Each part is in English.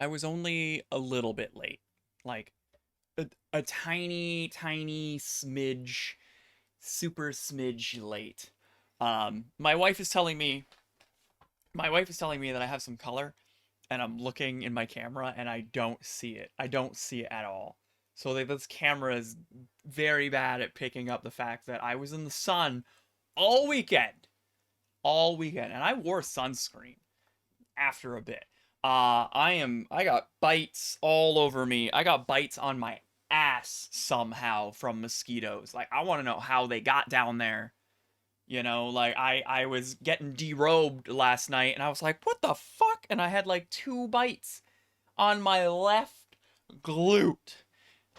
I was only a little bit late. Like a tiny, tiny smidge, super smidge late. My wife is telling me that I have some color, and I'm looking in my camera and I don't see it. I don't see it at all. So like, this camera is very bad at picking up the fact that I was in the sun all weekend. All weekend. And I wore sunscreen after a bit. I got bites all over me. I got bites on my ass somehow from mosquitoes. Like I want to know how they got down there. Like I was getting derobed last night and I was like, "What the fuck?" And I had like two bites on my left glute.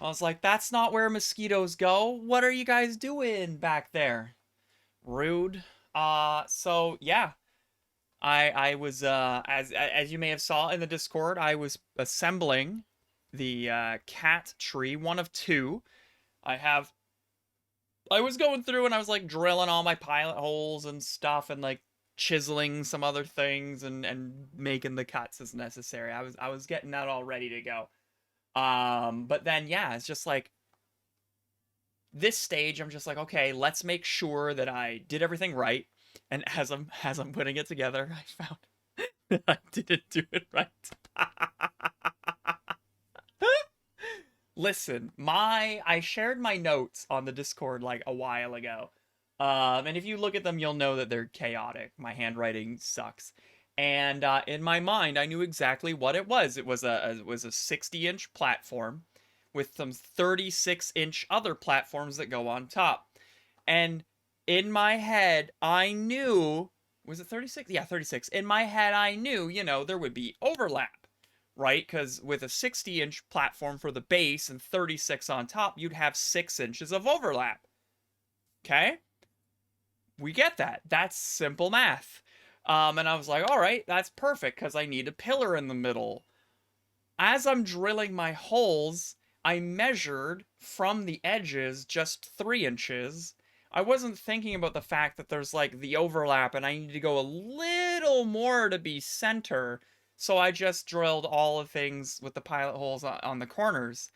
I was like, "That's not where mosquitoes go. What are you guys doing back there?" Rude. So yeah, I was as you may have saw in the Discord, I was assembling the cat tree, one of two. I have I was going through and I was like drilling all my pilot holes and stuff and like chiseling some other things and making the cuts as necessary. I was getting that all ready to go. But then yeah, it's just like this stage I'm just like, okay, let's make sure that I did everything right. And as I'm putting it together, I found that I didn't do it right. Listen, my I shared my notes on the Discord like a while ago. And if you look at them, you'll know that they're chaotic. My handwriting sucks. And in my mind, I knew exactly what it was. It was a 60-inch platform with some 36-inch other platforms that go on top. And in my head, I knew, was it 36? Yeah, 36. In my head, I knew, there would be overlap, right? Because with a 60-inch platform for the base and 36 on top, you'd have 6 inches of overlap. Okay? We get that. That's simple math. And I was like, all right, that's perfect because I need a pillar in the middle. As I'm drilling my holes, I measured from the edges just 3 inches. I wasn't thinking about the fact that there's like the overlap and I need to go a little more to be center. So I just drilled all the things with the pilot holes on the corners.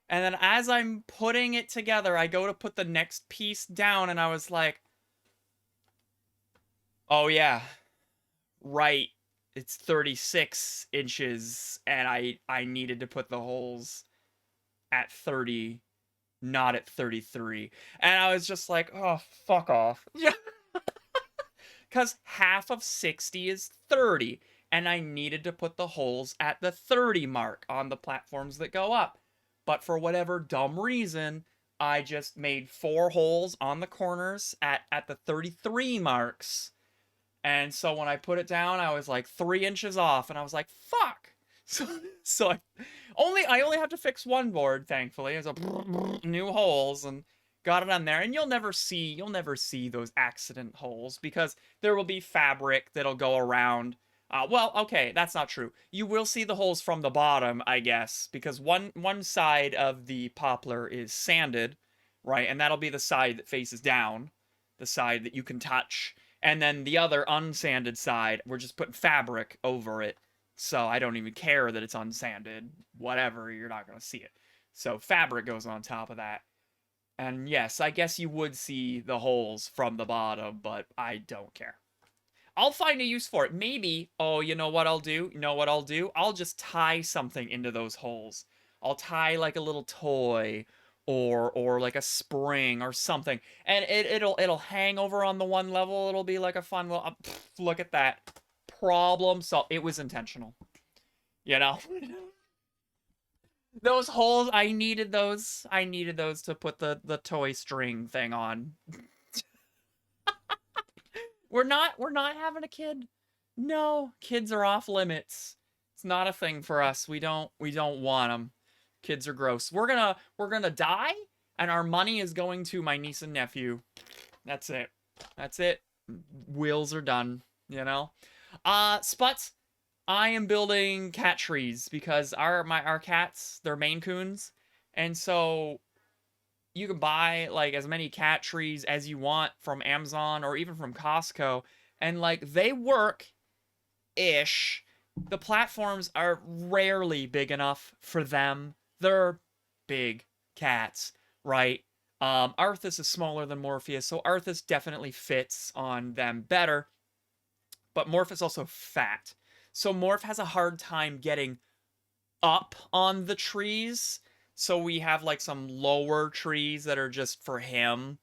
And then as I'm putting it together, I go to put the next piece down and I was like, oh yeah, right. It's 36 inches and I needed to put the holes at 30, not at 33. And I was just like, oh, fuck off. Yeah. Because half of 60 is 30. And I needed to put the holes at the 30 mark on the platforms that go up. But for whatever dumb reason, I just made 4 holes on the corners at the 33 marks. And so when I put it down, I was like 3 inches off. And I was like, fuck. So, so I only have to fix one board, thankfully. It's a new holes and got it on there. And you'll never see those accident holes because there will be fabric that'll go around. Well, okay, that's not true. You will see the holes from the bottom, I guess, because one side of the poplar is sanded, right? And that'll be the side that faces down, the side that you can touch. And then the other unsanded side, we're just putting fabric over it, so I don't even care that it's unsanded. Whatever, you're not going to see it. So fabric goes on top of that. And yes, I guess you would see the holes from the bottom, but I don't care. I'll find a use for it. Maybe, oh, you know what I'll do? You know what I'll do? I'll just tie something into those holes. I'll tie like a little toy or like a spring or something. And it'll hang over on the one level. It'll be like a fun little look at that. Problem solved. It was intentional. You know? Those holes, I needed those. I needed those to put the toy string thing on. We're not having a kid. No, kids are off limits. It's not a thing for us. We don't want them. Kids are gross. We're gonna die, and our money is going to my niece and nephew. That's it. That's it. Wheels are done. Sputs. I am building cat trees because our cats, they're Maine Coons, and so you can buy like as many cat trees as you want from Amazon or even from Costco, and like they work ish, The platforms are rarely big enough for them. They're big cats, right? Arthas is smaller than Morpheus, so Arthas definitely fits on them better, but Morph is also fat. So Morph has a hard time getting up on the trees. So we have like some lower trees that are just for him.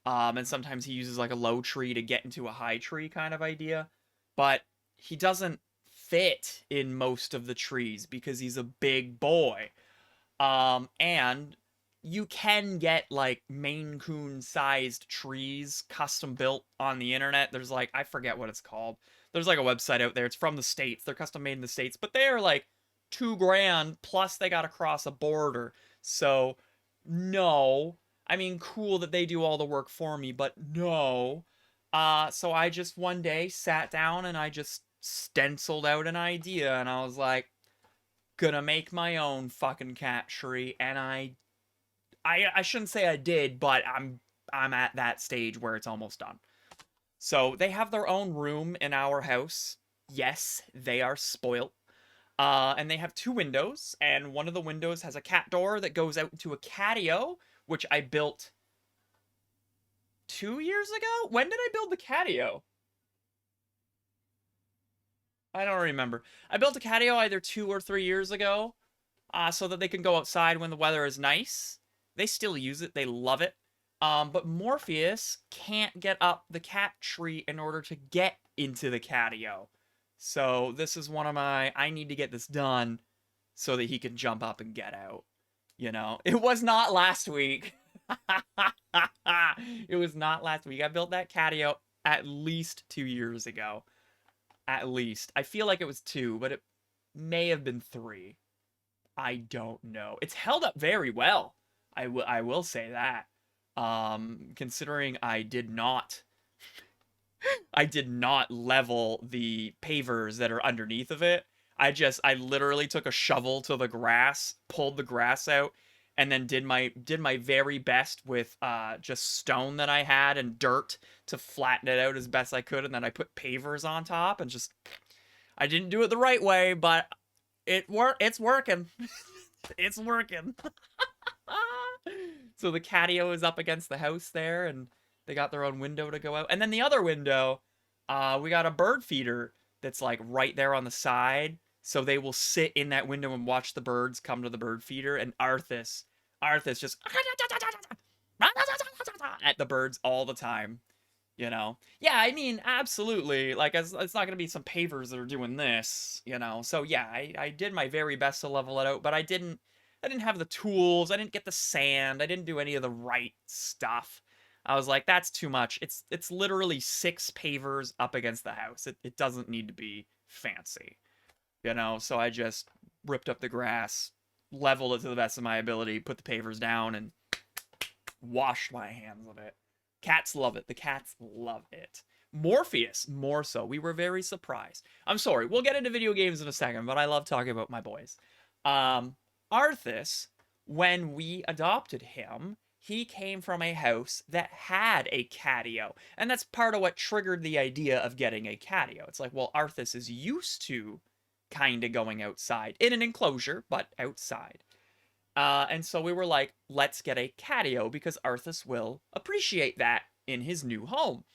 And sometimes he uses like a low tree to get into a high tree kind of idea. But he doesn't fit in most of the trees because he's a big boy. And you can get like Maine Coon sized trees custom built on the internet. There's like, I forget what it's called. There's like a website out there. It's from the States. They're custom made in the States, but they're like 2 grand plus they got to cross a border. So, no. I mean, cool that they do all the work for me, but no. So I just one day sat down and I just stenciled out an idea and I was like, gonna make my own fucking cat tree, and I shouldn't say I did, but I'm at that stage where it's almost done. So they have their own room in our house. Yes, they are spoilt. And they have 2 windows, and one of the windows has a cat door that goes out into a catio, which I built 2 years ago. When did I build the catio? I don't remember. I built a catio either 2 or 3 years ago, so that they can go outside when the weather is nice. They still use it. They love it. But Morpheus can't get up the cat tree in order to get into the catio. So this is one of my, I need to get this done so that he can jump up and get out. You know, it was not last week. It was not last week. I built that catio at least 2 years ago. At least. I feel like it was two, but it may have been three. I don't know. It's held up very well. I will say that. Considering I did not level the pavers that are underneath of it. I literally took a shovel to the grass, pulled the grass out, and then did my very best with just stone that I had and dirt to flatten it out as best I could, and then I put pavers on top and just I didn't do it the right way, but it's working. It's working. So the catio is up against the house there, and they got their own window to go out. And then the other window, we got a bird feeder that's like right there on the side. So they will sit in that window and watch the birds come to the bird feeder. And Arthas just at the birds all the time. You know? Yeah, I mean, absolutely. Like, it's not going to be some pavers that are doing this, you know? So, yeah, I did my very best to level it out, but I didn't have the tools. I didn't get the sand. I didn't do any of the right stuff. I was like, that's too much. It's literally 6 pavers up against the house. It doesn't need to be fancy, you know? So I just ripped up the grass, leveled it to the best of my ability, put the pavers down, and washed my hands of it. Cats love it. The cats love it. Morpheus, more so. We were very surprised. I'm sorry, we'll get into video games in a second, but I love talking about my boys. Arthas, when we adopted him, he came from a house that had a catio. And that's part of what triggered the idea of getting a catio. It's like, well, Arthas is used to kind of going outside in an enclosure, but outside. And so we were like, let's get a catio because Arthas will appreciate that in his new home.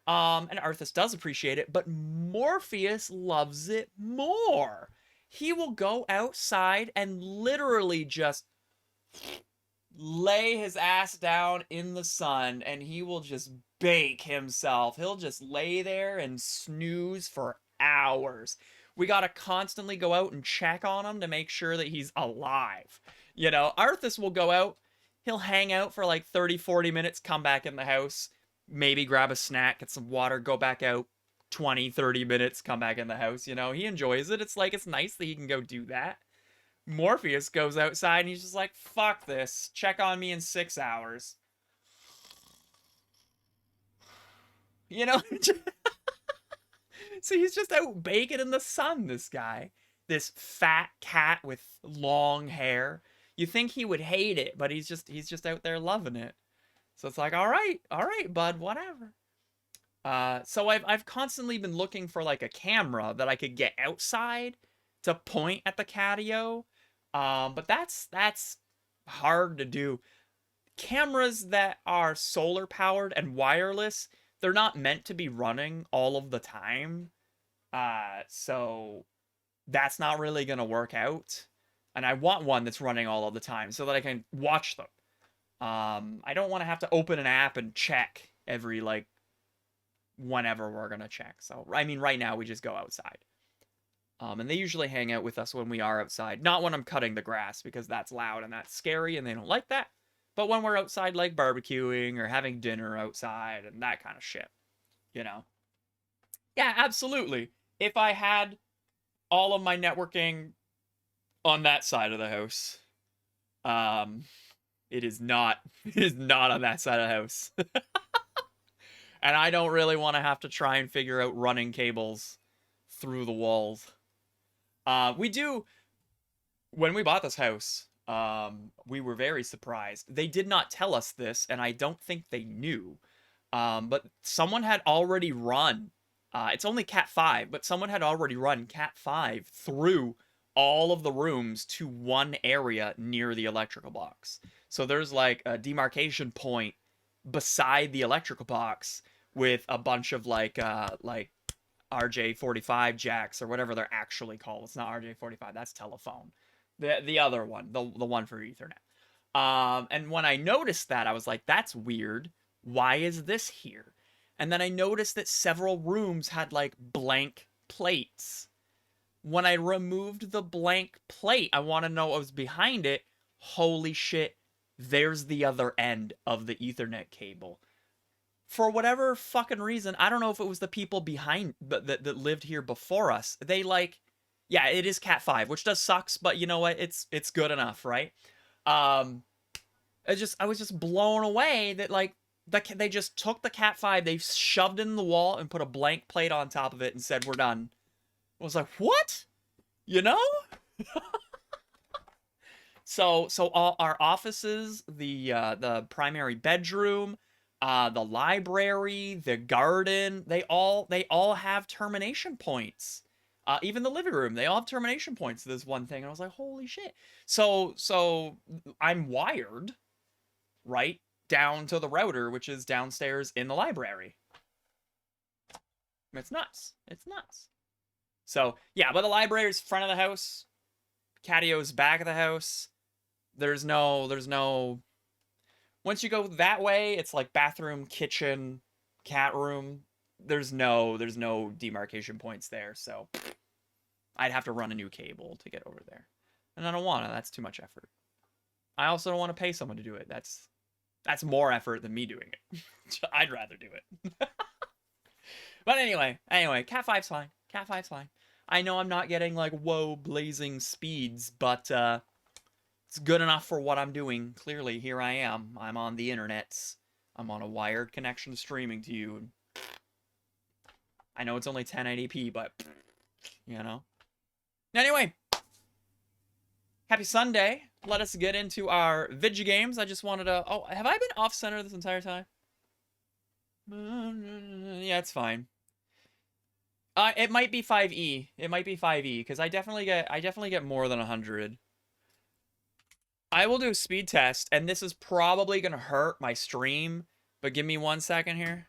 And Arthas does appreciate it, but Morpheus loves it more. He will go outside and literally just lay his ass down in the sun and he will just bake himself. He'll just lay there and snooze for hours. We gotta constantly go out and check on him to make sure that he's alive. You know, Arthas will go out, he'll hang out for like 30, 40 minutes, come back in the house, maybe grab a snack, get some water, go back out, 20, 30 minutes, come back in the house. You know, he enjoys it. It's like, it's nice that he can go do that. Morpheus goes outside and he's just like, fuck this. Check on me in 6 hours. You know? So he's just out baking in the sun, this guy. This fat cat with long hair. You think he would hate it, but he's just out there loving it. So it's like, all right, bud, whatever. So I've constantly been looking for like a camera that I could get outside to point at the catio. But that's hard to do. Cameras that are solar powered and wireless, they're not meant to be running all of the time. So that's not really gonna work out. And I want one that's running all of the time so that I can watch them. I don't want to have to open an app and check every like whenever we're gonna check. So I mean, right now we just go outside. And they usually hang out with us when we are outside. Not when I'm cutting the grass because that's loud and that's scary and they don't like that. But when we're outside, like barbecuing or having dinner outside and that kind of shit, you know? Yeah, absolutely. If I had all of my networking on that side of the house, um, it is not. It is not on that side of the house. And I don't really want to have to try and figure out running cables through the walls. We do when we bought this house. We were very surprised. They did not tell us this, and I don't think they knew. But someone had already run. It's only Cat 5, but someone had already run Cat 5 through all of the rooms to one area near the electrical box. So there's like a demarcation point beside the electrical box with a bunch of like RJ45 jacks or whatever they're actually called. It's not RJ45, that's telephone. The other one, the one for Ethernet. And when I noticed that, I was like, that's weird. Why is this here? And then I noticed that several rooms had like blank plates. When I removed the blank plate, I want to know what was behind it. Holy shit, there's the other end of the Ethernet cable. For whatever fucking reason, I don't know if it was the people behind that lived here before us. They like, yeah, it is Cat 5, which does sucks, but you know what? It's good enough, right? Um, I was just blown away that like they just took the Cat 5, they shoved it in the wall and put a blank plate on top of it and said we're done. I was like, what? You know? So all our offices, the primary bedroom, the library, the garden, they all have termination points. Even the living room, they all have termination points to this one thing. And I was like, holy shit. So I'm wired right down to the router, which is downstairs in the library. It's nuts. It's nuts. So yeah, but the library is front of the house. Catio's back of the house. There's no once you go that way, it's like bathroom, kitchen, cat room. There's no demarcation points there, so I'd have to run a new cable to get over there. And I don't want to, that's too much effort. I also don't want to pay someone to do it. That's more effort than me doing it. I'd rather do it. But anyway, Cat 5's fine. Cat 5's fine. I know I'm not getting like whoa blazing speeds, but it's good enough for what I'm doing. Clearly, here I am. I'm on the internet. I'm on a wired connection streaming to you. I know it's only 1080p, but you know. Anyway, happy Sunday. Let us get into our video games. I just wanted to. Oh, have I been off center this entire time? Yeah, it's fine. It might be 5e. It might be 5e because I definitely get more than 100. I will do a speed test, and this is probably gonna hurt my stream, but give me 1 second here.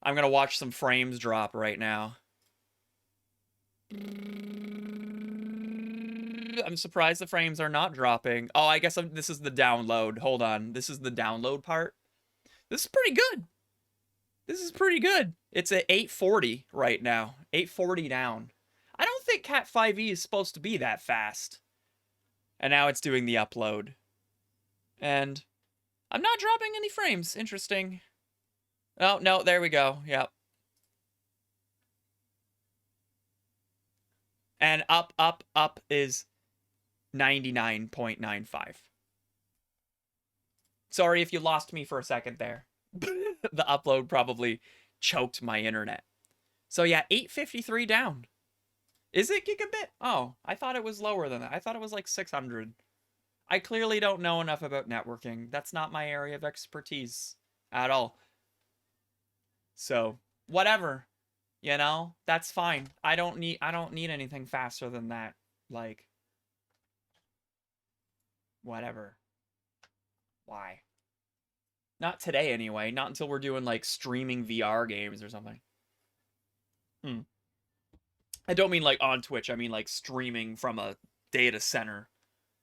I'm gonna watch some frames drop right now. I'm surprised the frames are not dropping. Oh, I guess this is the download. Hold on. This is the download part. This is pretty good. This is pretty good. It's at 840 right now. 840 down. I don't think Cat 5e is supposed to be that fast. And now it's doing the upload. And I'm not dropping any frames. Interesting. Oh, no, there we go. Yep. And up is 99.95. Sorry if you lost me for a second there. The upload probably choked my internet. So yeah, 853 down. Is it gigabit? Oh, I thought it was lower than that. I thought it was like 600. I clearly don't know enough about networking. That's not my area of expertise at all. So, whatever. You know, that's fine. I don't need anything faster than that. Like, whatever. Why? Not today anyway. Not until we're doing like streaming VR games or something. I don't mean like on Twitch. I mean like streaming from a data center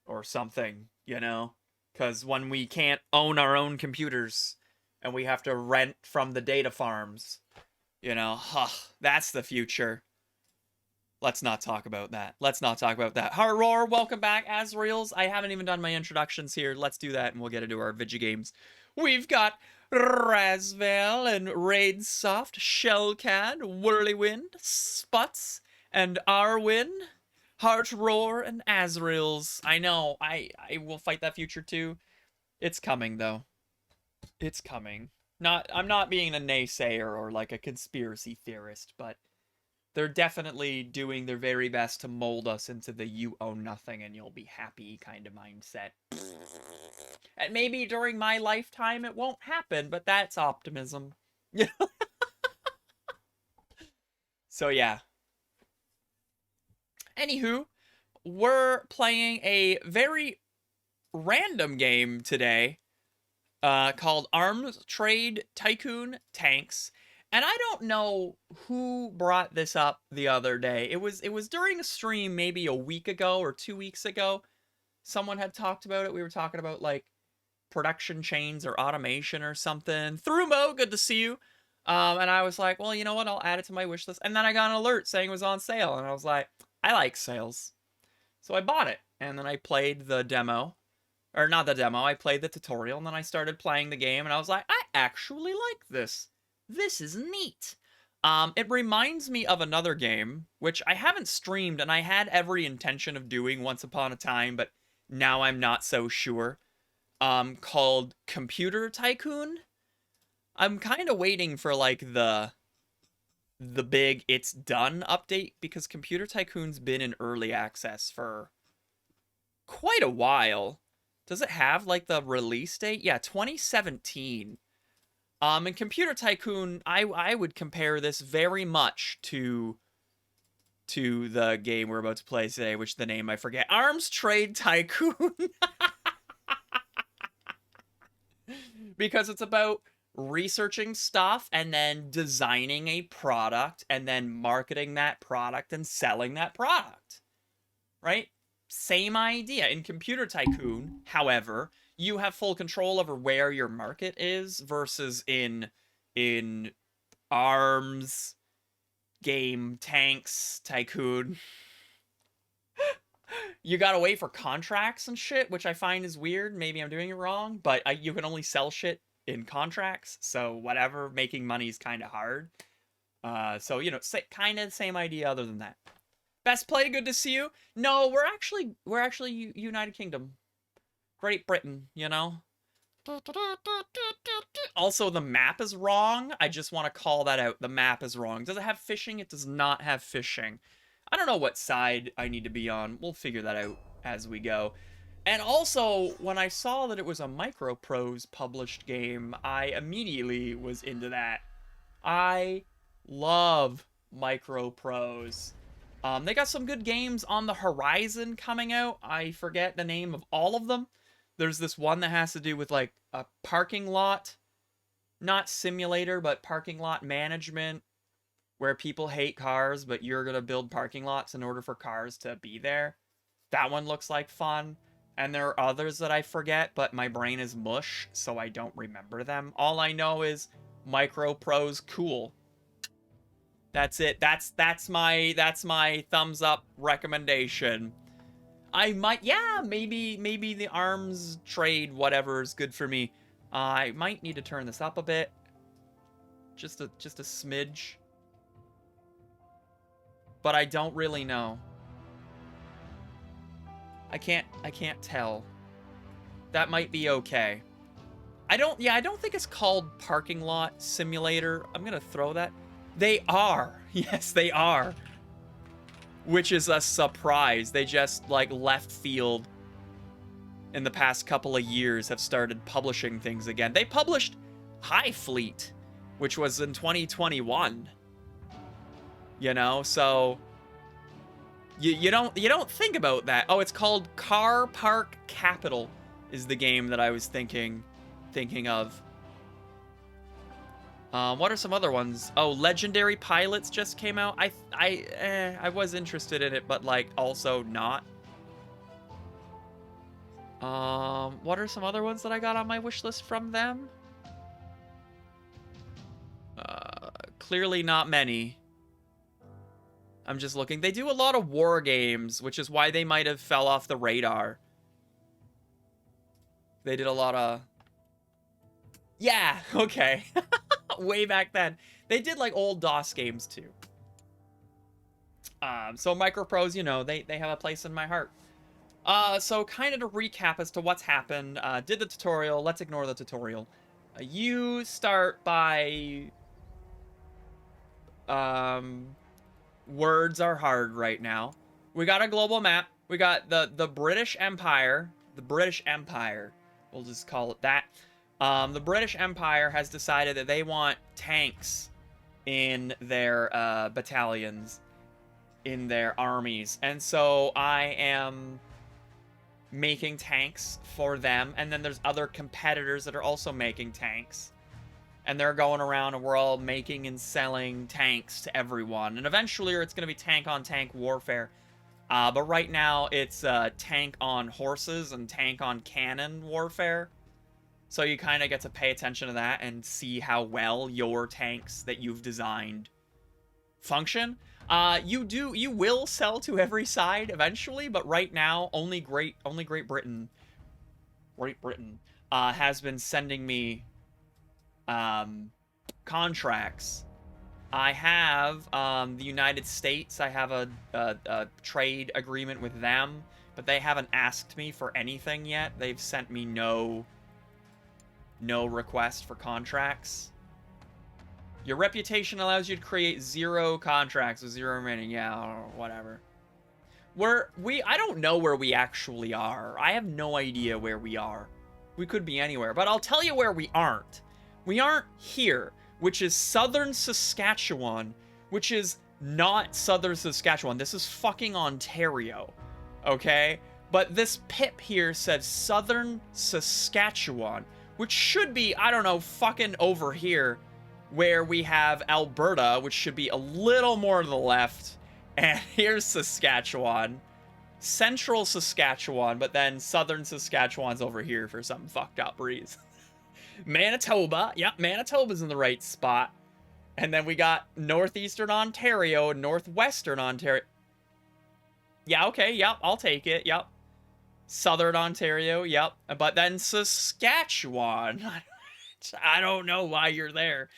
or something, you know? Because when we can't own our own computers and we have to rent from the data farms, you know, that's the future. Let's not talk about that. Let's not talk about that. Heart Roar, welcome back. Asriels, I haven't even done my introductions here. Let's do that and we'll get into our Vigi games. We've got Razvel and Raid Soft, Shellcad, Whirlywind, Sputs, and Arwin. Heart Roar and Asriels. I know, I will fight that future too. It's coming though. It's coming. I'm not being a naysayer or like a conspiracy theorist, but they're definitely doing their very best to mold us into the you own nothing and you'll be happy kind of mindset. And maybe during my lifetime it won't happen, but that's optimism. So yeah. Anywho, we're playing a very random game today called Arms Trade Tycoon Tanks. And I don't know who brought this up the other day. It was during a stream maybe a week ago or 2 weeks ago. Someone had talked about it. We were talking about like production chains or automation or something. Thrumo, good to see you. And I was like, well, you know what? I'll add it to my wish list. And then I got an alert saying it was on sale. And I was like, I like sales. So I bought it. And then I played the demo. Or not the demo. I played the tutorial. And then I started playing the game. And I was like, I actually like this. This is neat. It reminds me of another game, which I haven't streamed. And I had every intention of doing once upon a time. But now I'm not so sure. Called Computer Tycoon. I'm kind of waiting for like the big it's done update because Computer Tycoon's been in early access for quite a while. Does it have like the release date? Yeah, 2017. And Computer Tycoon, I would compare this very much to the game we're about to play today, which the name I forget. Arms Trade Tycoon. Because it's about researching stuff and then designing a product and then marketing that product and selling that product. Right? Same idea. In Computer Tycoon, however, you have full control over where your market is versus in Arms game Tanks Tycoon. You gotta wait for contracts and shit, which I find is weird. Maybe I'm doing it wrong, but you can only sell shit in contracts, so whatever, making money is kind of hard. So, you know, kind of the same idea other than that. Best play, good to see you. No, we're actually United Kingdom. Great Britain, you know? Also, the map is wrong. I just want to call that out. The map is wrong. Does it have fishing? It does not have fishing. I don't know what side I need to be on. We'll figure that out as we go. And also, when I saw that it was a Microprose published game, I immediately was into that. I love Microprose. They got some good games on the horizon coming out. I forget the name of all of them. There's this one that has to do with like a parking lot, not simulator, but parking lot management, where people hate cars, but you're going to build parking lots in order for cars to be there. That one looks like fun. And there are others that I forget, but my brain is mush, so I don't remember them. All I know is Microprose cool. That's it. That's my thumbs up recommendation. I might, yeah, maybe the arms trade whatever is good for me. I might need to turn this up a bit. Just a smidge. But I don't really know. I can't tell. That might be okay. I don't think it's called Parking Lot Simulator. I'm gonna throw that. They are. Yes, they are. Which is a surprise. They just, like, left field in the past couple of years have started publishing things again. They published High Fleet, which was in 2021. You know, so you don't think about that. Oh, it's called Car Park Capital is the game that I was thinking of. What are some other ones? Oh, Legendary Pilots just came out. I was interested in it, but like also not. What are some other ones that I got on my wish list from them? Clearly not many. I'm just looking. They do a lot of war games, which is why they might have fell off the radar. They did a lot of... Yeah, okay. Way back then. They did like old DOS games too. So Micropros, you know, they have a place in my heart. So kind of to recap as to what's happened. Did the tutorial. Let's ignore the tutorial. You start by... Words are hard right now. We got a global map. We got the British Empire. The British Empire. We'll just call it that. The British Empire has decided that they want tanks in their battalions, in their armies. And so I am making tanks for them. And then there's other competitors that are also making tanks. And they're going around and we're all making and selling tanks to everyone. And eventually it's going to be tank-on-tank warfare. But right now it's tank on horses and tank on cannon warfare. So you kind of get to pay attention to that and see how well your tanks that you've designed function. You will sell to every side eventually, but right now only Great Britain has been sending me contracts. I have the United States. I have a trade agreement with them, but they haven't asked me for anything yet. They've sent me no request for contracts. Your reputation allows you to create 0 contracts with 0 remaining. Yeah, whatever. I don't know where we actually are. I have no idea where we are. We could be anywhere, but I'll tell you where we aren't. We aren't here, which is southern Saskatchewan, which is not southern Saskatchewan. This is fucking Ontario, okay? But this pip here said southern Saskatchewan, which should be, I don't know, fucking over here, where we have Alberta, which should be a little more to the left. And here's Saskatchewan. Central Saskatchewan, but then southern Saskatchewan's over here for some fucked up reason. Manitoba. Yep, Manitoba's in the right spot. And then we got northeastern Ontario and northwestern Ontario. Yeah, okay, yep, I'll take it, yep. Southern Ontario, yep. But then Saskatchewan. I don't know why you're there.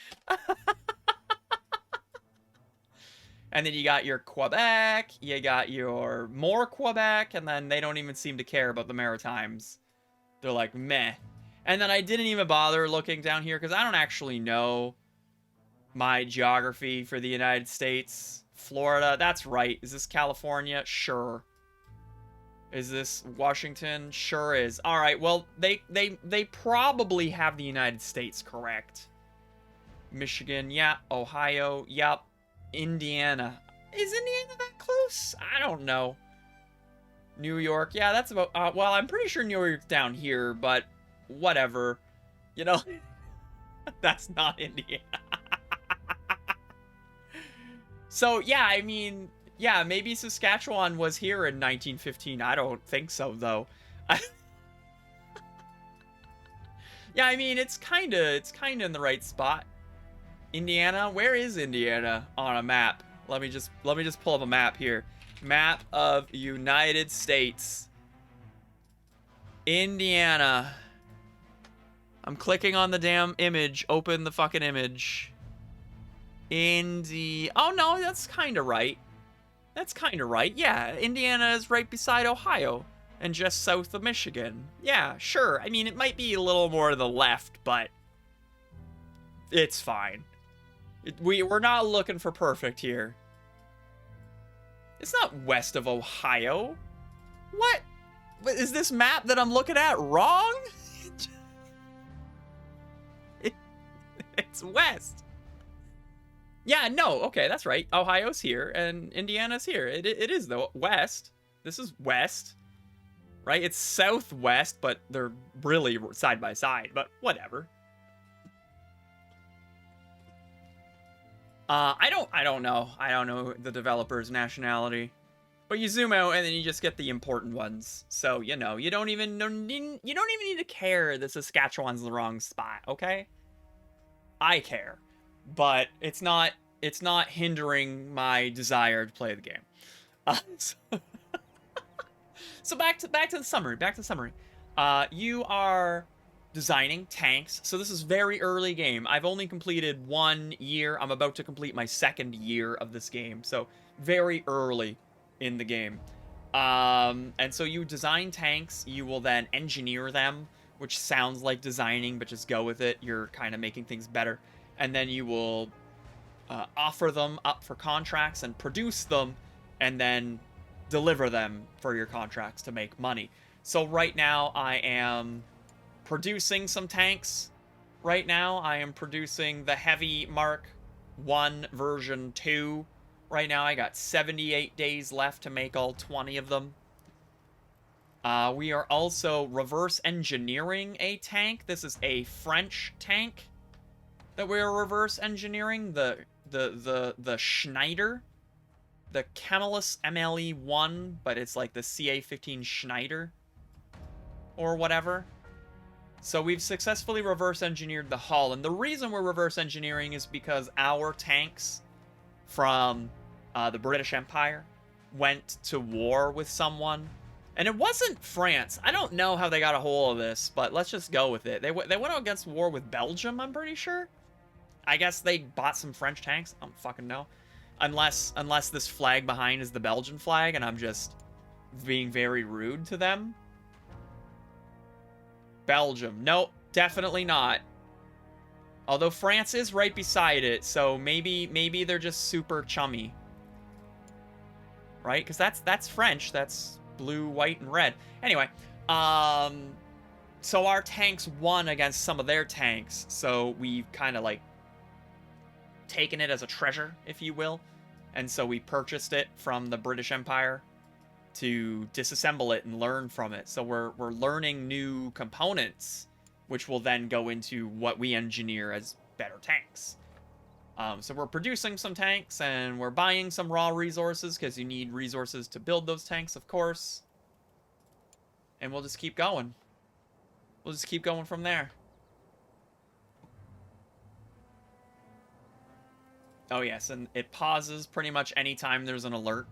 And then you got your Quebec, you got your more Quebec, and then they don't even seem to care about the Maritimes. They're like, meh. And then I didn't even bother looking down here because I don't actually know my geography for the United States. Florida, that's right. Is this California? Sure. Is this Washington? Sure is. All right, well, they probably have the United States correct. Michigan, yeah. Ohio, yep. Indiana. Is Indiana that close? I don't know. New York, yeah, that's about... well, I'm pretty sure New York's down here, but... whatever, you know. That's not Indiana. So yeah, I mean, yeah, maybe Saskatchewan was here in 1915. I don't think so though. Yeah, I mean, it's kind of in the right spot. Indiana, where is Indiana on a map? Let me just pull up a map here. Map of United States. Indiana. I'm clicking on the damn image. Open the fucking image. Oh, no, that's kind of right. That's kind of right. Yeah, Indiana is right beside Ohio and just south of Michigan. Yeah, sure. I mean, it might be a little more to the left, but it's fine. We're not looking for perfect here. It's not west of Ohio. What? Is this map that I'm looking at wrong? It's west. Yeah, no, okay, that's right. Ohio's here and Indiana's here. It is though. West. This is west, right? It's southwest, but they're really side by side. But whatever. I don't know. I don't know the developer's nationality. But you zoom out and then you just get the important ones. So, you know, you don't even need to care that Saskatchewan's the wrong spot, okay? I care. But it's not hindering my desire to play the game. So, so back to the summary. Back to the summary. You are designing tanks. So this is very early game. I've only completed 1 year. I'm about to complete my 2nd year of this game. So very early in the game. And so you design tanks. You will then engineer them, which sounds like designing, but just go with it. You're kind of making things better. And then you will offer them up for contracts and produce them, and then deliver them for your contracts to make money. So right now I am producing some tanks. Right now I am producing the Heavy Mark 1 version 2. Right now I got 78 days left to make all 20 of them. We are also reverse engineering a tank. This is a French tank that we're reverse engineering. The Schneider. The Camelus MLE1, but it's like the CA-15 Schneider or whatever. So we've successfully reverse engineered the hull, and the reason we're reverse engineering is because our tanks from the British Empire went to war with someone, and it wasn't France. I don't know how they got a hold of this, but let's just go with it. They went against war with Belgium, I'm pretty sure. I guess they bought some French tanks. I don't fucking know. Unless this flag behind is the Belgian flag and I'm just being very rude to them. Belgium. Nope, definitely not. Although France is right beside it, so maybe they're just super chummy. Right? Because that's French. That's blue, white, and red. Anyway, so our tanks won against some of their tanks, so we've kind of like taken it as a treasure, if you will. And so we purchased it from the British Empire to disassemble it and learn from it. So we're learning new components, which will then go into what we engineer as better tanks. So we're producing some tanks, and we're buying some raw resources, because you need resources to build those tanks, of course. And we'll just keep going. We'll just keep going from there. Oh yes, and it pauses pretty much anytime there's an alert,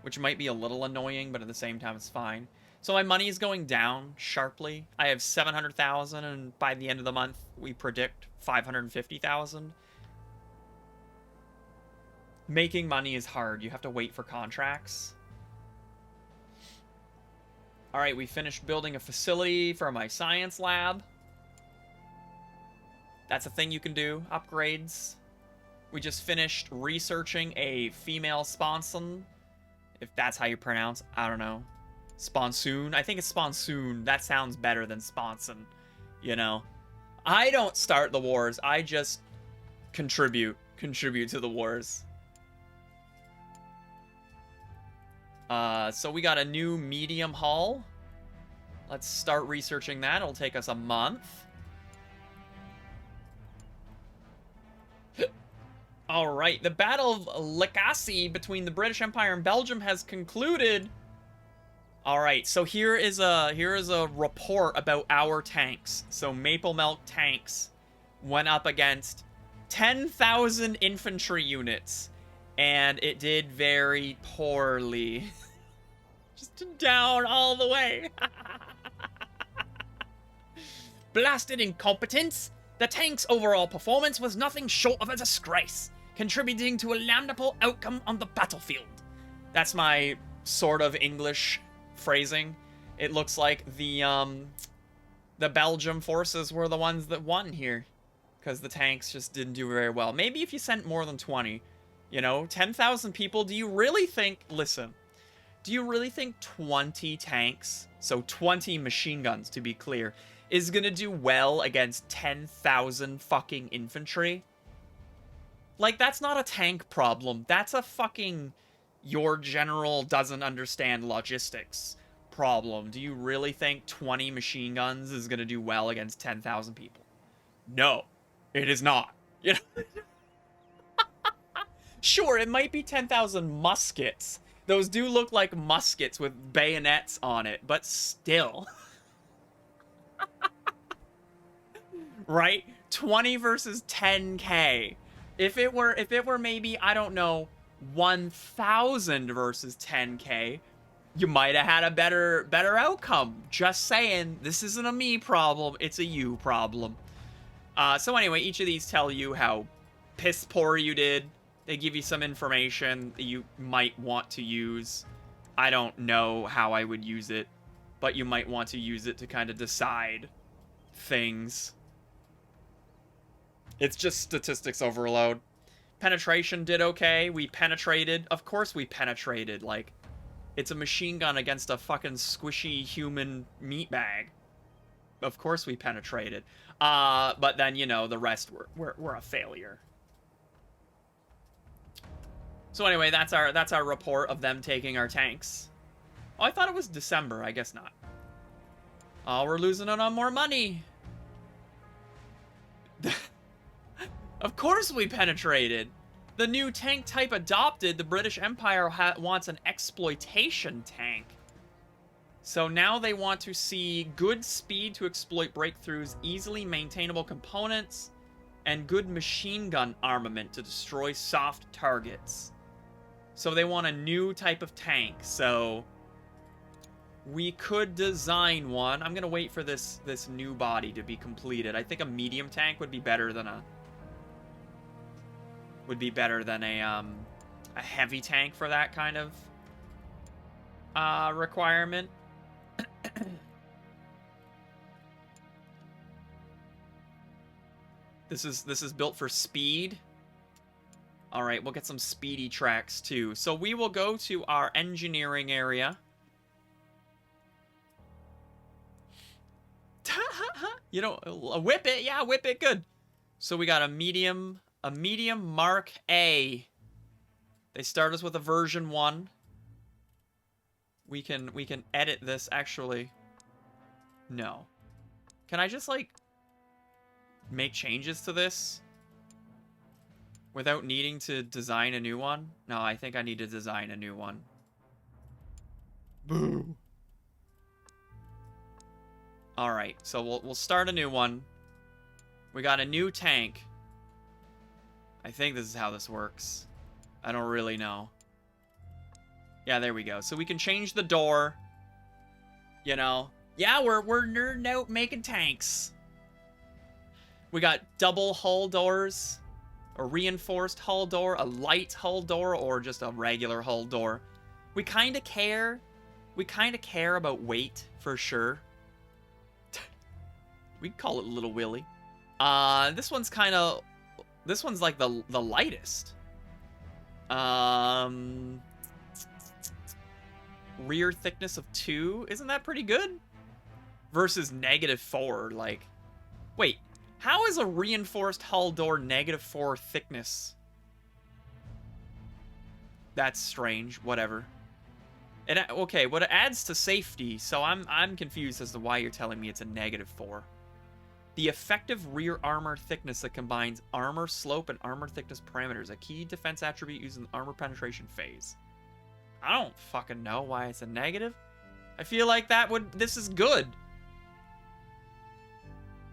which might be a little annoying, but at the same time it's fine. So my money is going down sharply. I have 700,000, and by the end of the month we predict 550,000. Making money is hard. You have to wait for contracts. Alright, we finished building a facility for my science lab. That's a thing you can do. Upgrades. We just finished researching a female sponson. If that's how you pronounce, I don't know. Sponsoon? I think it's sponsoon. That sounds better than sponson. You know? I don't start the wars. I just contribute to the wars. So we got a new medium hull. Let's start researching that. It'll take us a month. Alright, the Battle of Lecassi between the British Empire and Belgium has concluded. Alright, so here is a report about our tanks. So Maple Milk tanks went up against 10,000 infantry units, and it did very poorly. Just down all the way. Blasted incompetence! The tank's overall performance was nothing short of a disgrace, contributing to a lamentable outcome on the battlefield. That's my sort of English phrasing. It looks like the Belgium forces were the ones that won here, because the tanks just didn't do very well. Maybe if you sent more than 20, you know, 10,000 people, do you really think, listen, do you really think 20 tanks, so 20 machine guns to be clear, is gonna do well against 10,000 fucking infantry? Like, that's not a tank problem. That's a fucking your general doesn't understand logistics problem. Do you really think 20 machine guns is going to do well against 10,000 people? No, it is not. You know? Sure, it might be 10,000 muskets. Those do look like muskets with bayonets on it, but still. Right? 20 versus 10k. If it were maybe, I don't know, 1,000 versus 10k, you might have had a better outcome. Just saying, this isn't a me problem, it's a you problem. So anyway, each of these tell you how piss poor you did. They give you some information that you might want to use. I don't know how I would use it, but you might want to use it to kind of decide things. It's just statistics overload. Penetration did okay. We penetrated. Of course we penetrated. Like, it's a machine gun against a fucking squishy human meat bag. Of course we penetrated. But then, you know, the rest were a failure. So anyway, that's our report of them taking our tanks. Oh, I thought it was December. I guess not. Oh, we're losing out on more money. Of course we penetrated. The new tank type adopted, the British Empire wants an exploitation tank. So now they want to see good speed to exploit breakthroughs, easily maintainable components, and good machine gun armament to destroy soft targets. So they want a new type of tank. So we could design one. I'm going to wait for this new body to be completed. I think a medium tank would be better than a heavy tank for that kind of requirement. This is built for speed. All right, we'll get some speedy tracks too. So we will go to our engineering area. You know, whip it. Yeah, whip it. Good. So we got a medium Mark A. They start us with a version 1. We can edit this actually. No. Can I just like make changes to this without needing to design a new one? No, I think I need to design a new one. Boo. All right, so we'll start a new one. We got a new tank. I think this is how this works. I don't really know. Yeah, there we go. So we can change the door. You know. Yeah, we're nerding out making tanks. We got double hull doors, a reinforced hull door, a light hull door, or just a regular hull door. We kind of care. We kind of care about weight for sure. We'd call it Little Willy. This one's like the lightest. Rear thickness of 2. Isn't that pretty good? Versus -4. Like, wait, how is a reinforced hull door -4 thickness? That's strange. Whatever. Okay, well, it adds to safety, so I'm confused as to why you're telling me it's a -4. The effective rear armor thickness that combines armor slope and armor thickness parameters, a key defense attribute used in the armor penetration phase. I don't fucking know why it's a negative. I feel like this is good.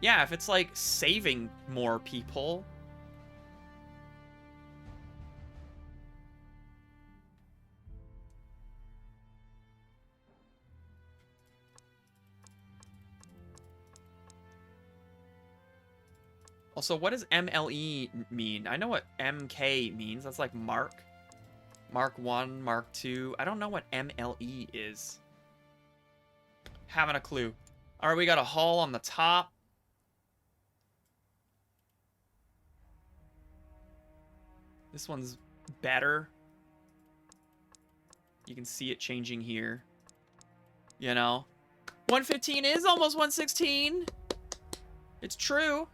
Yeah, if it's like saving more people. Also, what does MLE mean? I know what MK means. That's like Mark. Mark 1, Mark 2. I don't know what MLE is. Haven't a clue. All right, we got a hull on the top. This one's better. You can see it changing here. You know? 115 is almost 116. It's true.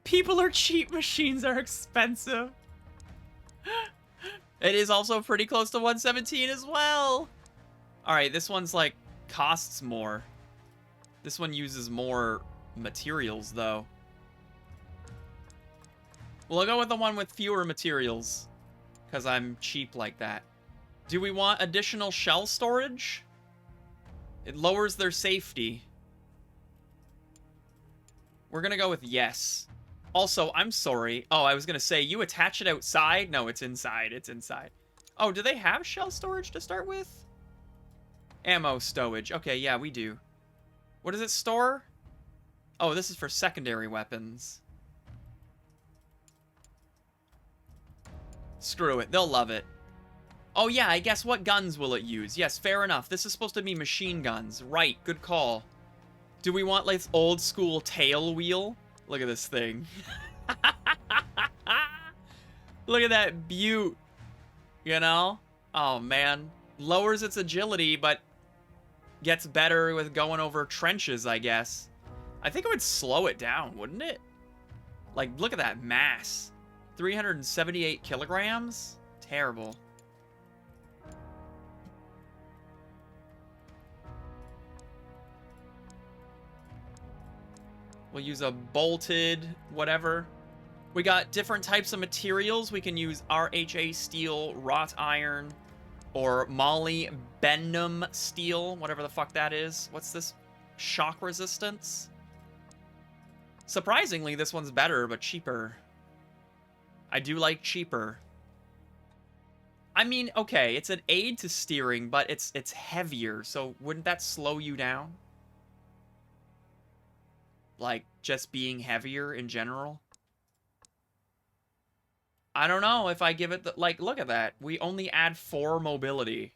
People are cheap, machines are expensive. It is also pretty close to 117 as well. All right, this one's like costs more. This one uses more materials though. We'll go with the one with fewer materials because I'm cheap like that. Do we want additional shell storage? It lowers their safety. We're gonna go with yes. Also, I'm sorry. Oh, I was gonna say, you attach it outside? No, it's inside. It's inside. Oh, do they have shell storage to start with? Ammo stowage. Okay, yeah, we do. What does it store? Oh, this is for secondary weapons. Screw it. They'll love it. Oh, yeah, I guess what guns will it use? Yes, fair enough. This is supposed to be machine guns. Right, good call. Do we want, like, old school tail wheel? Look at this thing. Look at that beaut. You know? Oh, man. Lowers its agility, but gets better with going over trenches, I guess. I think it would slow it down, wouldn't it? Like, look at that mass. 378 kilograms? Terrible. We'll use a bolted whatever. We got different types of materials. We can use RHA steel, wrought iron, or molybdenum steel, whatever the fuck that is. What's this? Shock resistance? Surprisingly, this one's better, but cheaper. I do like cheaper. I mean, okay, it's an aid to steering, but it's heavier, so wouldn't that slow you down? Like, just being heavier in general? I don't know if I give it the... Like, look at that. We only add 4 mobility.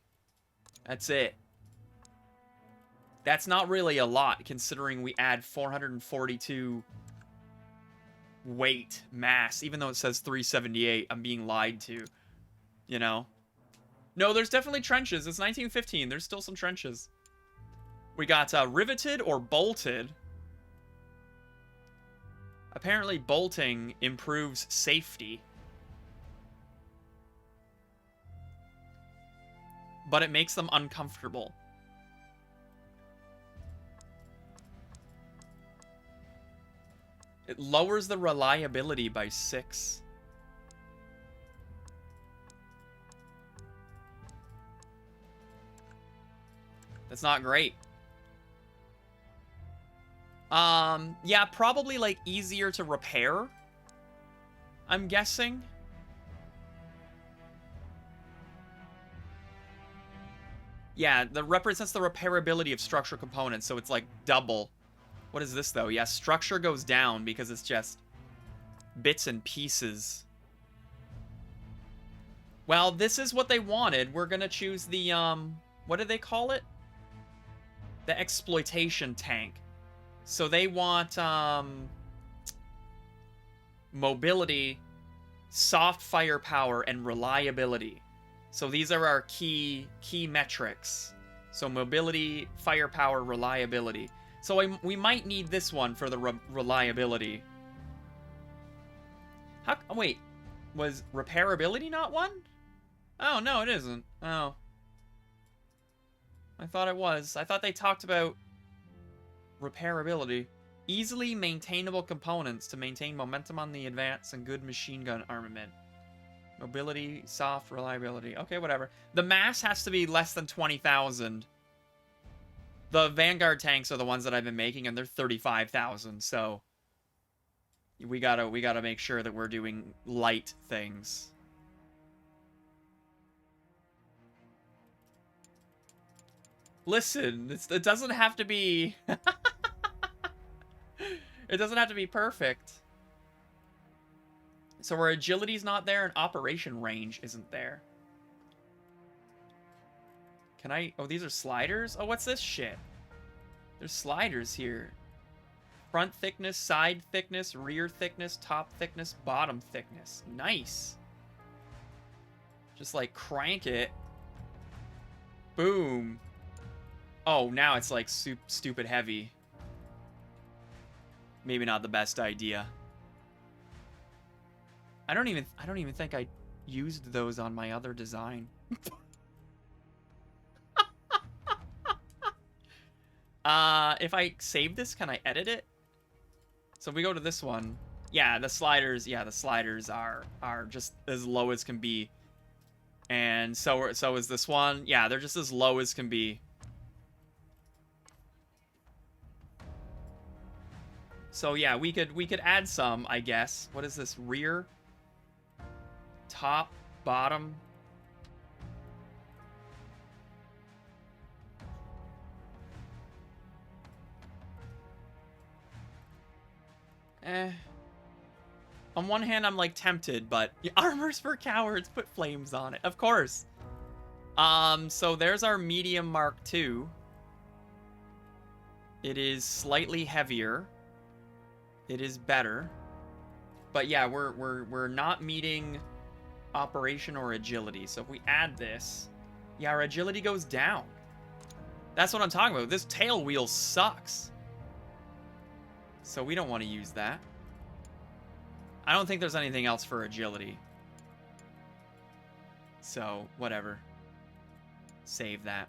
That's it. That's not really a lot, considering we add 442 weight, mass. Even though it says 378, I'm being lied to. You know? No, there's definitely trenches. It's 1915. There's still some trenches. We got riveted or bolted. Apparently, bolting improves safety. But it makes them uncomfortable. It lowers the reliability by 6. That's not great. Yeah, probably, like, easier to repair, I'm guessing. Yeah, that represents the repairability of structural components, so it's, like, double. What is this, though? Yeah, structure goes down because it's just bits and pieces. Well, this is what they wanted. We're gonna choose the, what did they call it? The exploitation tank. So they want, mobility, soft firepower, and reliability. So these are our key metrics. So mobility, firepower, reliability. So we might need this one for the reliability. How? Oh, wait. Was repairability not one? Oh, no, it isn't. Oh. I thought it was. I thought they talked about repairability. Easily maintainable components to maintain momentum on the advance and good machine gun armament. Mobility, soft, reliability. Okay, whatever. The mass has to be less than 20,000. The Vanguard tanks are the ones that I've been making, and they're 35,000, so we gotta make sure that we're doing light things. Listen, it doesn't have to be... It doesn't have to be perfect. So our agility's not there, and operation range isn't there. Can I... Oh, these are sliders? Oh, what's this shit? There's sliders here. Front thickness, side thickness, rear thickness, top thickness, bottom thickness. Nice. Just, like, crank it. Boom. Oh, now it's, like, stupid heavy. maybe not the best idea. I don't even think I used those on my other design. If I save this, can I edit it? So if we go to this one, yeah, the sliders are just as low as can be. And so is this one. Yeah, they're just as low as can be. So yeah, we could add some, I guess. What is this? Rear, top, bottom. On one hand, I'm like tempted, but armor's for cowards. Put flames on it, of course. So there's our medium Mark II. It is slightly heavier. It is better, but yeah, we're not meeting operation or agility. So if we add this, yeah, our agility goes down. That's what I'm talking about. This tail wheel sucks. So we don't want to use that. I don't think there's anything else for agility. So, whatever. Save that.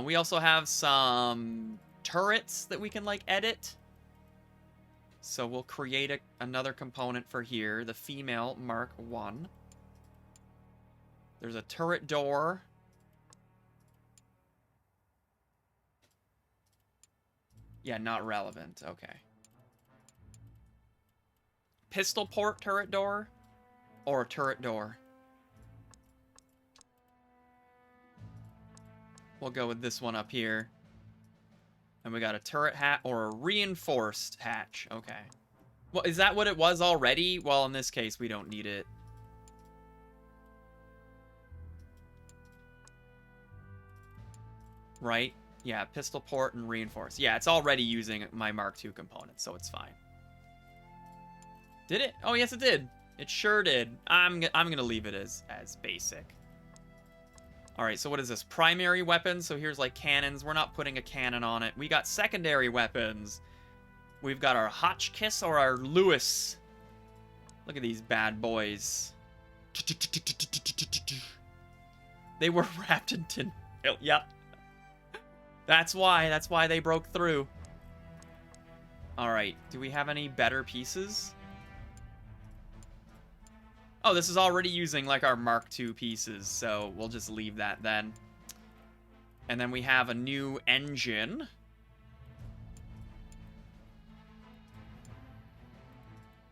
We also have some turrets that we can, like, edit. So we'll create another component for here. The female Mark I. There's a turret door. Yeah, not relevant. Okay. Pistol port turret door or turret door? We'll go with this one up here. And we got a turret hat or a reinforced hatch. Okay. Well, is that what it was already? Well, in this case, we don't need it. Right? Yeah, pistol port and reinforced. Yeah, it's already using my Mark II component, so it's fine. Did it? Oh, yes, it did. It sure did. I'm gonna leave it as basic. All right, so what is this? Primary weapons. So here's like cannons. We're not putting a cannon on it. We got secondary weapons. We've got our Hotchkiss or our Lewis. Look at these bad boys. They were wrapped in tin. Yep. That's why they broke through. All right, do we have any better pieces? Oh, this is already using, like, our Mark II pieces, so we'll just leave that then. And then we have a new engine.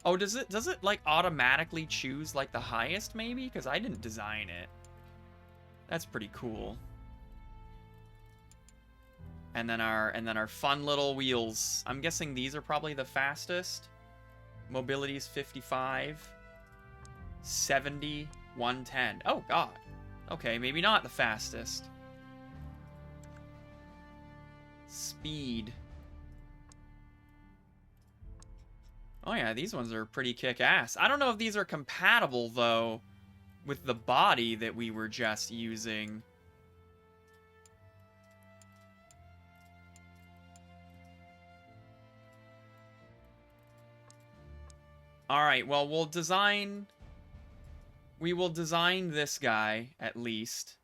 Oh, does it, like, automatically choose, like, the highest, maybe? Because I didn't design it. That's pretty cool. And then our fun little wheels. I'm guessing these are probably the fastest. Mobility's 55. 70, 110. Oh, God. Okay, maybe not the fastest. Speed. Oh, yeah, these ones are pretty kick-ass. I don't know if these are compatible, though, with the body that we were just using. Alright, well, we will design this guy, at least.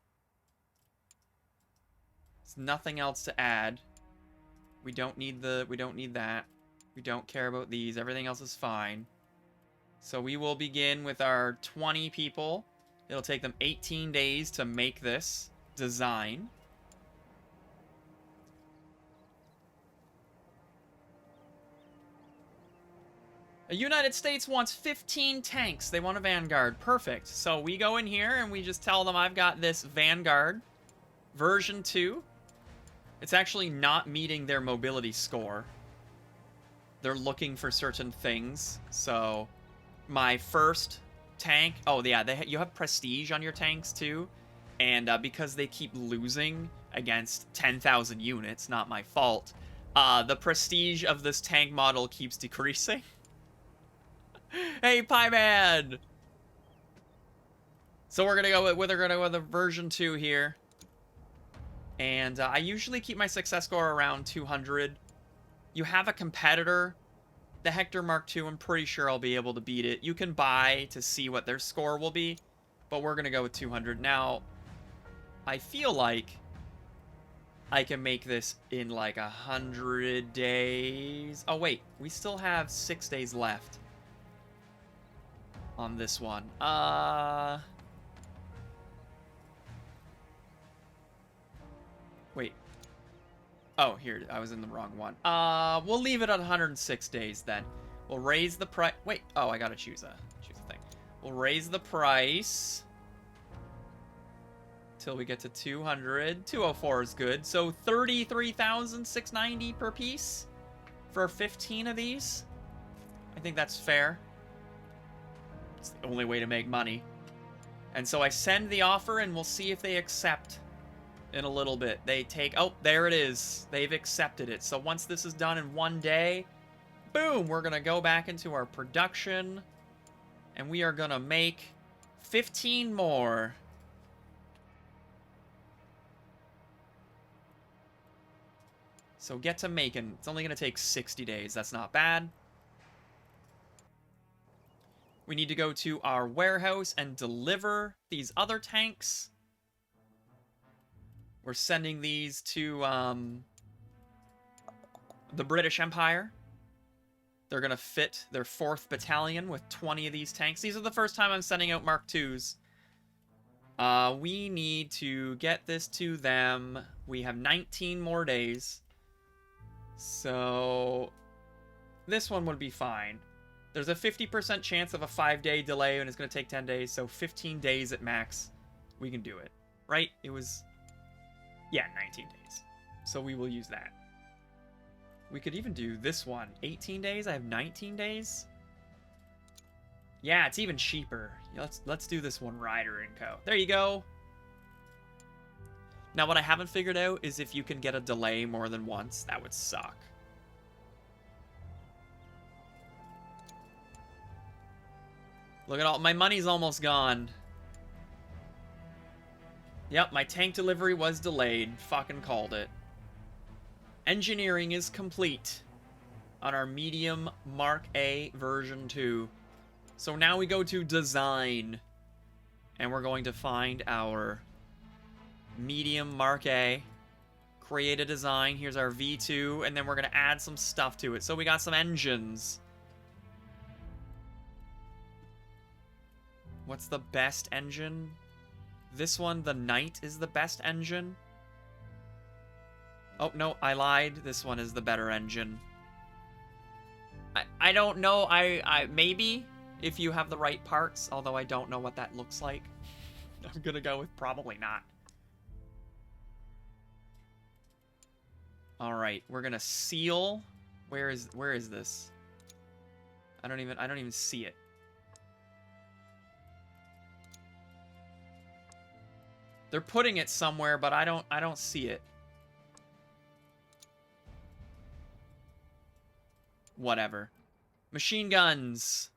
There's nothing else to add. We don't need that. We don't care about these. Everything else is fine. So we will begin with our 20 people. It'll take them 18 days to make this design. The United States wants 15 tanks. They want a Vanguard. Perfect. So we go in here and we just tell them I've got this Vanguard version 2. It's actually not meeting their mobility score. They're looking for certain things. So my first tank... Oh, yeah, you have prestige on your tanks too. And because they keep losing against 10,000 units, not my fault, the prestige of this tank model keeps decreasing. Hey, Pie Man! So we're gonna go with a version 2 here. And I usually keep my success score around 200. You have a competitor The Hector Mark II, I'm pretty sure I'll be able to beat it. You can buy to see what their score will be, but we're going to go with 200. Now, I feel like I can make this in like 100 days. Oh, wait. We still have 6 days left on this one. Wait. Oh, here. I was in the wrong one. We'll leave it at 106 days then. We'll raise the price. Wait. Oh, I gotta choose a thing. We'll raise the price till we get to 200. 204 is good. So 33,690 per piece for 15 of these. I think that's fair. It's the only way to make money. And so I send the offer and we'll see if they accept in a little bit. They take... Oh, there it is. They've accepted it. So once this is done in one day, boom, we're going to go back into our production. And we are going to make 15 more. So get to making. It's only going to take 60 days. That's not bad. We need to go to our warehouse and deliver these other tanks. We're sending these to the British Empire. They're going to fit their 4th Battalion with 20 of these tanks. These are the first time I'm sending out Mark IIs. We need to get this to them. We have 19 more days. So this one would be fine. There's a 50% chance of a 5-day delay, and it's going to take 10 days, so 15 days at max. We can do it, right? It was, yeah, 19 days. So we will use that. We could even do this one. 18 days? I have 19 days? Yeah, it's even cheaper. Let's do this one, Ryder & Co. There you go. Now, what I haven't figured out is if you can get a delay more than once. That would suck. Look at all... My money's almost gone. Yep, my tank delivery was delayed. Fucking called it. Engineering is complete on our medium Mark A version 2. So now we go to design. And we're going to find our medium Mark A. Create a design. Here's our V2. And then we're going to add some stuff to it. So we got some engines. What's the best engine? This one, the Knight, is the best engine. Oh, no, I lied. This one is the better engine. I don't know. I maybe if you have the right parts, although I don't know what that looks like. I'm gonna go with probably not. All right, we're gonna seal. Where is this? I don't even see it. They're putting it somewhere, but I don't see it. Whatever. Machine guns.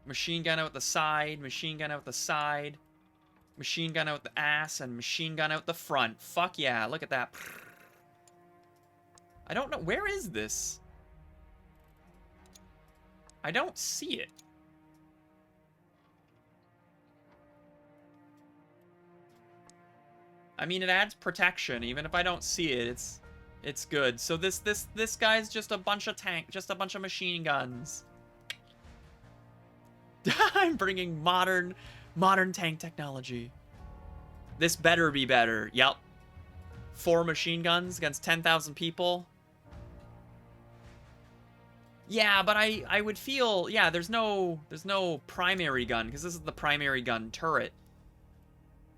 Machine gun out the side, machine gun out the side, machine gun out the ass, and machine gun out the front. Fuck yeah, look at that. I don't know. Where is this? I don't see it. I mean, it adds protection. Even if I don't see it, it's good. So this guy's just a bunch of machine guns. I'm bringing modern tank technology. This better be better. Yep. 4 machine guns against 10,000 people. Yeah, but I would feel, yeah, there's no primary gun because this is the primary gun turret.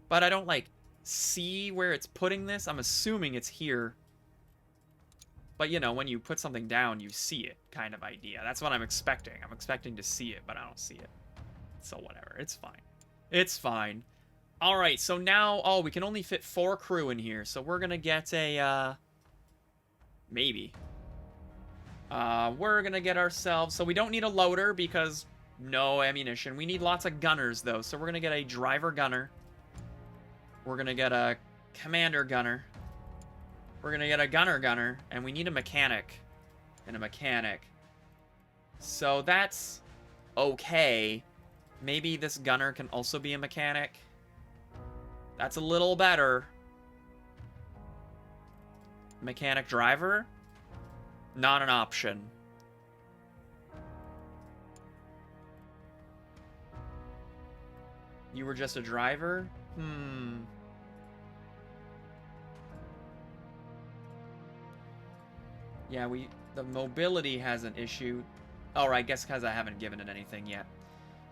But I don't like see where it's putting this. I'm assuming it's here. But you know, when you put something down, you see it kind of idea. That's what I'm expecting. I'm expecting to see it, but I don't see it. So whatever. It's fine. It's fine. All right, so now, oh, we can only fit 4 crew in here. So we're going to get a, maybe. We're going to get ourselves, so we don't need a loader because no ammunition. We need lots of gunners, though. So we're going to get a driver gunner. We're going to get a commander gunner. We're going to get a gunner, and we need a mechanic. and a mechanic. So that's okay. Maybe this gunner can also be a mechanic. That's a little better. Mechanic driver? Not an option. You were just a driver? Yeah, the mobility has an issue. Oh, right, I guess because I haven't given it anything yet.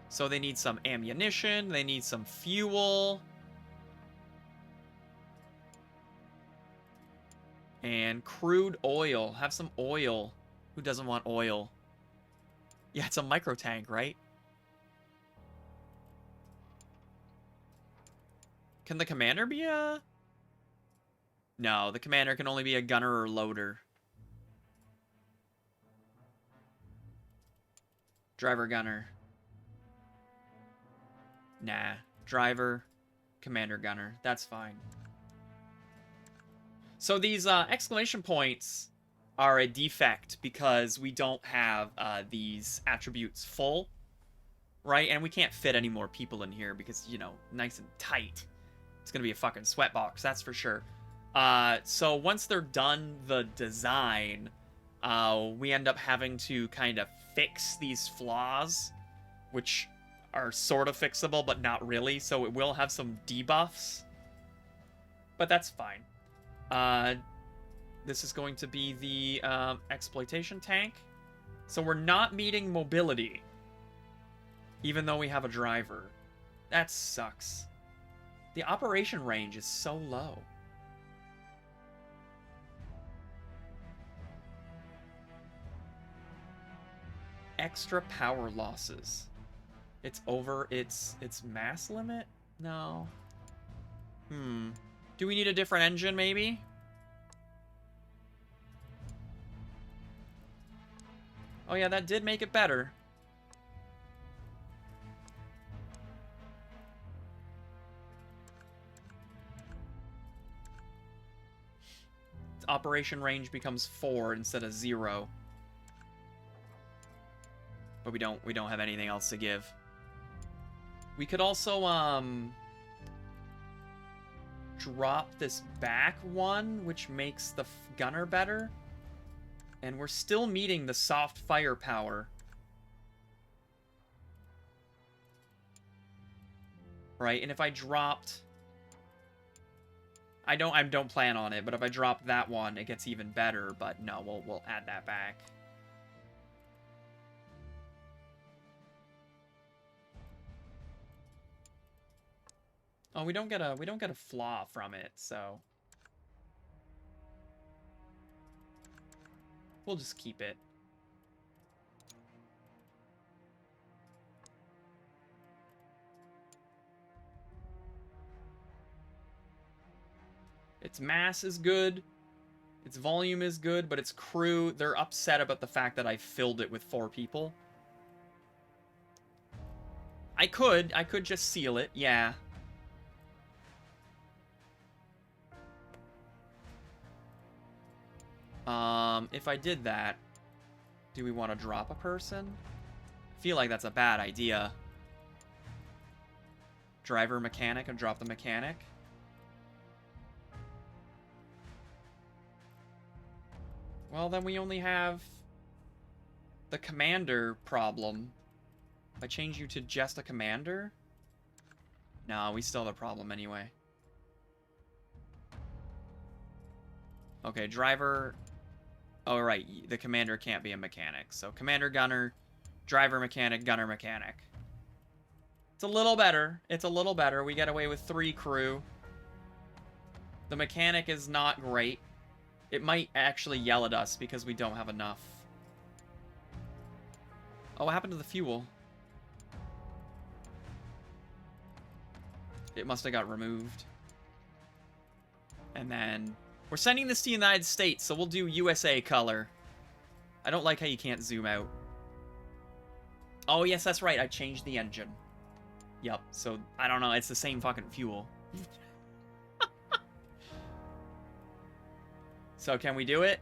So they need some ammunition, they need some fuel. And crude oil. Have some oil. Who doesn't want oil? Yeah, it's a micro tank, right? Can the commander be a... No, the commander can only be a gunner or loader. Driver, gunner. Nah. Driver, commander, gunner. That's fine. So these exclamation points are a defect because we don't have these attributes full, right? And we can't fit any more people in here because, you know, nice and tight. It's going to be a fucking sweatbox, that's for sure. So once they're done the design, we end up having to kind of fix these flaws, which are sort of fixable, but not really. So it will have some debuffs, but that's fine. This is going to be the exploitation tank. So we're not meeting mobility, even though we have a driver. That sucks. The operation range is so low. Extra power losses. It's over its mass limit? No. Do we need a different engine, maybe? Oh yeah, that did make it better. Its operation range becomes 4 instead of 0. But we don't have anything else to give. We could also drop this back one, which makes the gunner better. And we're still meeting the soft firepower. Right, and if I dropped... I don't plan on it, but if I drop that one, it gets even better. But no, we'll add that back. Oh, we don't get a flaw from it, so we'll just keep it. Its mass is good. Its volume is good, but its crew, they're upset about the fact that I filled it with 4 people. I could just seal it, yeah. If I did that, do we want to drop a person? I feel like that's a bad idea. Driver, mechanic, and drop the mechanic. Well, then we only have the commander problem. If I change you to just a commander? No, we still have a problem anyway. Okay, driver... Oh, right, the commander can't be a mechanic. So commander, gunner, driver, mechanic, gunner, mechanic. It's a little better. It's a little better. We get away with 3 crew. The mechanic is not great. It might actually yell at us because we don't have enough. Oh, what happened to the fuel? It must have got removed. And then... We're sending this to the United States, so we'll do USA color. I don't like how you can't zoom out. Oh, yes, that's right. I changed the engine. Yup, so, I don't know. It's the same fucking fuel. So, can we do it?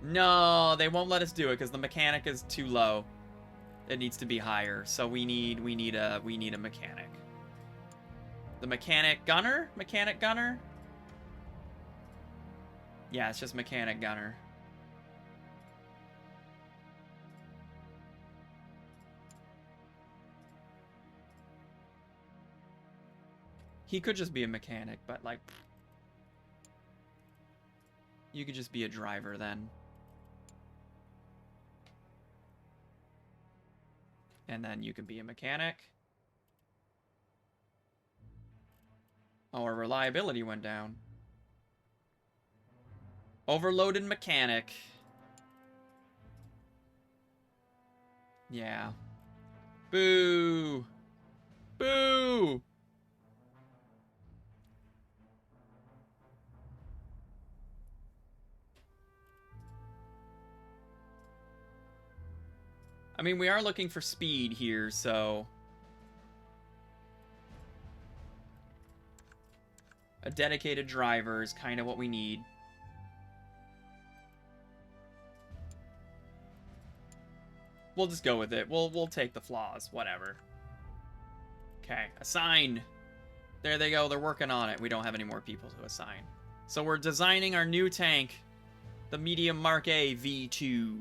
No, they won't let us do it because the mechanic is too low. It needs to be higher. So we need a mechanic. The mechanic gunner? Mechanic gunner? Yeah, it's just mechanic gunner. He could just be a mechanic, but like... You could just be a driver then. And then you can be a mechanic. Oh, our reliability went down. Overloaded mechanic. Yeah. Boo! Boo! I mean, we are looking for speed here, so... A dedicated driver is kind of what we need. We'll just go with it. We'll take the flaws. Whatever. Okay. Assign. There they go. They're working on it. We don't have any more people to assign. So we're designing our new tank. The Medium Mark A V2.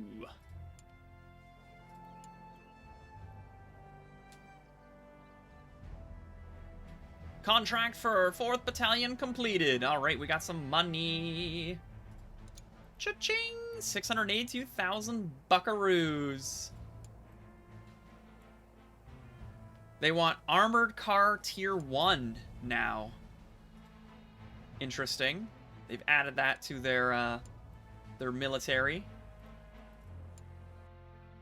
Contract for 4th Battalion completed. Alright, we got some money. Cha-ching! 682,000 buckaroos. They want Armored Car Tier 1 now. Interesting. They've added that to their military.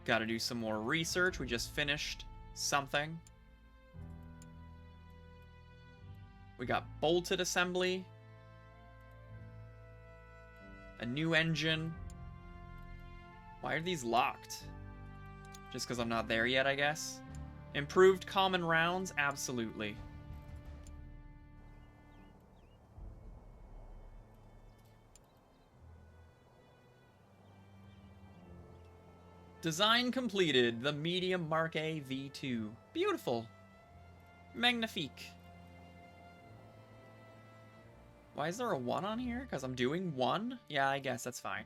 Gotta do some more research. We just finished something. We got bolted assembly. A new engine. Why are these locked? Just because I'm not there yet, I guess. Improved common rounds? Absolutely. Design completed. The Medium Mark A V2. Beautiful. Magnifique. Why is there a 1 on here? Because I'm doing 1? Yeah, I guess that's fine.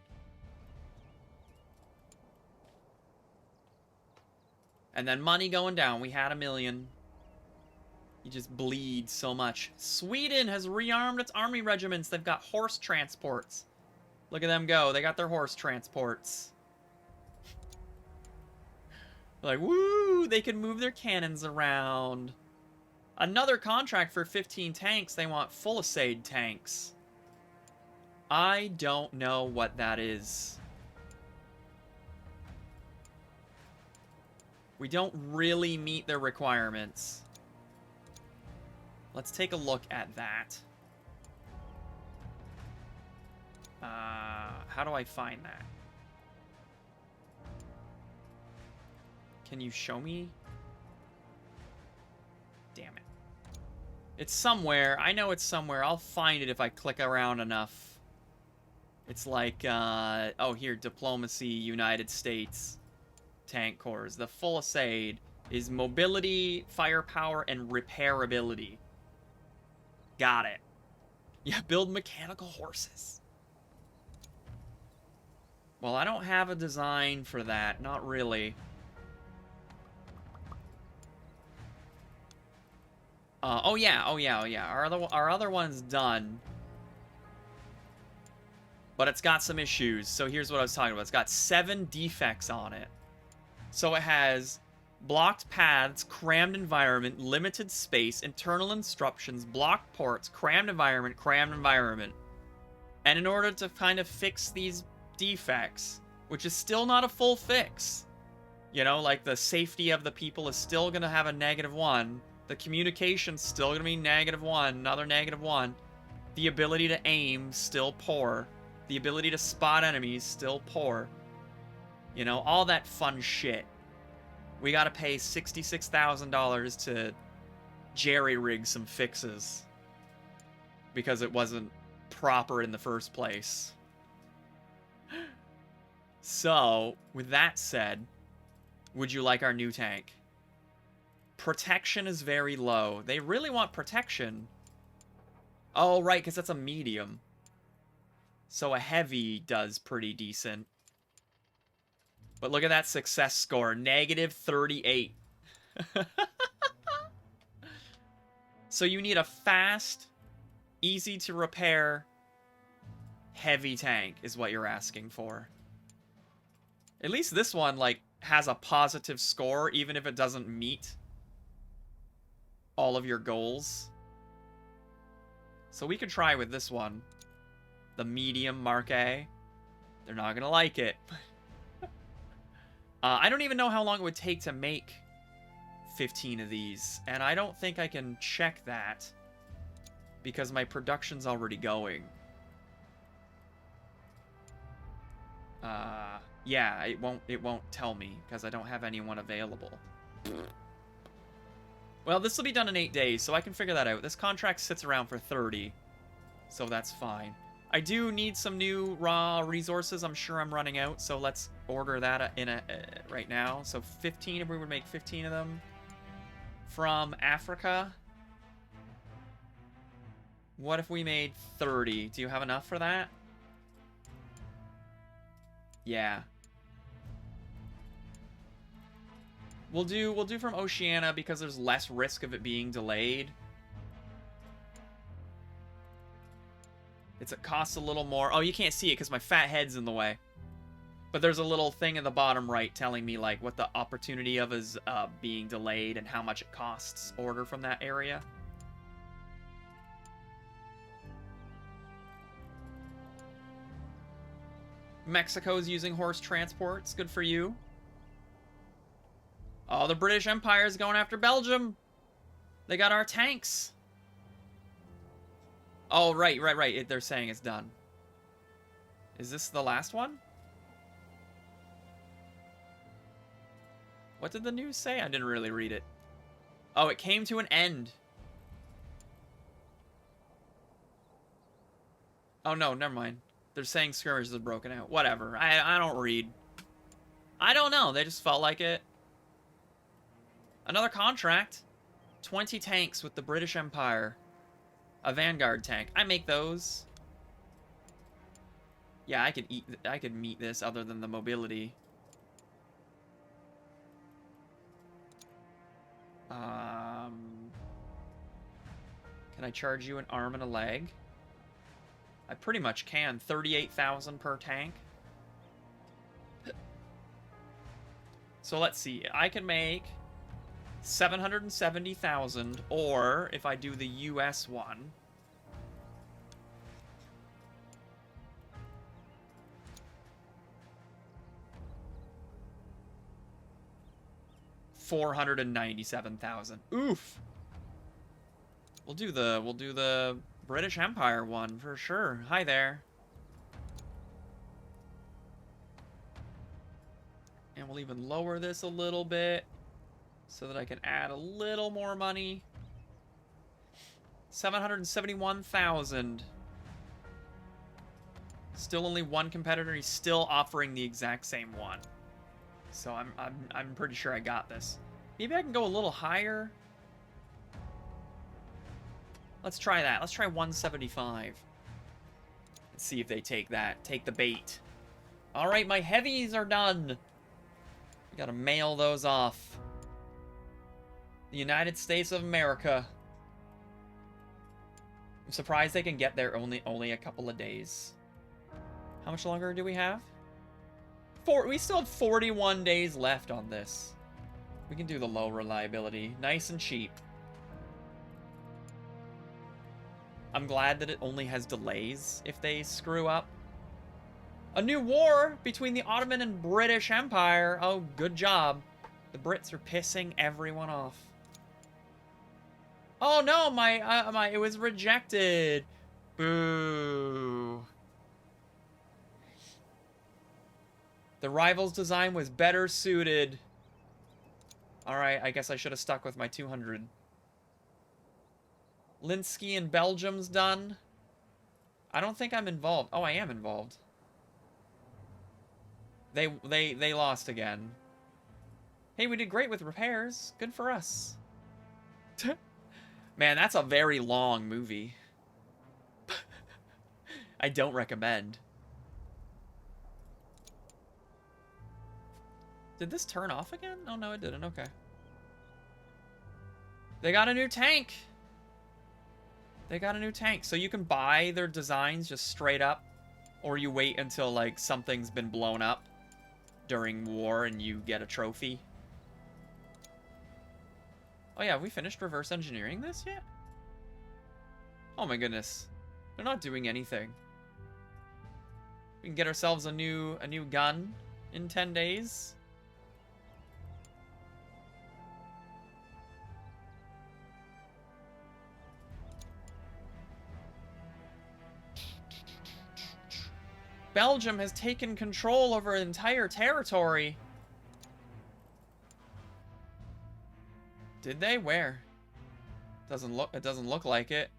And then money going down. We had $1 million. You just bleed so much. Sweden has rearmed its army regiments. They've got horse transports. Look at them go. They got their horse transports. Like, woo! They can move their cannons around. Another contract for 15 tanks. They want Full-Assaid tanks. I don't know what that is. We don't really meet their requirements. Let's take a look at that. How do I find that? Can you show me? Damn it. It's somewhere. I know it's somewhere. I'll find it if I click around enough. It's like, oh, here, Diplomacy, United States, Tank Corps. The Full-Assaid is mobility, firepower, and repairability. Got it. Yeah, build mechanical horses. Well, I don't have a design for that. Not really. Oh yeah. Our other one's done. But it's got some issues. So here's what I was talking about. It's got 7 defects on it. So it has blocked paths, crammed environment, limited space, internal instructions, blocked ports, crammed environment, crammed environment. And in order to kind of fix these defects, which is still not a full fix, you know, like the safety of the people is still going to have a -1. The communication's still going to be -1, another -1. The ability to aim, still poor. The ability to spot enemies, still poor. You know, all that fun shit. We gotta pay $66,000 to jerry-rig some fixes. Because it wasn't proper in the first place. So, with that said, would you like our new tank? Protection is very low. They really want protection. Oh, right, because that's a medium. So a heavy does pretty decent. But look at that success score. -38. So you need a fast, easy to repair, heavy tank is what you're asking for. At least this one, like, has a positive score, even if it doesn't meet all of your goals. So we could try with this one. The medium Mark A. They're not gonna like it. I don't even know how long it would take to make 15 of these, and I don't think I can check that because my production's already going. Yeah, it won't tell me because I don't have anyone available. Well, this will be done in 8 days, so I can figure that out. This contract sits around for 30, so that's fine. I do need some new raw resources. I'm sure I'm running out, so let's order that right now. So 15, if we would make 15 of them from Africa. What if we made 30? Do you have enough for that? Yeah. We'll do from Oceania because there's less risk of it being delayed. It costs a little more. Oh, you can't see it because my fat head's in the way. But there's a little thing in the bottom right telling me like what the opportunity of is being delayed and how much it costs order from that area. Mexico's using horse transports. Good for you. Oh, the British Empire is going after Belgium. They got our tanks. Oh, right. They're saying it's done. Is this the last one? What did the news say? I didn't really read it. Oh, it came to an end. Oh, no, never mind. They're saying skirmishes have broken out. Whatever. I don't read. I don't know. They just felt like it. Another contract. 20 tanks with the British Empire. A Vanguard tank. I make those. Yeah, I could meet this other than the mobility. Can I charge you an arm and a leg? I pretty much can. 38,000 per tank. So let's see. I can make 770,000, or if I do the US one, $497,000. Oof. We'll do the British Empire one for sure. Hi there. And we'll even lower this a little bit so that I can add a little more money. 771,000. Still only one competitor. He's still offering the exact same one. So I'm pretty sure I got this. Maybe I can go a little higher. Let's try that. Let's try 175. Let's see if they take that. Take the bait. All right, my heavies are done. We gotta mail those off. The United States of America. I'm surprised they can get there only a couple of days. How much longer do we have? We still have 41 days left on this. We can do the low reliability. Nice and cheap. I'm glad that it only has delays if they screw up. A new war between the Ottoman and British Empire. Oh, good job. The Brits are pissing everyone off. Oh no, it was rejected. Boo. The rival's design was better suited. Alright, I guess I should have stuck with my 200. Linsky in Belgium's done. I don't think I'm involved. Oh, I am involved. They lost again. Hey, we did great with repairs. Good for us. Man, that's a very long movie. I don't recommend. Did this turn off again? Oh, no, it didn't. Okay. They got a new tank. They got a new tank. So you can buy their designs just straight up, or you wait until, like, something's been blown up during war and you get a trophy. Oh, yeah, have we finished reverse engineering this yet? Oh, my goodness. They're not doing anything. We can get ourselves a new gun in 10 days. Belgium has taken control over an entire territory. Did they? Where? It doesn't look like it.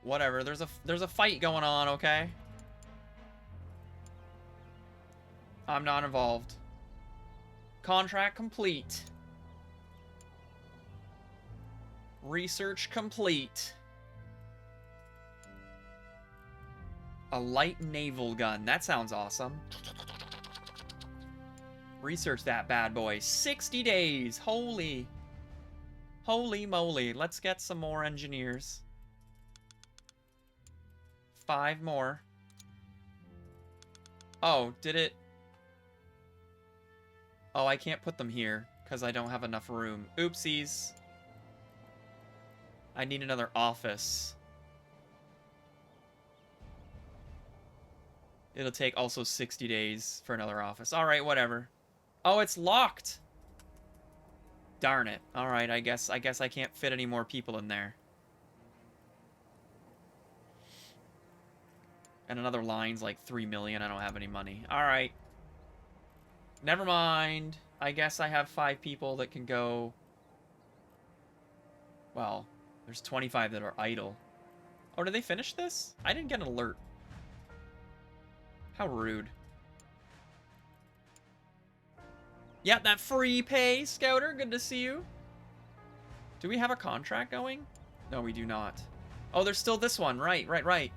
Whatever. There's a fight going on, okay? I'm not involved. Contract complete. Research complete. A light naval gun. That sounds awesome. Research that bad boy. 60 days. Holy moly. Let's get some more engineers. 5 more. Oh, did it? Oh, I can't put them here because I don't have enough room. Oopsies. I need another office. It'll take also 60 days for another office. Alright, whatever. Oh, it's locked! Darn it. Alright, I guess I can't fit any more people in there. And another line's like 3 million. I don't have any money. Alright. Never mind. I guess I have 5 people that can go. Well, there's 25 that are idle. Oh, did they finish this? I didn't get an alert. How rude. Yeah, that free pay, Scouter. Good to see you. Do we have a contract going? No, we do not. Oh, there's still this one. Right.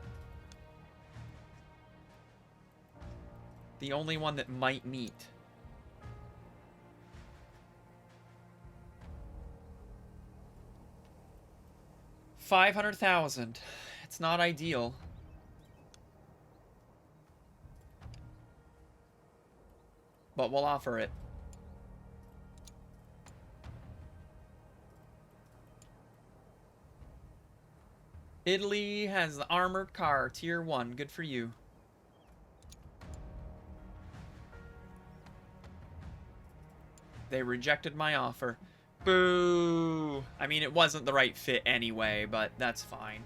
The only one that might meet. $500,000. It's not ideal. But we'll offer it. Italy has the armored car, tier 1. Good for you. They rejected my offer. Boo! I mean, it wasn't the right fit anyway, but that's fine.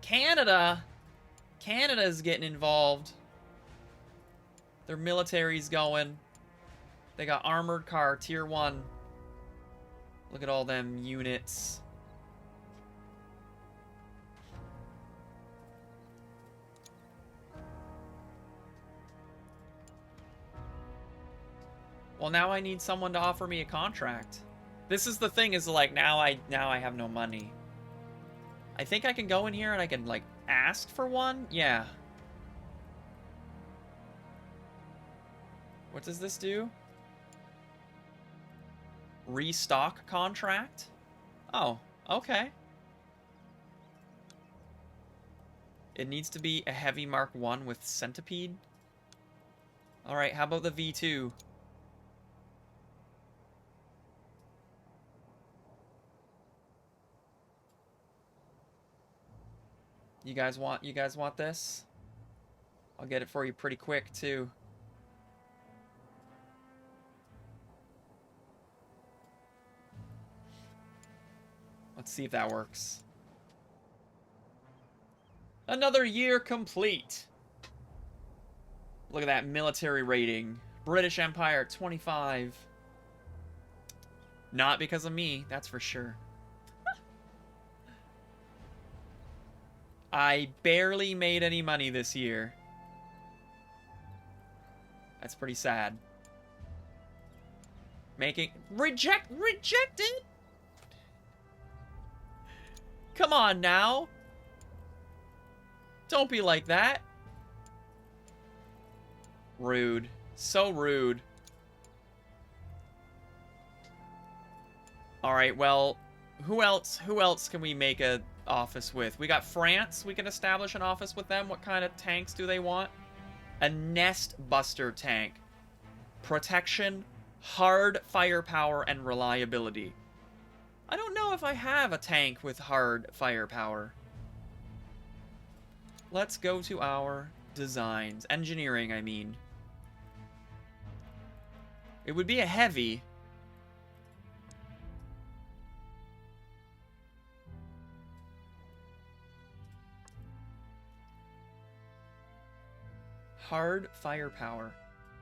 Canada! Canada's getting involved. Their military's going. They got armored car, tier 1. Look at all them units. Well, now I need someone to offer me a contract. This is the thing, is like now I have no money. I think I can go in here and I can like ask for one? Yeah. What does this do? Restock contract? Oh, okay. It needs to be a heavy Mark 1 with centipede. Alright, how about the V2? You guys want this? I'll get it for you pretty quick too. Let's see if that works. Another year complete. Look at that military rating. British Empire 25. Not because of me, that's for sure. I barely made any money this year. That's pretty sad. Rejected? Come on now. Don't be like that. Rude. So rude. Alright, well, who else can we make an office with? We got France. We can establish an office with them. What kind of tanks do they want? A nest buster tank. Protection, hard firepower, and reliability. I don't know if I have a tank with hard firepower. Let's go to our designs. Engineering, I mean. It would be a heavy. Hard firepower.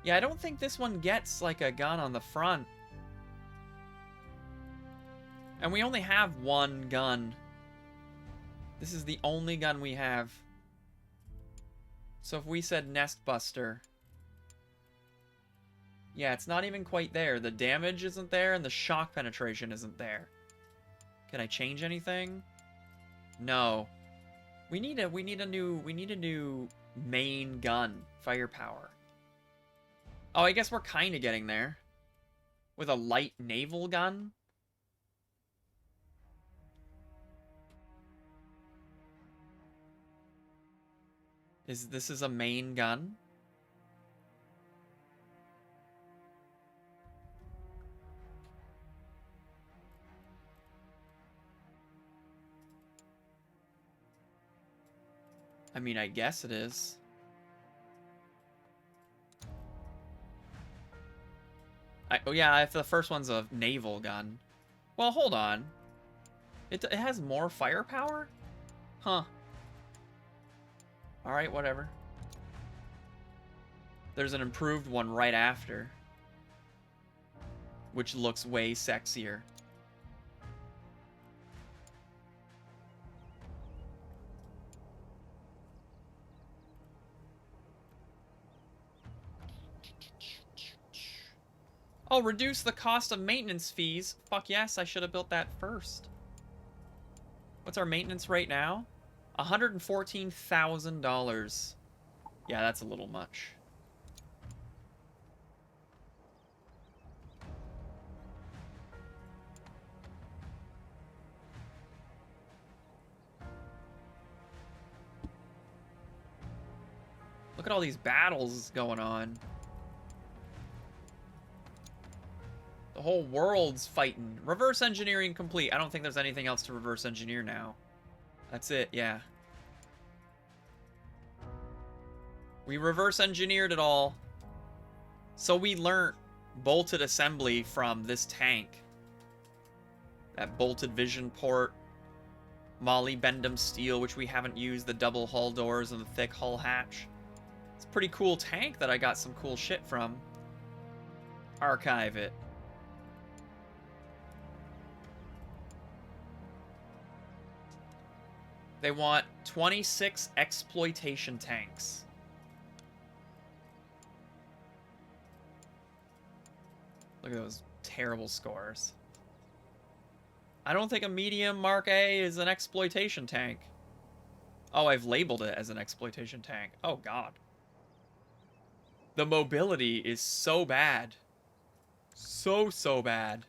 Yeah, I don't think this one gets, like, a gun on the front. And we only have one gun. This is the only gun we have. So if we said Nest Buster... Yeah, it's not even quite there. The damage isn't there, and the shock penetration isn't there. Can I change anything? No. We need a new main gun. Firepower. Oh, I guess we're kind of getting there. With a light naval gun? This is a main gun? I mean, I guess it is. Oh yeah, if the first one's a naval gun. Well, hold on. It has more firepower? Huh. Alright, whatever. There's an improved one right after. Which looks way sexier. Oh, reduce the cost of maintenance fees. Fuck yes, I should have built that first. What's our maintenance rate now? $114,000. Yeah, that's a little much. Look at all these battles going on. The whole world's fighting. Reverse engineering complete. I don't think there's anything else to reverse engineer now. That's it, yeah. We reverse engineered it all. So we learnt bolted assembly from this tank. That bolted vision port. Molybdenum steel, which we haven't used. The double hull doors and the thick hull hatch. It's a pretty cool tank that I got some cool shit from. Archive it. They want 26 exploitation tanks. Look at those terrible scores. I don't think a medium Mark A is an exploitation tank. Oh, I've labeled it as an exploitation tank. Oh, God. The mobility is so bad. So bad.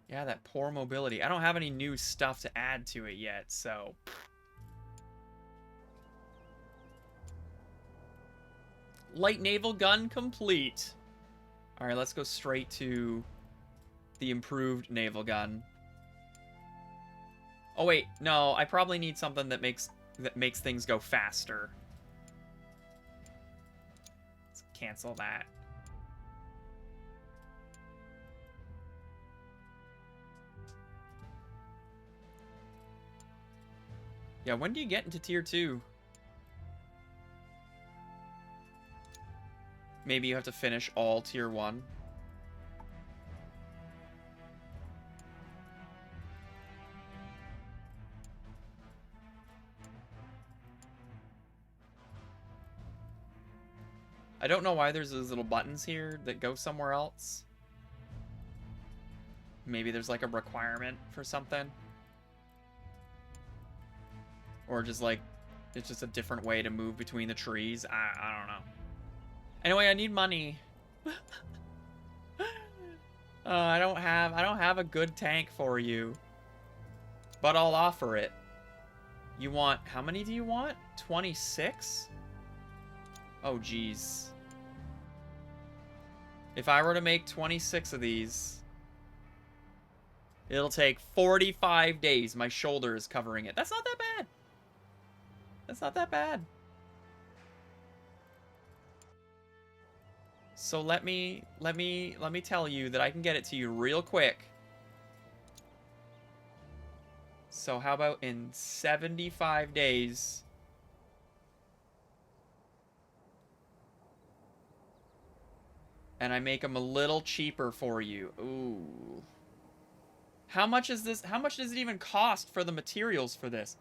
Yeah, that poor mobility. I don't have any new stuff to add to it yet, so... Light naval gun complete. Alright, let's go straight to the improved naval gun. Oh wait, no, I probably need something that makes things go faster. Let's cancel that. Yeah, when do you get into tier 2? Maybe you have to finish all tier 1. I don't know why there's those little buttons here that go somewhere else. Maybe there's like a requirement for something. Or just like, it's just a different way to move between the trees. I don't know. Anyway, I need money. I don't have a good tank for you. But I'll offer it. You want, how many do you want? 26? Oh, geez. If I were to make 26 of these, it'll take 45 days. My shoulder is covering it. That's not that bad. That's not that bad. So let me tell you that I can get it to you real quick. So how about in 75 days? And I make them a little cheaper for you. Ooh. How much is this? How much does it even cost for the materials for this?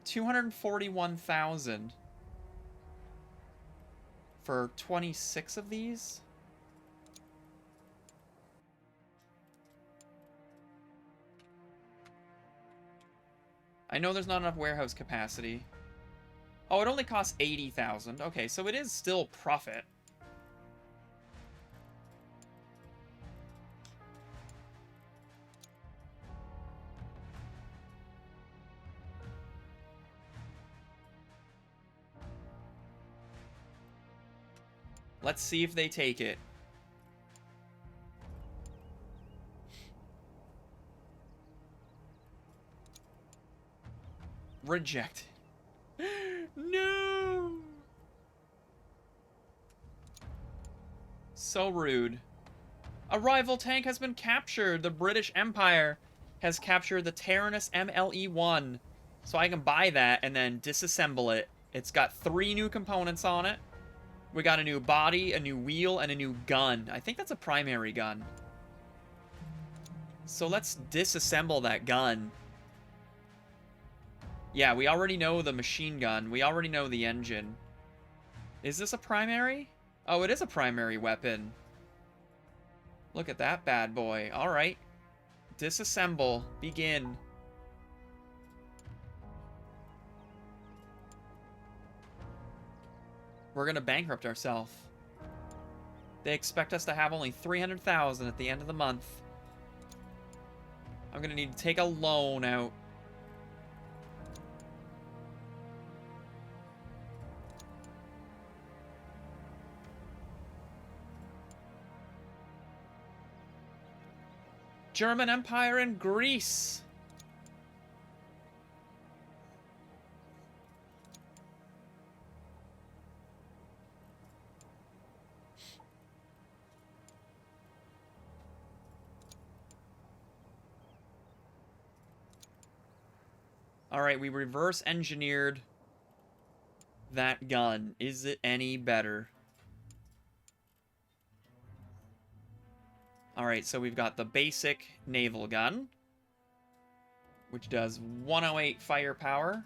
241,000 for 26 of these? I know there's not enough warehouse capacity. Oh, it only costs 80,000. Okay, so it is still profit. Let's see if they take it. Rejected. No! So rude. A rival tank has been captured. The British Empire has captured the Tyrannus MLE-1. So I can buy that and then disassemble it. It's got 3 new components on it. We got a new body, a new wheel, and a new gun. I think that's a primary gun. So let's disassemble that gun. Yeah, we already know the machine gun. We already know the engine. Is this a primary? Oh, it is a primary weapon. Look at that bad boy. All right. Disassemble. Begin. We're gonna bankrupt ourselves. They expect us to have only 300,000 at the end of the month. I'm gonna need to take a loan out. German Empire and Greece. Alright, we reverse engineered that gun. Is it any better? Alright, so we've got the basic naval gun, which does 108 firepower.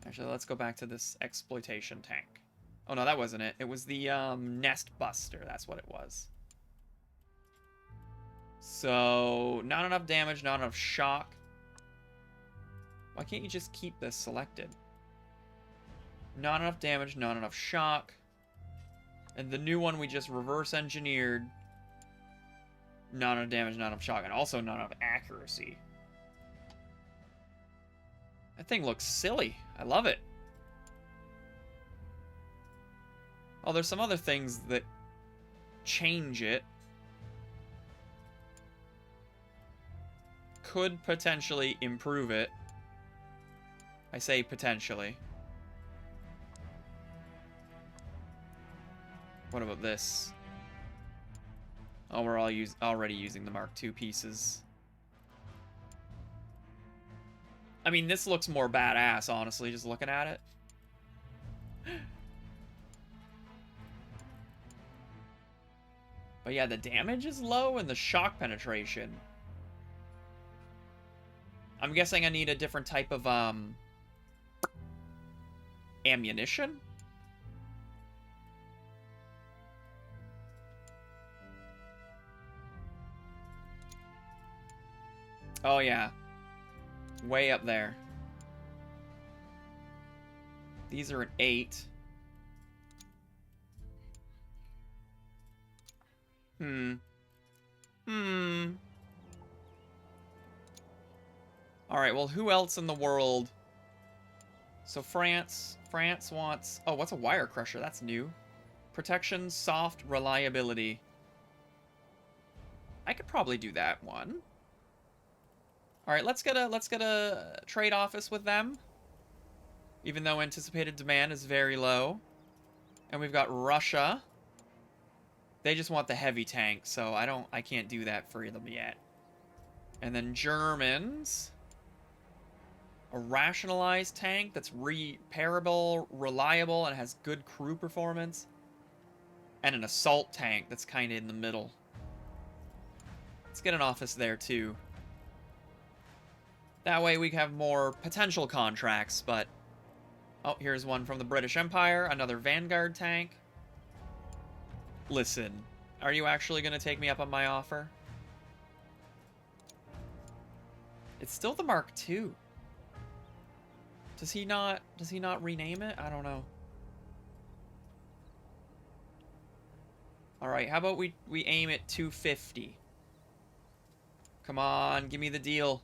Actually, let's go back to this exploitation tank. Oh, no, that wasn't it. It was the Nest Buster. That's what it was. So, not enough damage, not enough shock. Why can't you just keep this selected? Not enough damage, not enough shock. And the new one we just reverse engineered. Not enough damage, not enough shock, and also not enough accuracy. That thing looks silly. I love it. Oh, there's some other things that change it. Could potentially improve it. I say potentially. What about this? Oh, we're all already using the Mark II pieces. I mean, this looks more badass, honestly, just looking at it. But yeah, the damage is low and the shock penetration. I'm guessing I need a different type of, ammunition? Oh, yeah. Way up there. These are an 8. Alright, well, who else in the world? So France wants... Oh, what's a wire crusher? That's new. Protection, soft, reliability. I could probably do that one. Alright, let's get a trade office with them. Even though anticipated demand is very low. And we've got Russia. They just want the heavy tank, so I can't do that for them yet. And then Germans. A rationalized tank that's repairable, reliable, and has good crew performance. And an assault tank that's kind of in the middle. Let's get an office there, too. That way we have more potential contracts, but... Oh, here's one from the British Empire. Another Vanguard tank. Listen, are you actually going to take me up on my offer? It's still the Mark II. Does he not rename it? I don't know. Alright, how about we aim at 250? Come on, give me the deal.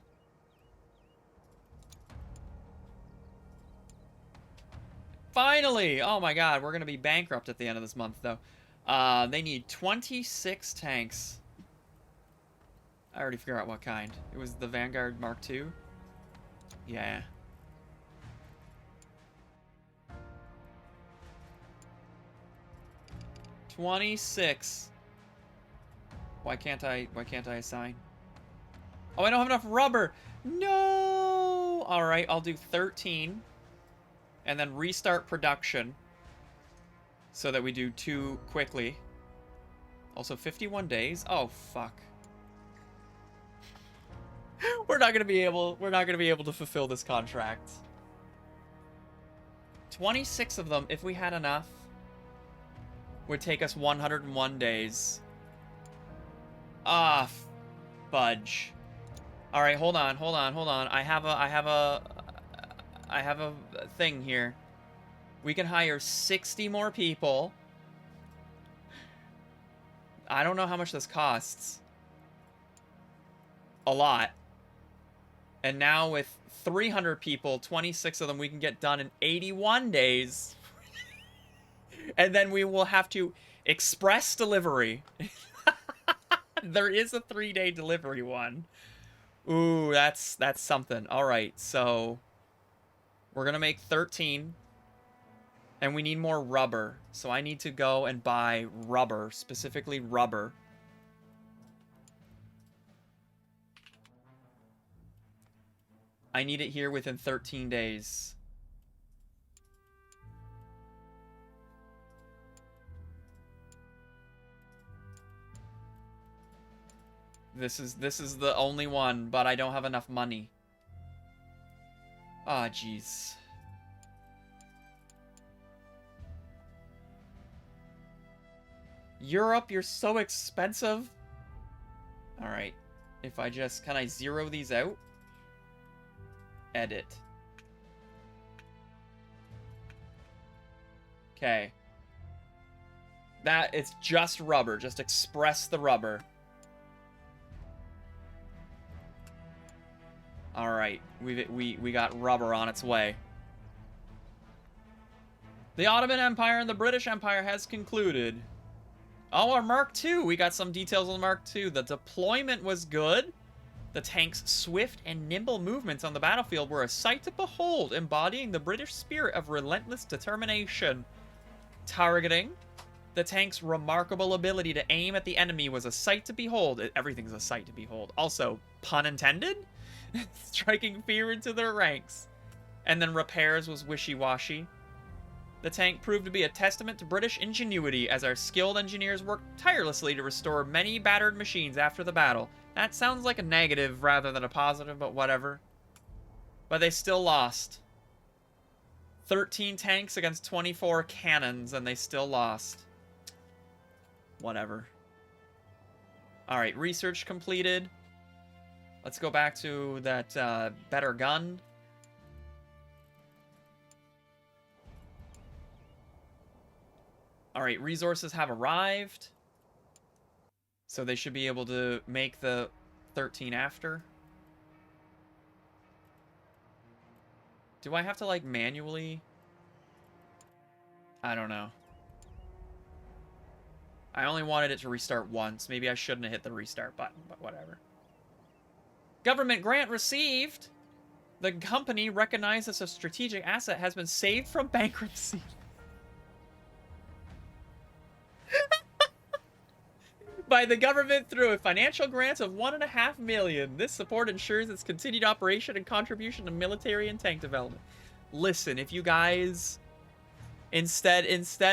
Finally! Oh my god, we're gonna be bankrupt at the end of this month, though. They need 26 tanks. I already figured out what kind. It was the Vanguard Mark II? Yeah. $26. Why can't I assign? Oh, I don't have enough rubber! No! Alright, I'll do 13. And then restart production. So that we do 2 quickly. Also, 51 days? Oh, fuck. We're not gonna be able to fulfill this contract. 26 of them, if we had enough, would take us 101 days. Ah, fudge. All right, hold on. I have a thing here. We can hire 60 more people. I don't know how much this costs. A lot. And now with 300 people, 26 of them we can get done in 81 days. And then we will have to express delivery. There is a 3-day delivery one. Ooh, that's something. All right, so we're going to make 13. And we need more rubber. So I need to go and buy rubber, specifically rubber. I need it here within 13 days. This is the only one, but I don't have enough money. Ah, jeez. Europe, you're so expensive. All right. If I just... Can I zero these out? Edit. Okay. That, it's just rubber. Just express the rubber. All right. We got rubber on its way. The Ottoman Empire and the British Empire has concluded. Oh, our Mark II. We got some details on the Mark II. The deployment was good. The tank's swift and nimble movements on the battlefield were a sight to behold, embodying the British spirit of relentless determination. Targeting. The tank's remarkable ability to aim at the enemy was a sight to behold. Everything's a sight to behold. Also, pun intended? Striking fear into their ranks. And then repairs was wishy-washy. The tank proved to be a testament to British ingenuity as our skilled engineers worked tirelessly to restore many battered machines after the battle. That sounds like a negative rather than a positive, but whatever. But they still lost. 13 tanks against 24 cannons, and they still lost. Whatever. Alright, research completed. Let's go back to that better gun. Alright, resources have arrived. So they should be able to make the 13 after. Do I have to, like, manually? I don't know. I only wanted it to restart once. Maybe I shouldn't have hit the restart button, but whatever. Government grant received. The company recognized as a strategic asset has been saved from bankruptcy. By the government through a financial grant of $1.5 million. This support ensures its continued operation and contribution to military and tank development. Listen, if you guys, instead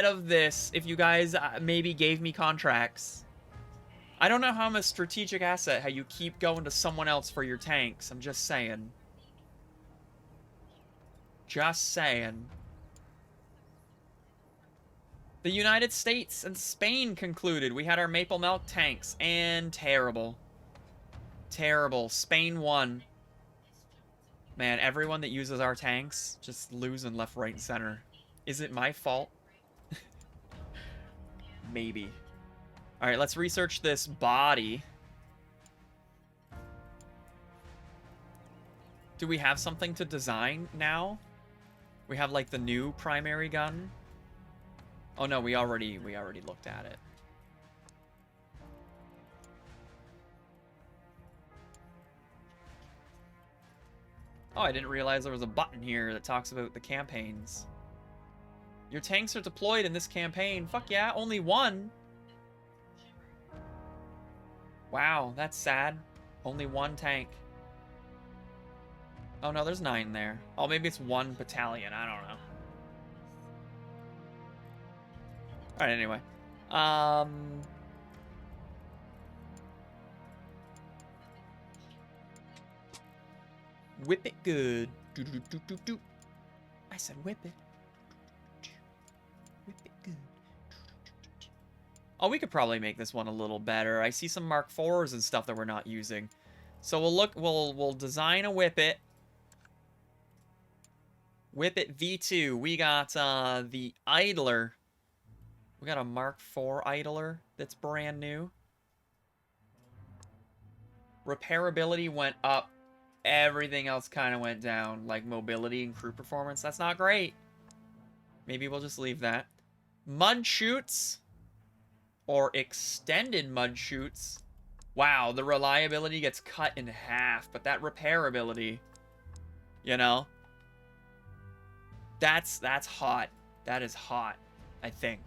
of this, if you guys maybe gave me contracts, I don't know how I'm a strategic asset, how you keep going to someone else for your tanks. I'm just saying. Just saying. The United States and Spain concluded. We had our Maple Milk tanks, and terrible. Terrible. Spain won. Man, everyone that uses our tanks just losing left, right, and center. Is it my fault? Maybe. Alright, let's research this body. Do we have something to design now? We have, like, the new primary gun. Oh no, we already looked at it. Oh, I didn't realize there was a button here that talks about the campaigns. Your tanks are deployed in this campaign. Fuck yeah, only one. Wow, that's sad. Only one tank. Oh no, there's 9 there. Oh, maybe it's 1 battalion. I don't know. Alright, anyway. Whip it good. Do, do, do, do, do. I said whip it. Whip it good. Oh, we could probably make this one a little better. I see some Mark IVs and stuff that we're not using. So we'll design a whip it. Whip it V2. We got the idler. We got a Mark IV idler that's brand new. Repairability went up. Everything else kind of went down. Like mobility and crew performance. That's not great. Maybe we'll just leave that. Mud chutes. Or extended mud chutes. Wow, the reliability gets cut in half. But that repairability, you know. That's hot. That is hot, I think.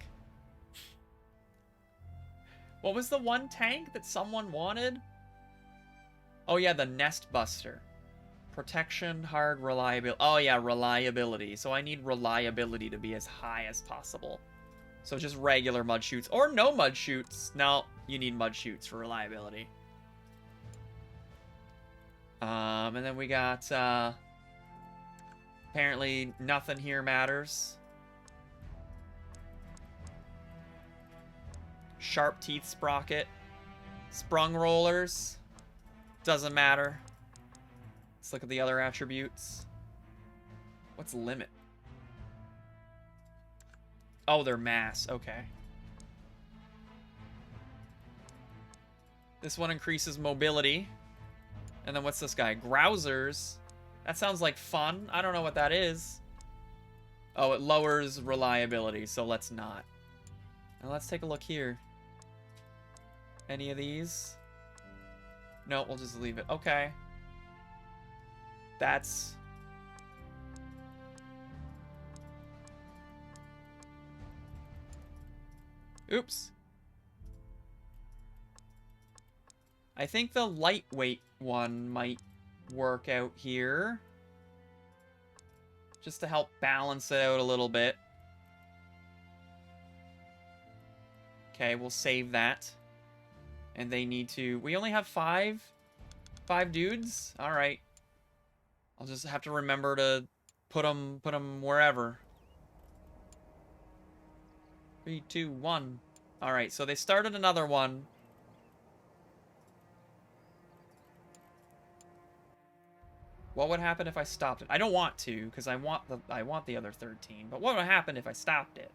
What was the one tank that someone wanted? Oh yeah, the Nest Buster. Protection, hard, reliability. Oh yeah, reliability. So I need reliability to be as high as possible. So just regular mud chutes. Or no mud chutes. No, you need mud chutes for reliability. And then we got... apparently nothing here matters. Sharp teeth sprocket. Sprung rollers. Doesn't matter. Let's look at the other attributes. What's limit? Oh, they're mass. Okay. This one increases mobility. And then what's this guy? Grousers. That sounds like fun. I don't know what that is. Oh, it lowers reliability, so let's not. Now let's take a look here. Any of these? No, we'll just leave it. Okay. That's... Oops. I think the lightweight one might work out here. Just to help balance it out a little bit. Okay, we'll save that. And they need to... We only have 5 dudes? Alright. I'll just have to remember to put them wherever. 3, 2, 1. Alright, so they started another one. What would happen if I stopped it? I don't want to, because I want the other 13. But what would happen if I stopped it?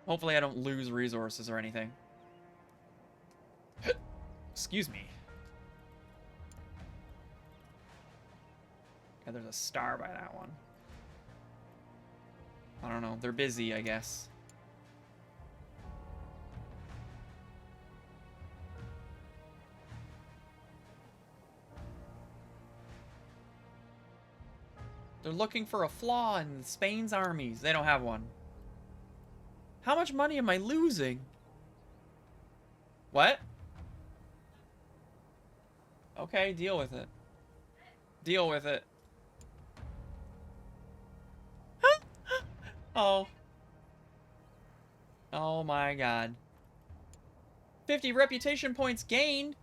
Hopefully I don't lose resources or anything. Excuse me. Okay, there's a star by that one. I don't know. They're busy, I guess. They're looking for a flaw in Spain's armies. They don't have one. How much money am I losing? What? Okay, deal with it. Deal with it. Oh. Oh my god. 50 reputation points gained.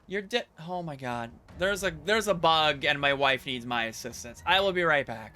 You're dead. Oh my god. There's a bug and my wife needs my assistance. I will be right back.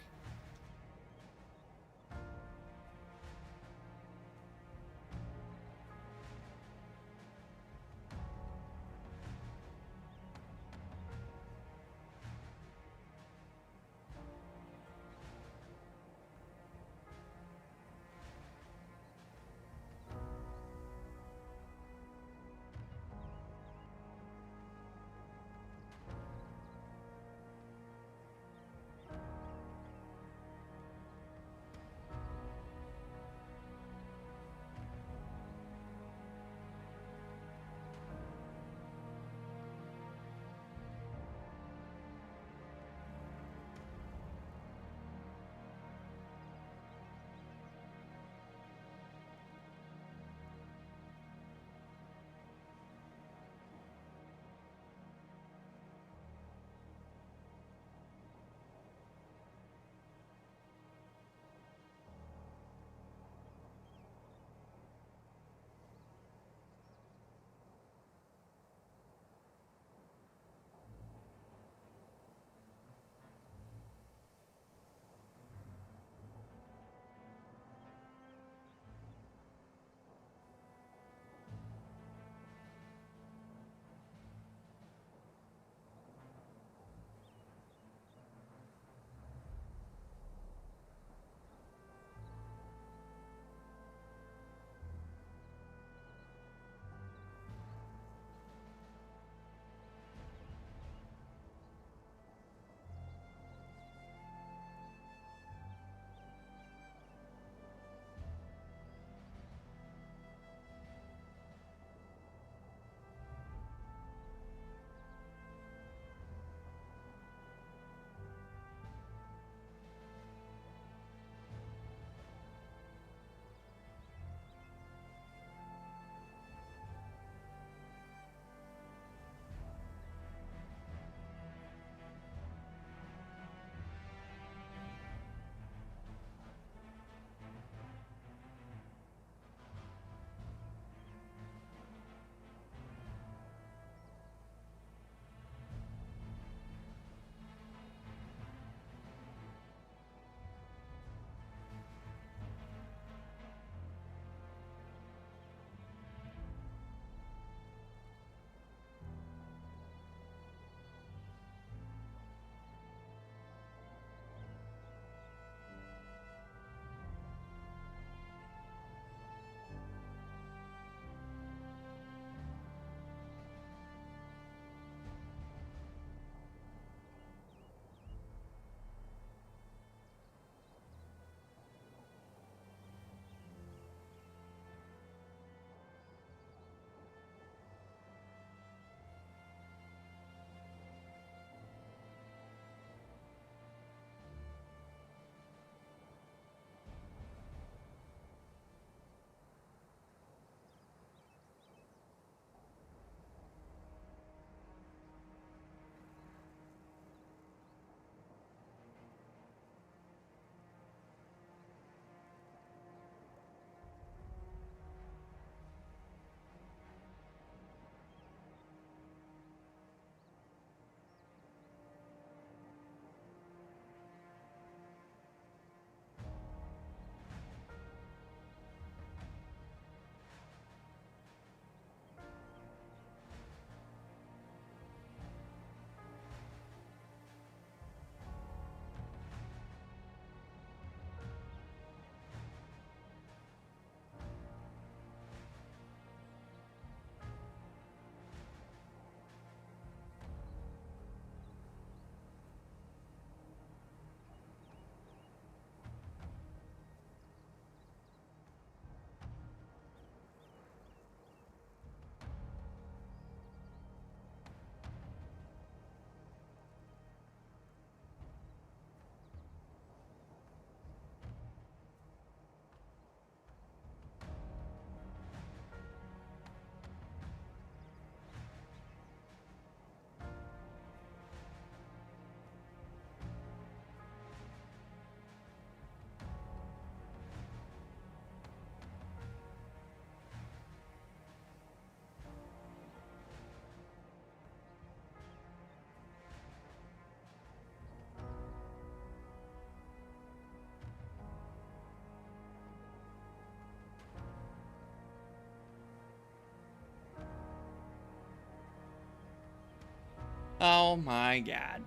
Oh my god.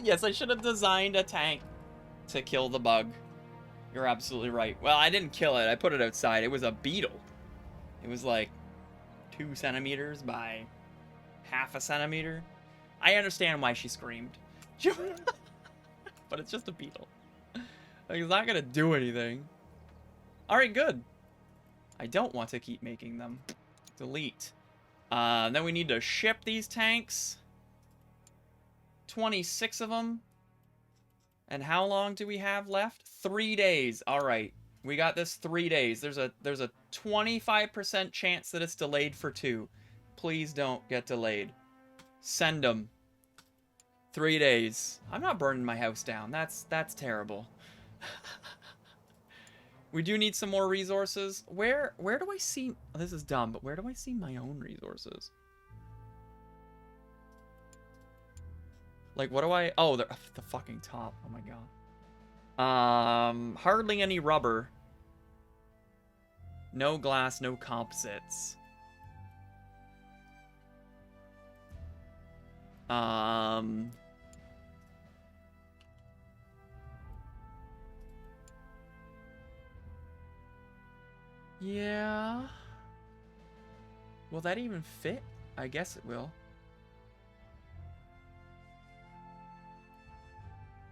Yes, I should have designed a tank to kill the bug. You're absolutely right. Well, I didn't kill it. I put it outside. It was a beetle. It was like 2 centimeters by half a centimeter. I understand why she screamed. But it's just a beetle. Like, it's not gonna do anything. Alright, good. I don't want to keep making them. Delete. Then we need to ship these tanks. 26 of them. And how long do we have left? 3 days. Alright. We got this 3 days. There's a 25% chance that it's delayed for 2. Please don't get delayed. Send them. 3 days. I'm not burning my house down. That's terrible. We do need some more resources. Where do I see... Oh, this is dumb, but where do I see my own resources? Like, what do I... Oh, they're at the fucking top. Oh my god. Hardly any rubber. No glass, no composites. Yeah. Will that even fit? I guess it will.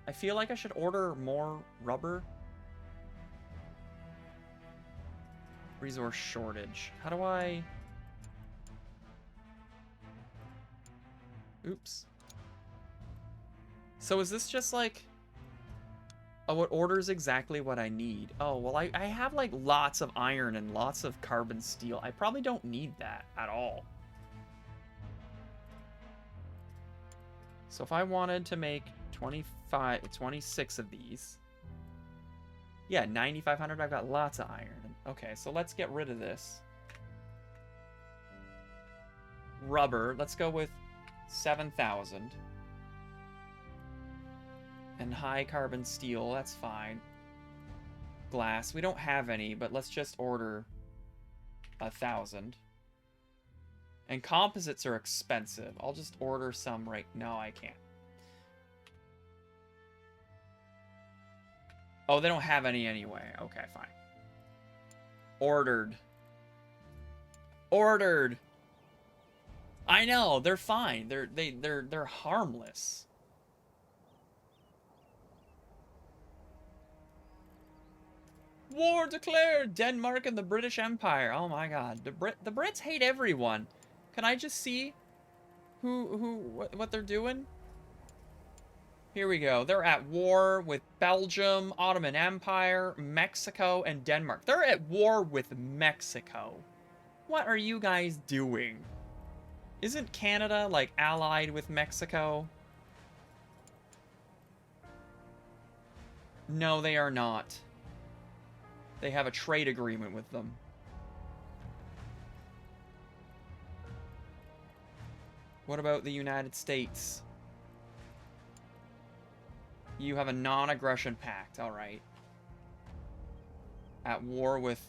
I feel like I should order more rubber. Resource shortage. How do I... Oops. So is this just like... Oh, it orders exactly what I need. Oh, well, I have, like, lots of iron and lots of carbon steel. I probably don't need that at all. So if I wanted to make 26 of these... Yeah, 9,500. I've got lots of iron. Okay, so let's get rid of this. Rubber. Let's go with 7,000. And high carbon steel, that's fine. Glass, we don't have any, but let's just order 1,000. And composites are expensive. I'll just order some right... No, I can't. Oh, they don't have any anyway. Okay, fine. Ordered. Ordered! I know, they're fine. They're harmless. War declared! Denmark and the British Empire. Oh my god. The Brits hate everyone. Can I just see what they're doing? Here we go. They're at war with Belgium, Ottoman Empire, Mexico, and Denmark. They're at war with Mexico. What are you guys doing? Isn't Canada, like, allied with Mexico? No, they are not. They have a trade agreement with them. What about the United States? You have a non-aggression pact, alright. At war with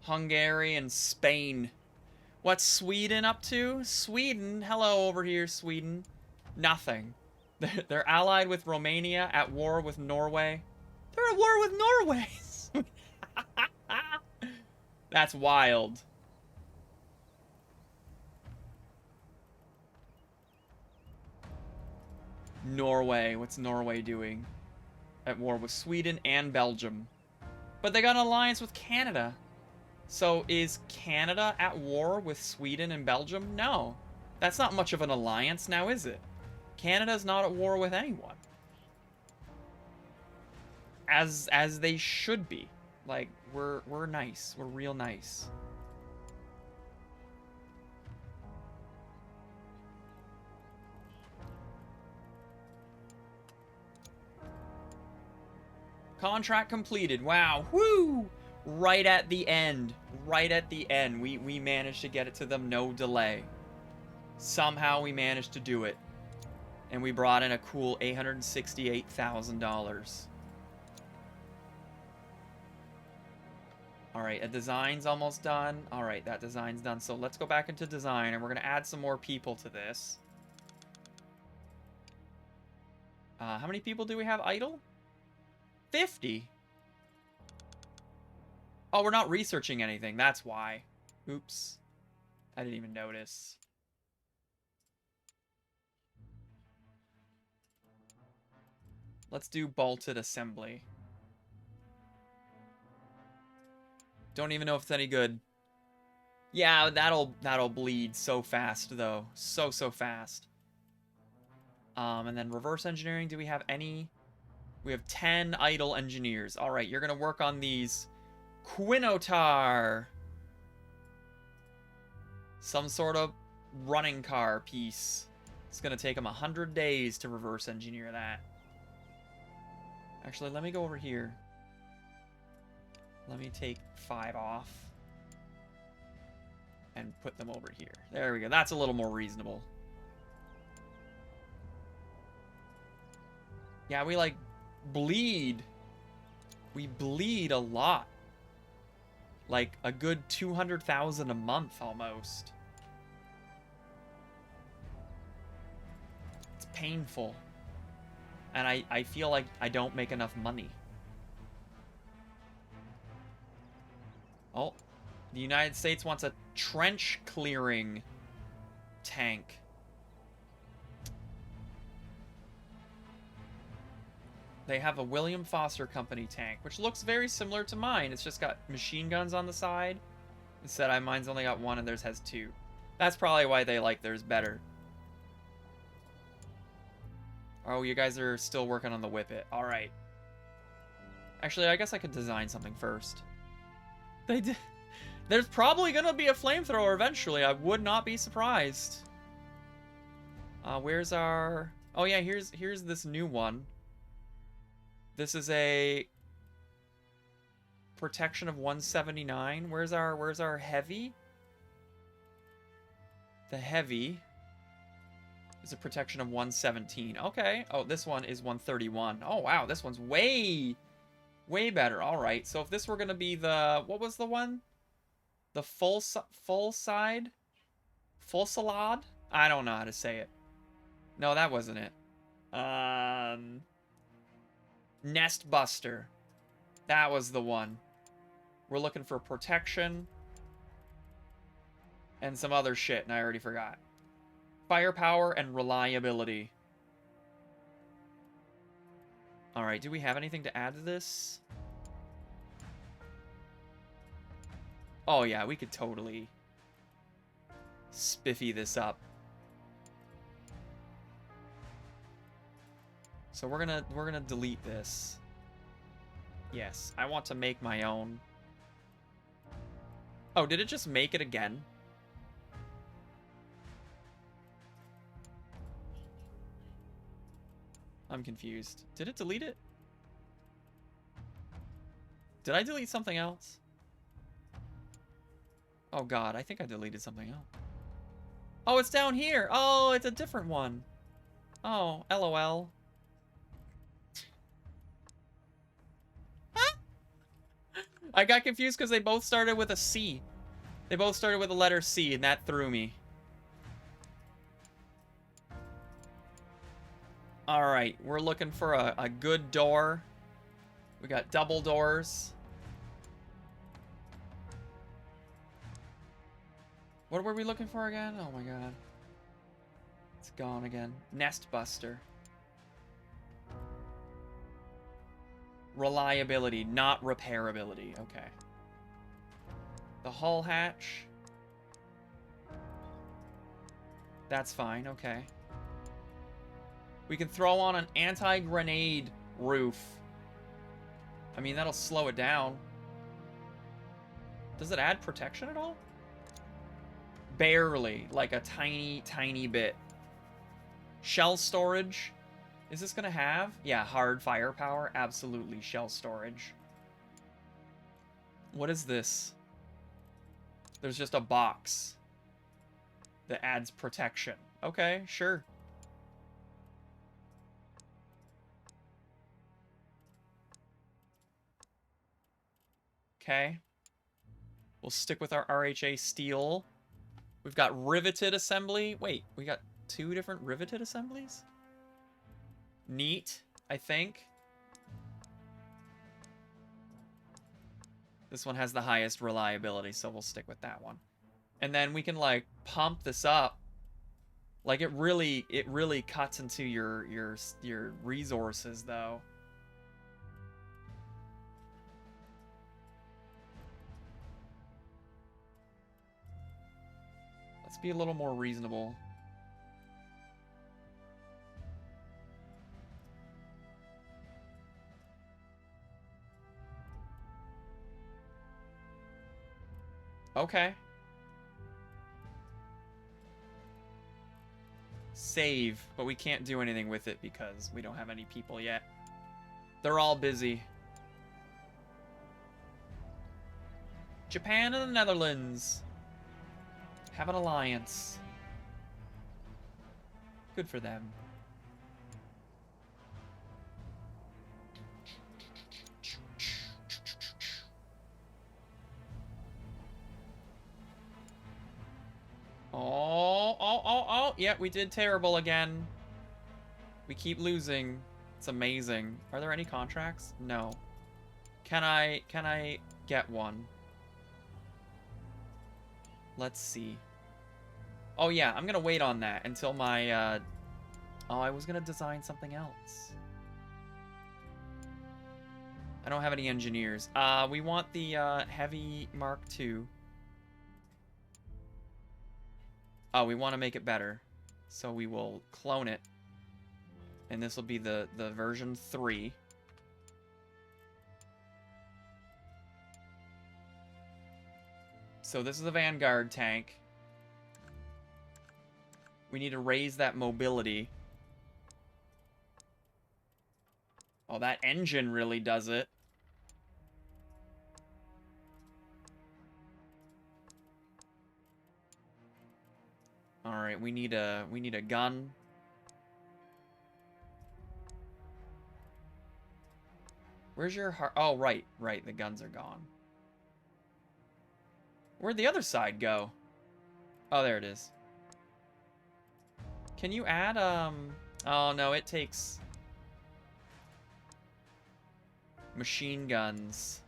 Hungary and Spain. What's Sweden up to? Sweden? Hello over here, Sweden. Nothing. They're allied with Romania, at war with Norway. They're at war with Norway! That's wild. Norway. What's Norway doing? At war with Sweden and Belgium. But they got an alliance with Canada. So is Canada at war with Sweden and Belgium? No. That's not much of an alliance now, is it? Canada's not at war with anyone. As they should be. Like, we're nice. We're real nice. Contract completed. Wow. Woo! Right at the end. Right at the end. We managed to get it to them, no delay. Somehow we managed to do it. And we brought in a cool $868,000. All right, a design's almost done. All right, that design's done. So let's go back into design, and we're going to add some more people to this. How many people do we have idle? 50. Oh, we're not researching anything. That's why. Oops. I didn't even notice. Let's do bolted assembly. Don't even know if it's any good. Yeah, that'll bleed so fast though. So fast. And then reverse engineering, do we have any? We have 10 idle engineers. All right, you're going to work on these Quinotar. Some sort of running car piece. It's going to take them 100 days to reverse engineer that. Actually, let me go over here. Let me take 5 off. And put them over here. There we go. That's a little more reasonable. Yeah, we like bleed. We bleed a lot. Like a good 200,000 a month almost. It's painful. And I feel like I don't make enough money. Oh, the United States wants a trench clearing tank. They have a William Foster Company tank, which looks very similar to mine. It's just got machine guns on the side. Instead, mine's only got 1 and theirs has 2. That's probably why they like theirs better. Oh, you guys are still working on the Whippet. All right. Actually, I guess I could design something first. They did. There's probably gonna be a flamethrower eventually. I would not be surprised. Where's our? Oh yeah, here's this new one. This is a protection of 179. Where's our heavy? The heavy is a protection of 117. Okay. Oh, this one is 131. Oh wow, this one's way better. All right. So if this were gonna be the, what was the one? The full side? Full salad? I don't know how to say it. No, that wasn't it. Nest Buster. That was the one. We're looking for protection. And some other shit, and I already forgot. Firepower and reliability. Alright, do we have anything to add to this? Oh yeah, we could totally spiffy this up. So we're gonna delete this. Yes, I want to make my own. Oh, did it just make it again? I'm confused. Did it delete it? Did I delete something else? Oh god, I think I deleted something else. Oh, it's down here. Oh, it's a different one. Oh, LOL. I got confused because they both started with a C. They both started with the letter C, and that threw me. Alright, we're looking for a good door. We got double doors. What were we looking for again? Oh my god. It's gone again. Nest Buster. Reliability, not repairability. Okay. The hull hatch. That's fine, okay. We can throw on an anti-grenade roof. I mean, that'll slow it down. Does it add protection at all? Barely. Like a tiny, tiny bit. Shell storage. Is this gonna have? Yeah, hard firepower. Absolutely. Shell storage. What is this? There's just a box that adds protection. Okay, sure. Okay. We'll stick with our RHA steel. We've got riveted assembly. Wait, we got 2 different riveted assemblies? Neat, I think. This one has the highest reliability, so we'll stick with that one. And then we can, like, pump this up. Like, it really cuts into your resources, though. Let's be a little more reasonable. Okay. Save, but we can't do anything with it because we don't have any people yet. They're all busy. Japan and the Netherlands have an alliance. Good for them. Oh, yeah, we did terrible again. We keep losing. It's amazing. Are there any contracts? No. Can I get one? Let's see. Oh yeah, I'm gonna wait on that until my, oh, I was gonna design something else. I don't have any engineers. We want the, heavy Mark II. Oh, we want to make it better. So we will clone it. And this will be the version 3. So this is the Vanguard tank. We need to raise that mobility. Oh, that engine really does it. All right, we need a gun. Where's your heart? Oh, right, the guns are gone. Where'd the other side go? Oh, there it is. Can you add, oh no, it takes machine guns.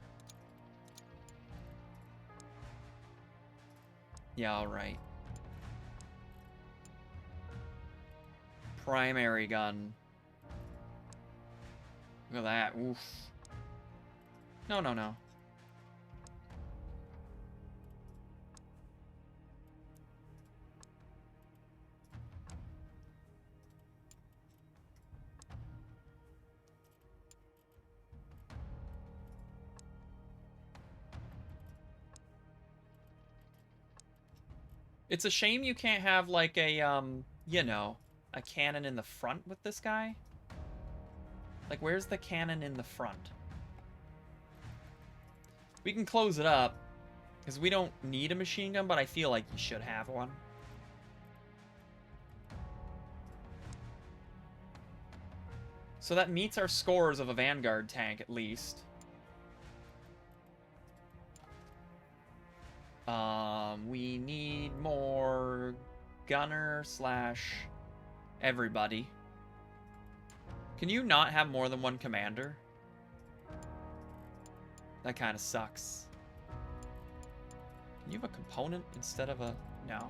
Yeah, all right. Primary gun. Look at that. Oof. No, no, no. It's a shame you can't have, like, a, you know, a cannon in the front with this guy. Like, where's the cannon in the front? We can close it up, because we don't need a machine gun, but I feel like you should have one. So that meets our scores of a Vanguard tank, at least. We need more gunner slash everybody. Can you not have more than one commander? That kind of sucks. Can you have a component instead of a... No.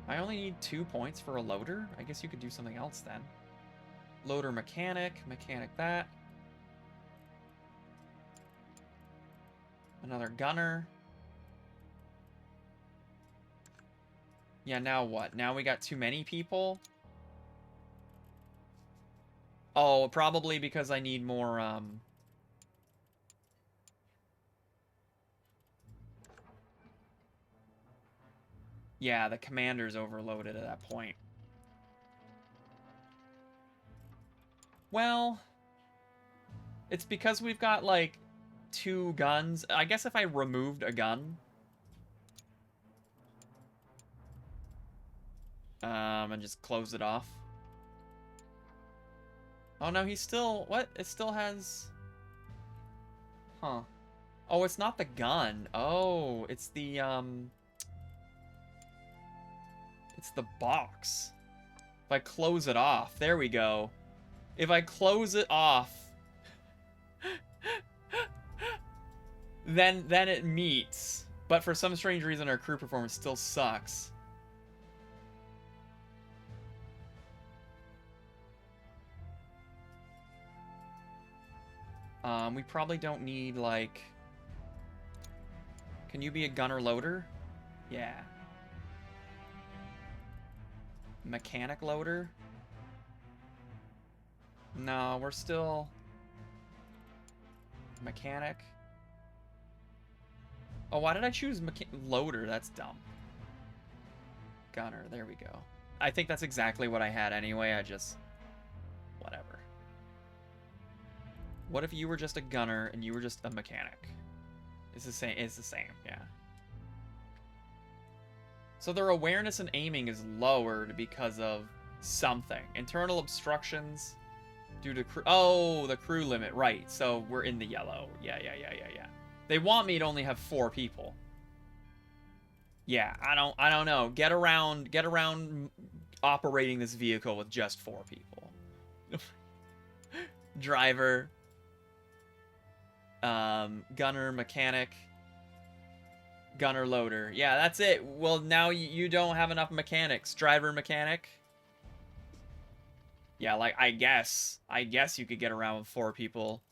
I only need 2 points for a loader? I guess you could do something else then. Loader mechanic, mechanic that. Another gunner. Yeah, now what? Now we got too many people? Oh, probably because I need more, yeah, the commander's overloaded at that point. Well, it's because we've got, like, 2 guns. I guess if I removed a gun... and just close it off. Oh, no, he's still... What? It still has... Huh. Oh, it's not the gun. Oh, it's the, It's the box. If I close it off... There we go. If I close it off... then it meets. But for some strange reason, our crew performance still sucks. We probably don't need, like... Can you be a gunner loader? Yeah. Mechanic loader? No, we're still... Mechanic? Oh, why did I choose loader? That's dumb. Gunner, there we go. I think that's exactly what I had anyway, I just... Whatever. What if you were just a gunner and you were just a mechanic? It's the same, yeah. So their awareness and aiming is lowered because of something. Internal obstructions due to crew... Oh, the crew limit, right. So we're in the yellow. Yeah. They want me to only have 4 people. Yeah, I don't know. Get around operating this vehicle with just 4 people. Driver, gunner, mechanic, gunner, loader. Yeah, that's it. Well, now you don't have enough mechanics. Driver, mechanic. Yeah, like, I guess you could get around with 4 people.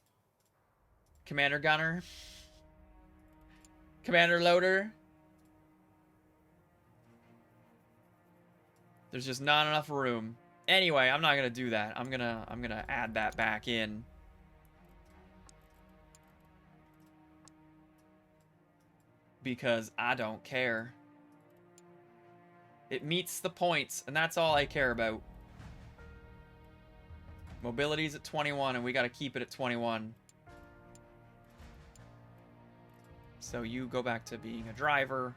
Commander, gunner. Commander, loader. There's just not enough room. Anyway, I'm not gonna do that. I'm gonna add that back in. Because I don't care. It meets the points, and that's all I care about. Mobility's at 21, and we gotta keep it at 21. So you go back to being a driver.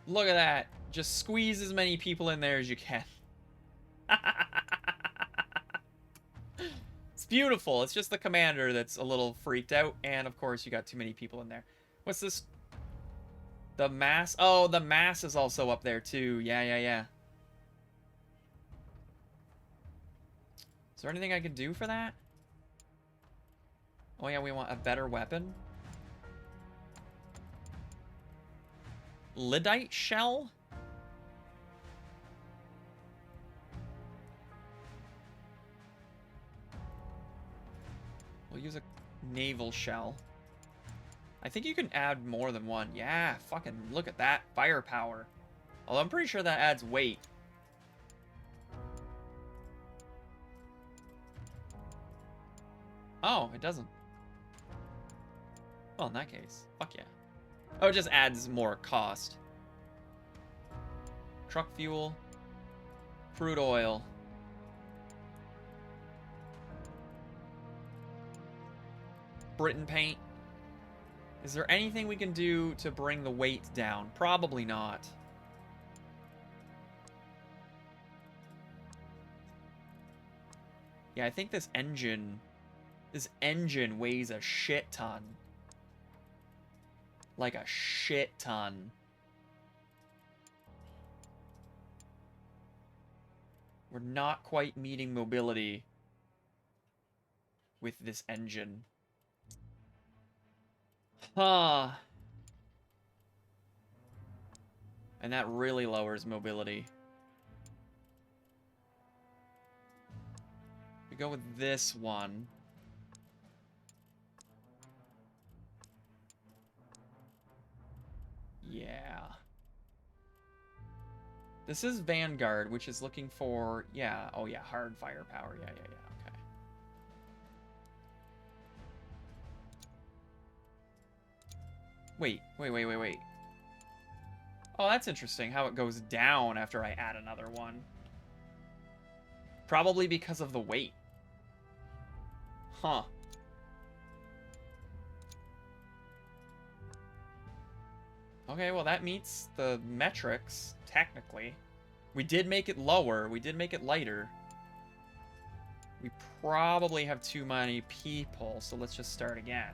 Look at that. Just squeeze as many people in there as you can. It's beautiful. It's just the commander that's a little freaked out. And, of course, you got too many people in there. What's this? The mass? Oh, the mass is also up there, too. Yeah. Is there anything I could do for that? Oh, yeah, we want a better weapon. Lyddite shell? We'll use a naval shell. I think you can add more than one. Yeah, fucking look at that firepower. Although I'm pretty sure that adds weight. Oh, it doesn't. Well, in that case, fuck yeah. Oh, it just adds more cost. Truck fuel. Crude oil. Britain paint. Is there anything we can do to bring the weight down? Probably not. Yeah, I think this engine weighs a shit ton. Like a shit ton. We're not quite meeting mobility with this engine. Huh. And that really lowers mobility. We go with this one. Yeah. This is Vanguard, which is looking for, yeah, oh yeah, hard firepower. Yeah, okay. Wait. Oh, that's interesting how it goes down after I add another one. Probably because of the weight. Huh. Okay, well that meets the metrics, technically. We did make it lower. We did make it lighter. We probably have too many people, so let's just start again.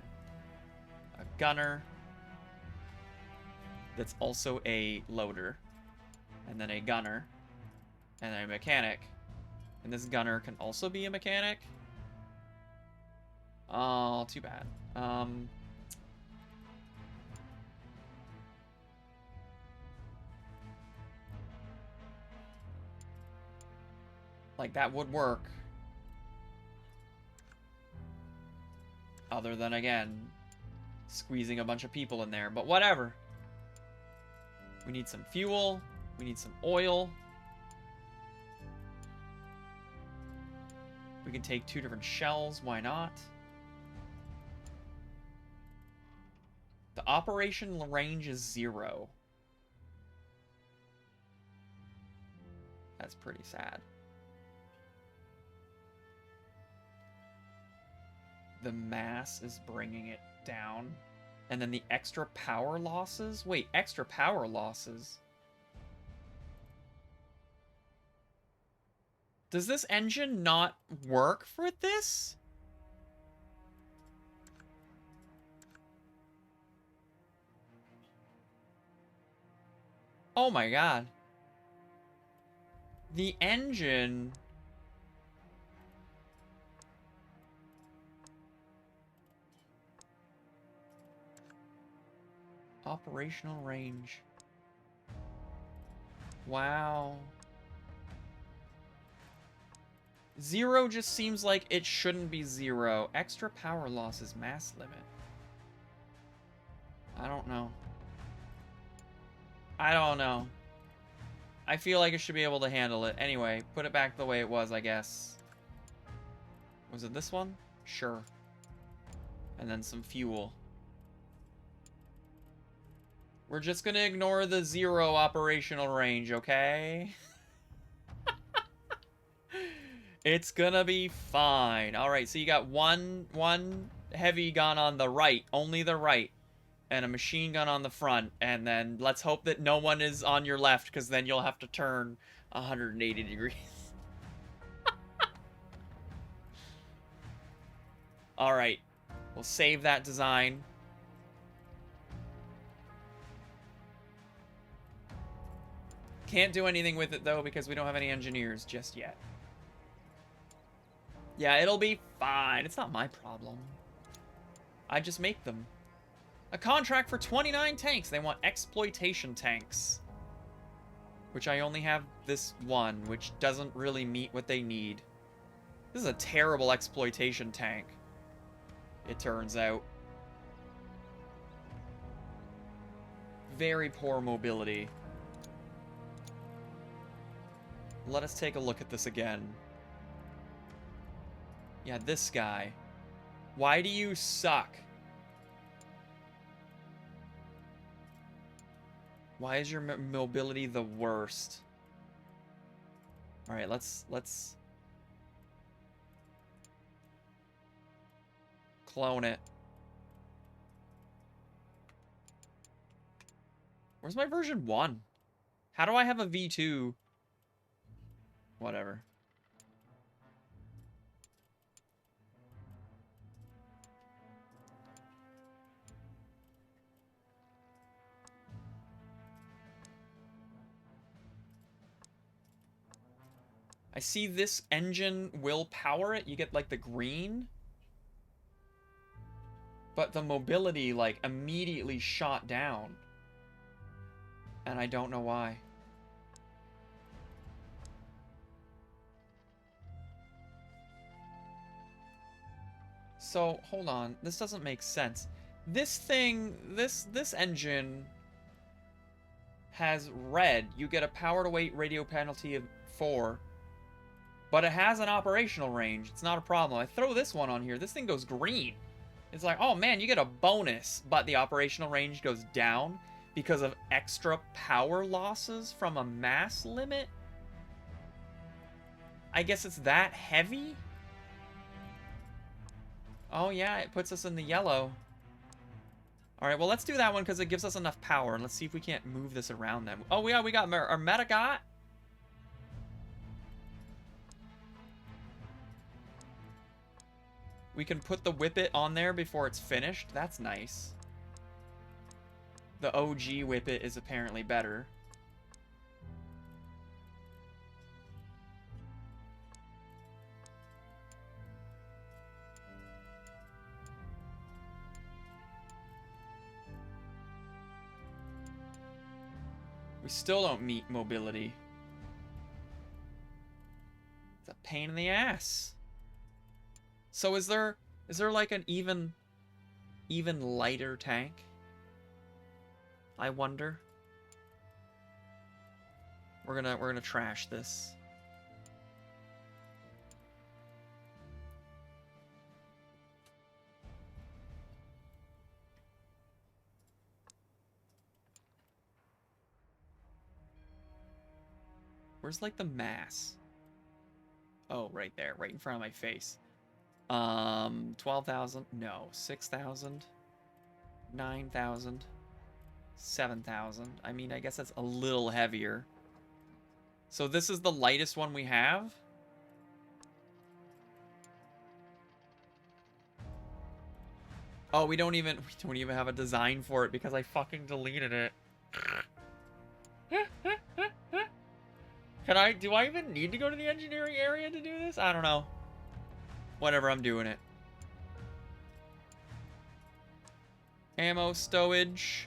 A gunner. That's also a loader. And then a gunner. And then a mechanic. And this gunner can also be a mechanic. Oh, too bad. Like, that would work. Other than, again, squeezing a bunch of people in there. But whatever. We need some fuel. We need some oil. We can take 2 different shells. Why not? The operational range is 0. That's pretty sad. The mass is bringing it down. And then the extra power losses? Wait, extra power losses? Does this engine not work for this? Oh my god. The engine... Operational range. Wow. 0 just seems like it shouldn't be 0. Extra power loss is mass limit. I don't know. I don't know. I feel like it should be able to handle it. Anyway, put it back the way it was, I guess. Was it this one? Sure. And then some fuel. We're just gonna ignore the 0 operational range, okay? It's gonna be fine. Alright, so you got one heavy gun on the right, only the right, and a machine gun on the front, and then let's hope that no one is on your left, because then you'll have to turn 180 degrees. Alright, we'll save that design. Can't do anything with it, though, because we don't have any engineers just yet. Yeah, it'll be fine. It's not my problem. I just make them. A contract for 29 tanks. They want exploitation tanks. Which I only have this one, which doesn't really meet what they need. This is a terrible exploitation tank, it turns out. Very poor mobility. Let us take a look at this again. Yeah, this guy. Why do you suck? Why is your mobility the worst? All right, let's clone it. Where's my version 1? How do I have a V2? Whatever. I see this engine will power it. You get, like, the green. But the mobility, like, immediately shot down. And I don't know why. So, hold on. This doesn't make sense. This thing, this engine has red. You get a power to weight radio penalty of 4. But it has an operational range. It's not a problem. I throw this one on here. This thing goes green. It's like, oh man, you get a bonus. But the operational range goes down because of extra power losses from a mass limit? I guess it's that heavy? Oh yeah, it puts us in the yellow. All right, well, let's do that one because it gives us enough power. And let's see if we can't move this around then. Oh, yeah, we got our Metagot. We can put the Whippet on there before it's finished. That's nice. The OG Whippet is apparently better. We still don't meet mobility. It's a pain in the ass. So is there like an even lighter tank? I wonder. We're gonna trash this. Where's like the mass? Oh, right there, right in front of my face. 12,000, no, 6,000, 9,000, 7,000. I mean, I guess that's a little heavier. So this is the lightest one we have? Oh, we don't even have a design for it because I fucking deleted it. Do I even need to go to the engineering area to do this? I don't know. Whatever, I'm doing it. Ammo stowage.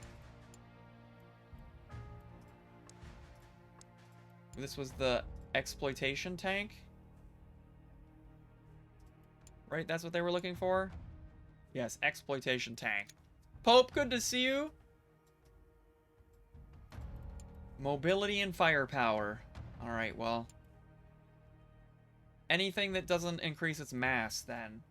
This was the exploitation tank. Right, that's what they were looking for? Yes, exploitation tank. Pope, good to see you. Mobility and firepower. Alright, well. Anything that doesn't increase its mass, then.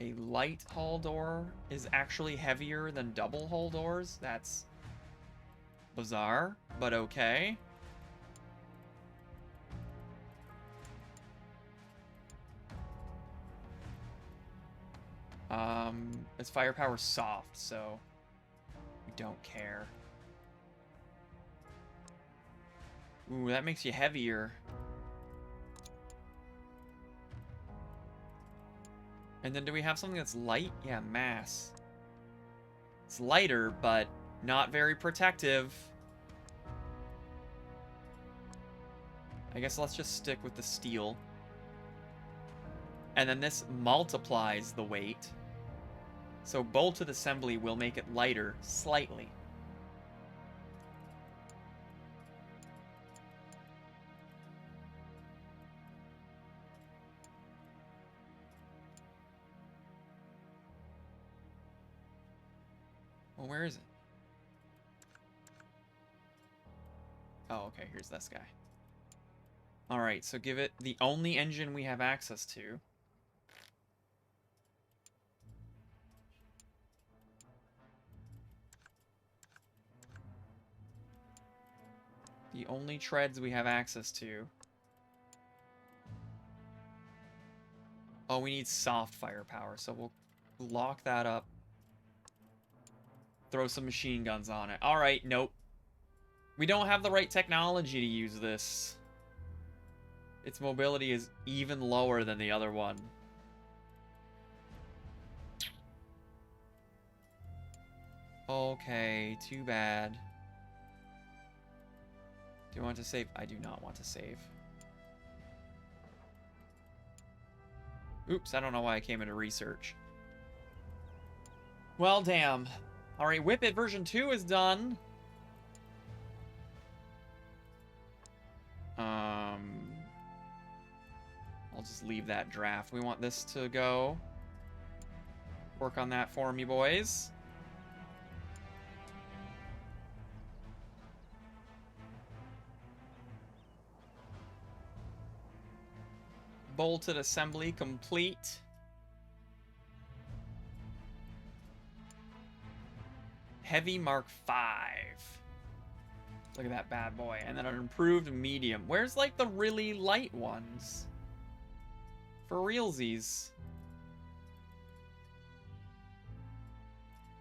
A light hull door is actually heavier than double hull doors? That's bizarre, but okay. Its firepower soft, so we don't care. Ooh, that makes you heavier. And then do we have something that's light? Yeah, mass. It's lighter, but not very protective. I guess let's just stick with the steel. And then this multiplies the weight. So bolted assembly will make it lighter slightly. Well, where is it? Oh, okay, here's this guy. Alright, so give it the only engine we have access to. The only treads we have access to. Oh, we need soft firepower, so we'll lock that up. Throw some machine guns on it. Alright, nope. We don't have the right technology to use this. Its mobility is even lower than the other one. Okay, too bad. Do you want to save? I do not want to save. Oops, I don't know why I came into research. Well, damn. Alright, Whippet version 2 is done. I'll just leave that draft. We want this to go. Work on that for me, boys. Bolted assembly complete. Heavy Mark 5. Look at that bad boy. And then an improved medium. Where's like the really light ones? For realsies.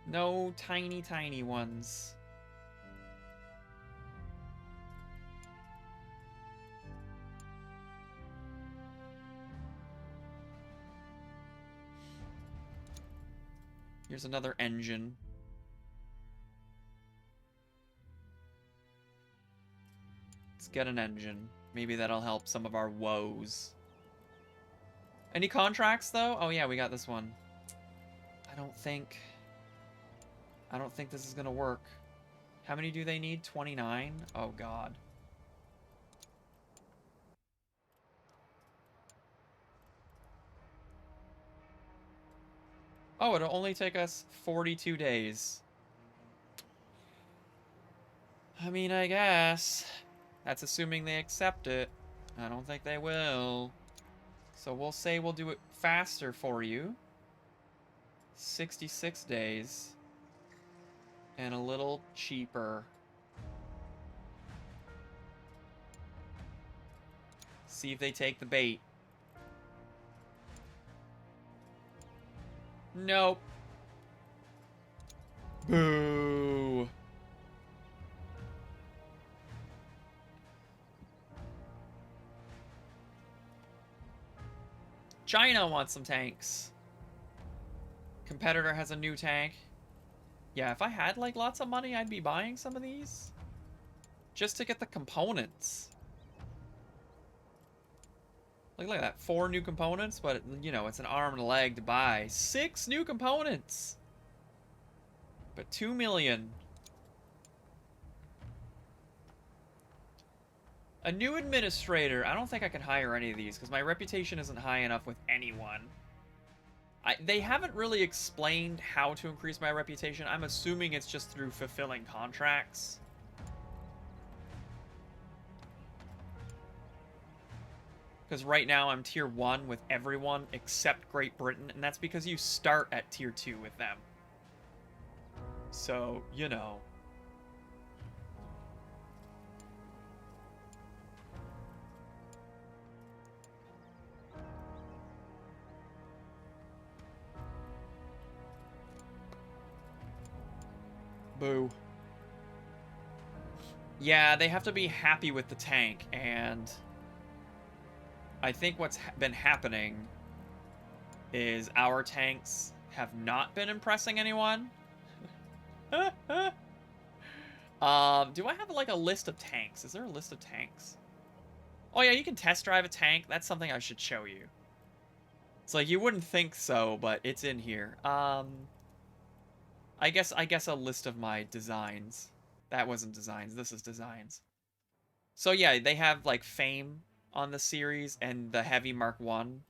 No tiny, tiny ones. Here's another engine. Let's get an engine. Maybe that'll help some of our woes. Any contracts, though? Oh, yeah, we got this one. I don't think this is gonna work. How many do they need? 29? Oh, God. Oh, it'll only take us 42 days. I mean, I guess. That's assuming they accept it. I don't think they will. So we'll say we'll do it faster for you. 66 days. And a little cheaper. See if they take the bait. Nope. Boo. China wants some tanks. Competitor has a new tank. Yeah, if I had like lots of money, I'd be buying some of these. Just to get the components. Look at that. 4 new components, but you know, it's an arm and a leg to buy. 6 new components. But 2 million. A new administrator. I don't think I can hire any of these because my reputation isn't high enough with anyone. They haven't really explained how to increase my reputation. I'm assuming it's just through fulfilling contracts. Because right now I'm tier 1 with everyone except Great Britain, and that's because you start at tier 2 with them. So, you know. Boo. Yeah, they have to be happy with the tank, and I think what's been happening is our tanks have not been impressing anyone. Do I have like a list of tanks? Is there a list of tanks? Oh yeah, you can test drive a tank. That's something I should show you. It's like you wouldn't think so, but it's in here. I guess a list of my designs. That wasn't designs. This is designs. So yeah, they have like fame on the series, and the Heavy Mark 1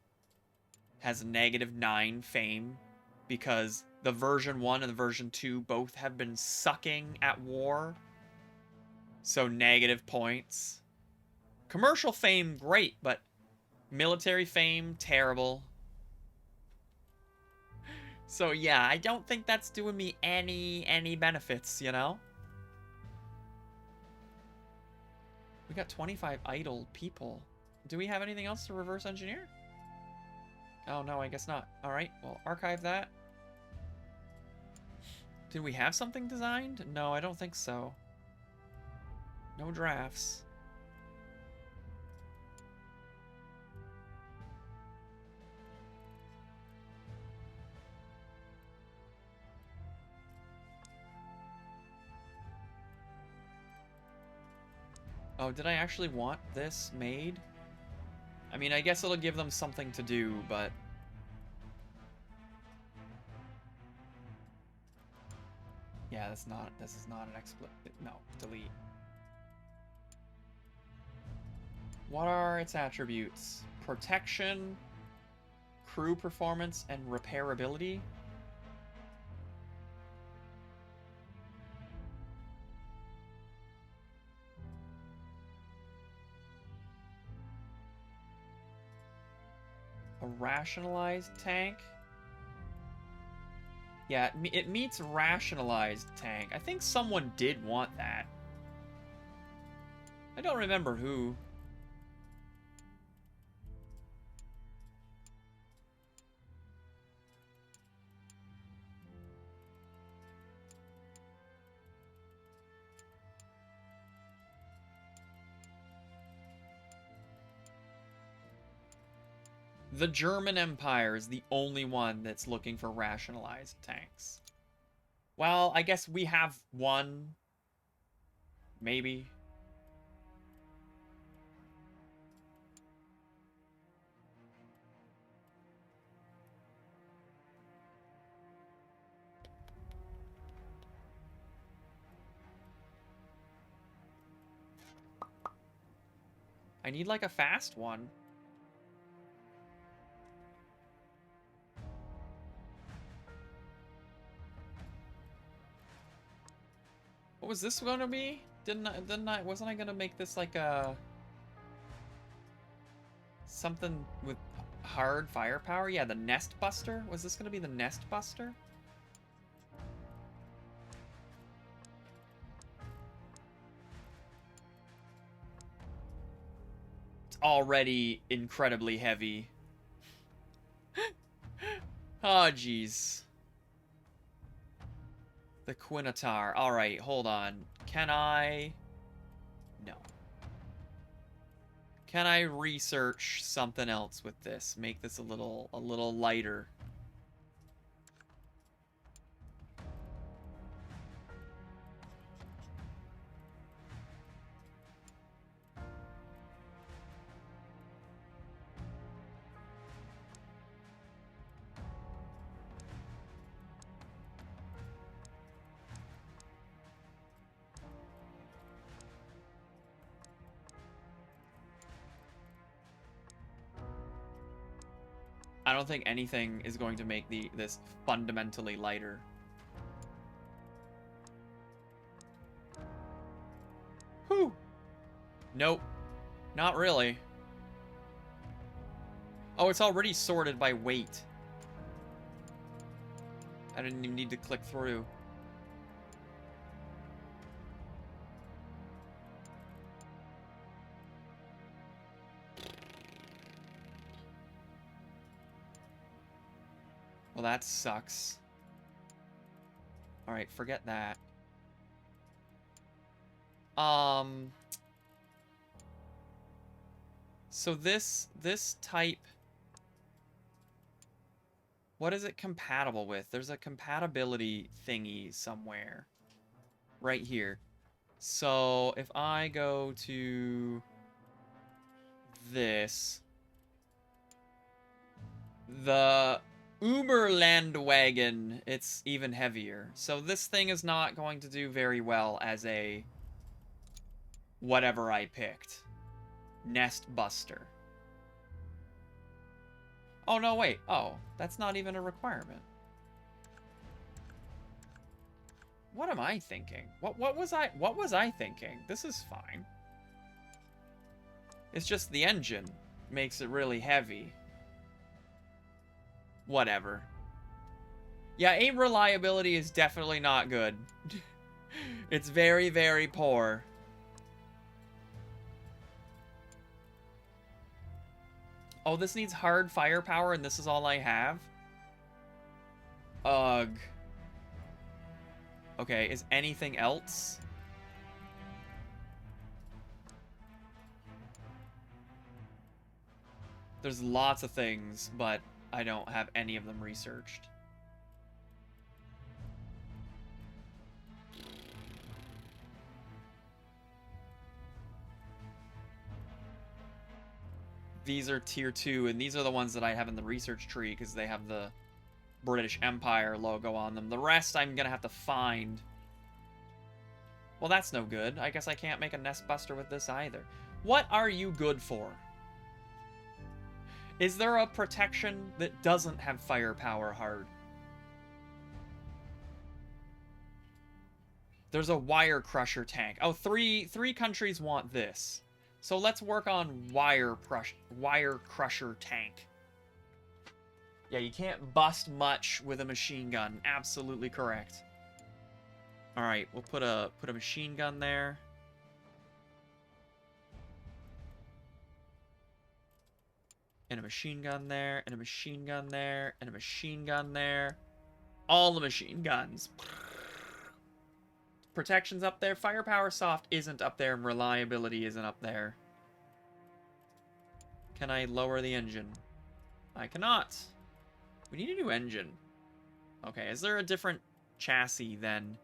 has -9 fame because the version 1 and the version 2 both have been sucking at war. So negative points. Commercial fame, great, but military fame, terrible. So yeah, I don't think that's doing me any benefits, you know? We got 25 idle people. Do we have anything else to reverse engineer? Oh, no, I guess not. All right, well, archive that. Did we have something designed? No, I don't think so. No drafts. Oh, did I actually want this made? I mean, I guess it'll give them something to do, but... Yeah, this is not an explicit. No, delete. What are its attributes? Protection, crew performance, and repairability? A rationalized tank? Yeah, it meets rationalized tank. I think someone did want that. I don't remember who. The German Empire is the only one that's looking for rationalized tanks. Well, I guess we have one. Maybe. I need like a fast one. What was this gonna be? Wasn't I gonna make this like a something with hard firepower? Yeah, the Nest Buster. Was this gonna be the Nest Buster? It's already incredibly heavy. Oh, jeez. The Quinatar. Alright, hold on. Can I... No. Can I research something else with this? Make this a little lighter. I don't think anything is going to make this fundamentally lighter. Whew. Nope. Not really. Oh, it's already sorted by weight. I didn't even need to click through. Well, that sucks. Alright, forget that. So this type... What is it compatible with? There's a compatibility thingy somewhere. Right here. So if I go to this... The Uberlandwagen, it's even heavier. So this thing is not going to do very well as a... whatever I picked. Nest Buster. Oh, no, wait. Oh, that's not even a requirement. What am I thinking? What was I thinking? This is fine. It's just the engine makes it really heavy. Whatever. Yeah, aim reliability is definitely not good. It's very, very poor. Oh, this needs hard firepower and this is all I have? Ugh. Okay, is anything else? There's lots of things, but I don't have any of them researched. These are tier 2, and these are the ones that I have in the research tree because they have the British Empire logo on them. The rest I'm gonna have to find. Well, that's no good. I guess I can't make a Nest Buster with this either. What are you good for? Is there a protection that doesn't have firepower hard? There's a wire crusher tank. Oh, three countries want this. So let's work on wire crusher tank. Yeah, you can't bust much with a machine gun. Absolutely correct. All right, we'll put a machine gun there. And a machine gun there, and a machine gun there, and a machine gun there. All the machine guns. Protection's up there. Firepower soft isn't up there, and reliability isn't up there. Can I lower the engine? I cannot. We need a new engine. Okay, is there a different chassis then?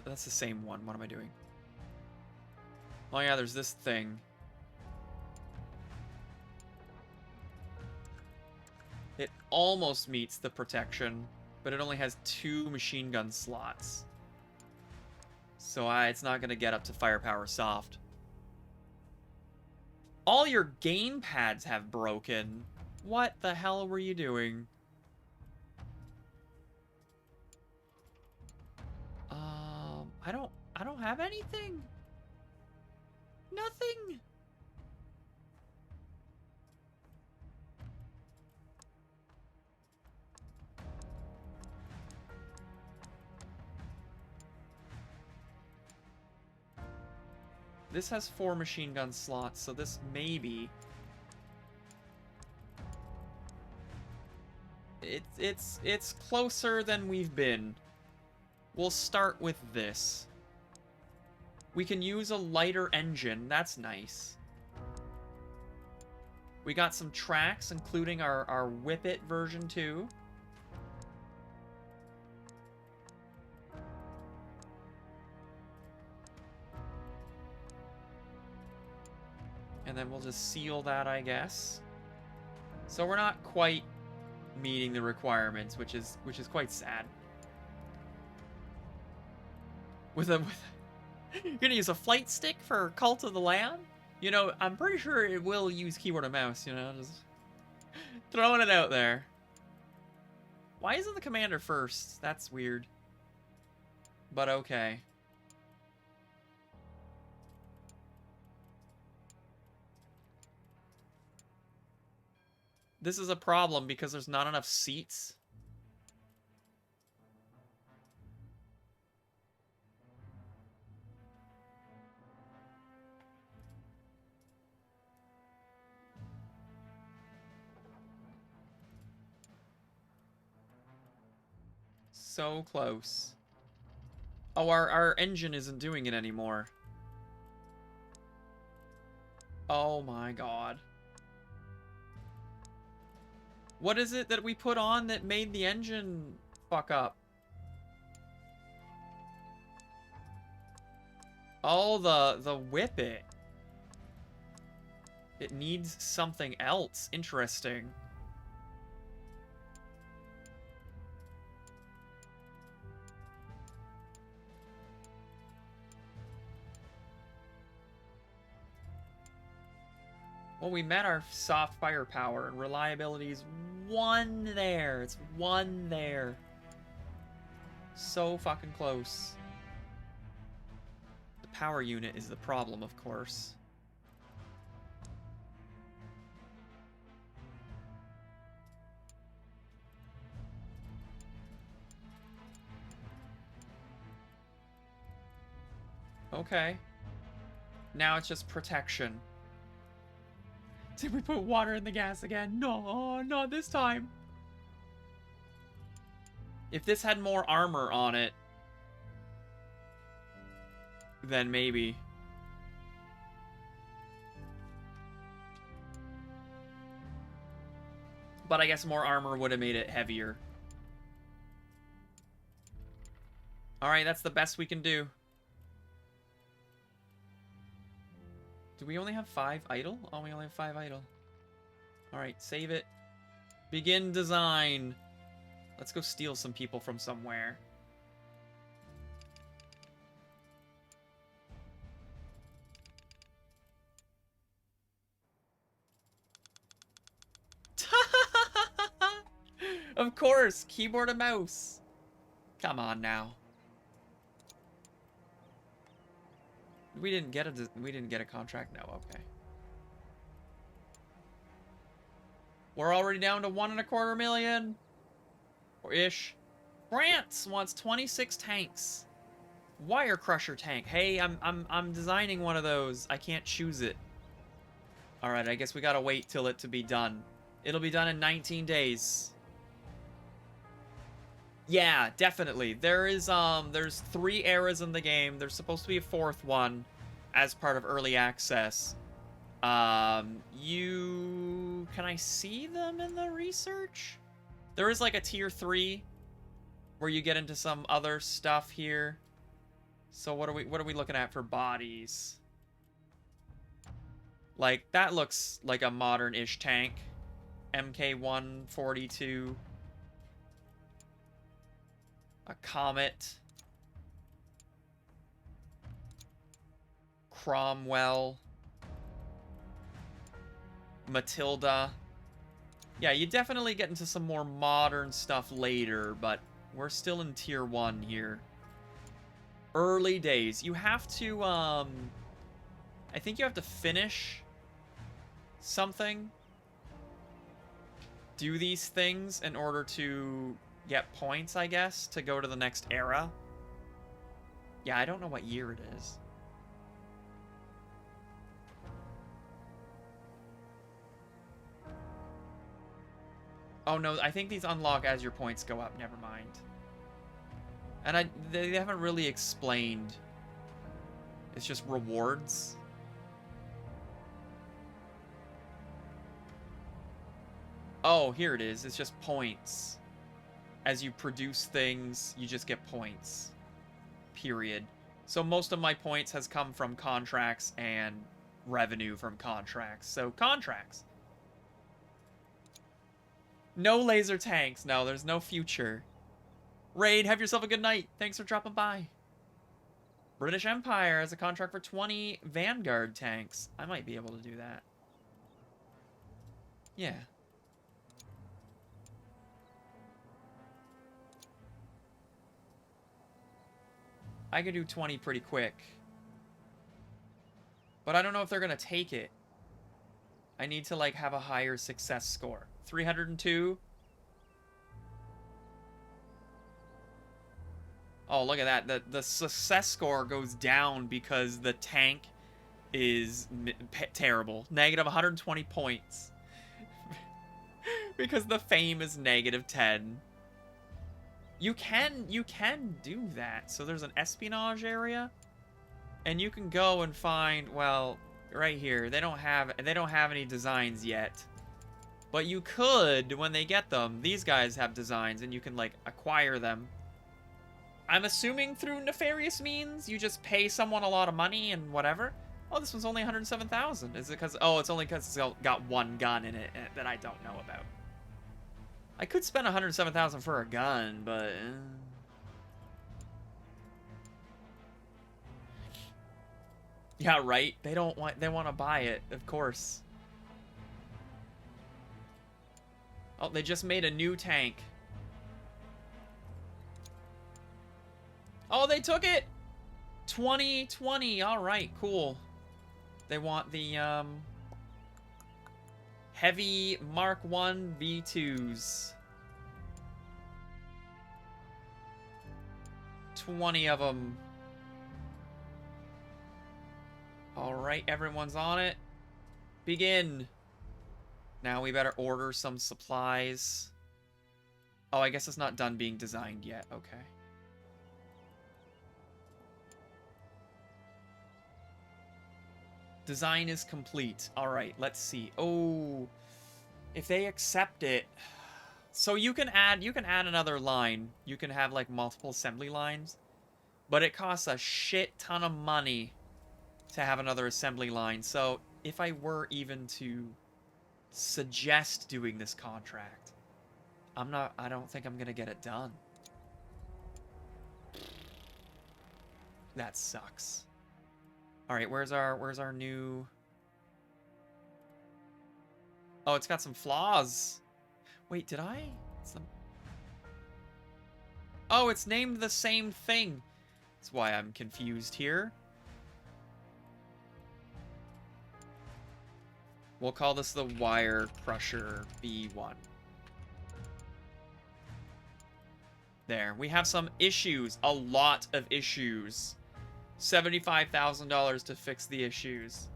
That's the same one. What am I doing? Oh yeah, there's this thing. It almost meets the protection, but it only has 2 machine gun slots. So it's not going to get up to firepower soft. All your game pads have broken. What the hell were you doing? I don't have anything. Nothing. This has 4 machine gun slots, so this maybe... It's closer than we've been. We'll start with this. We can use a lighter engine. That's nice. We got some tracks, including our Whip It version 2. And then we'll just seal that, I guess. So we're not quite meeting the requirements, which is quite sad. You're gonna use a flight stick for Cult of the Lamb? You know, I'm pretty sure it will use keyboard and mouse, you know, just throwing it out there. Why isn't the commander first? That's weird. But okay. This is a problem because there's not enough seats. So close. Oh, our engine isn't doing it anymore. Oh my god. What is it that we put on that made the engine fuck up? Oh, the Whip It. It needs something else. Interesting. Well, we met our soft firepower, and reliability's 1 there. It's 1 there. So fucking close. The power unit is the problem, of course. Okay. Now it's just protection. Did we put water in the gas again? No, not this time. If this had more armor on it, then maybe. But I guess more armor would have made it heavier. Alright, that's the best we can do. Do we only have 5 idle? Oh, we only have 5 idle. Alright, save it. Begin design. Let's go steal some people from somewhere. Of course, keyboard and mouse. Come on now. We didn't get a contract? No, okay. We're already down to 1.25 million. Or ish. France wants 26 tanks. Wire crusher tank. Hey, I'm designing one of those. I can't choose it. Alright, I guess we gotta wait till it to be done. It'll be done in 19 days. Yeah, definitely. There's 3 eras in the game. There's supposed to be a 4th one as part of early access. Can I see them in the research? There is like a tier 3 where you get into some other stuff here. So what are we looking at for bodies? Like that looks like a modern-ish tank. MK142. A Comet. Cromwell. Matilda. Yeah, you definitely get into some more modern stuff later, but we're still in tier 1 here. Early days. You have to, I think you have to finish something. Do these things in order to get points, I guess, to go to the next era. Yeah, I don't know what year it is. Oh no, I think these unlock as your points go up. Never mind. And they haven't really explained. It's just rewards. Oh, here it is. It's just points. As you produce things, you just get points. Period. So most of my points has come from contracts and revenue from contracts. So contracts. No laser tanks. No, there's no future. Raid, have yourself a good night. Thanks for dropping by. British Empire has a contract for 20 Vanguard tanks. I might be able to do that. Yeah. I could do 20 pretty quick. But I don't know if they're going to take it. I need to, like, have a higher success score. 302. Oh, look at that. The success score goes down because the tank is terrible. Negative 120 points. Because the fame is negative 10. You can do that. So there's an espionage area. And you can go and find, well, right here. They don't have any designs yet. But you could, when they get them, these guys have designs and you can, like, acquire them. I'm assuming through nefarious means. You just pay someone a lot of money and whatever. Oh, this one's only 107,000. Is it because... Oh, it's only because it's got one gun in it that I don't know about. I could spend 107,000 for a gun, but... Yeah, right? They want to buy it, of course. Oh, they just made a new tank. Oh, they took it! 2020. All right, cool. They want the heavy Mark 1 V2s. 20 of them. All right, everyone's on it. Begin. Now we better order some supplies. Oh, I guess it's not done being designed yet. Okay. Design is complete. All right, let's see. Oh, if they accept it. So you can add another line. You can have like multiple assembly lines, but it costs a shit ton of money to have another assembly line. So if I were even to suggest doing this contract, I don't think I'm gonna get it done. That sucks. All right, where's our new... Oh, it's got some flaws. Wait, did I? Oh, it's named the same thing. That's why I'm confused here. We'll call this the Wire Crusher B1. There, we have some issues. A lot of issues. $75,000 to fix the issues.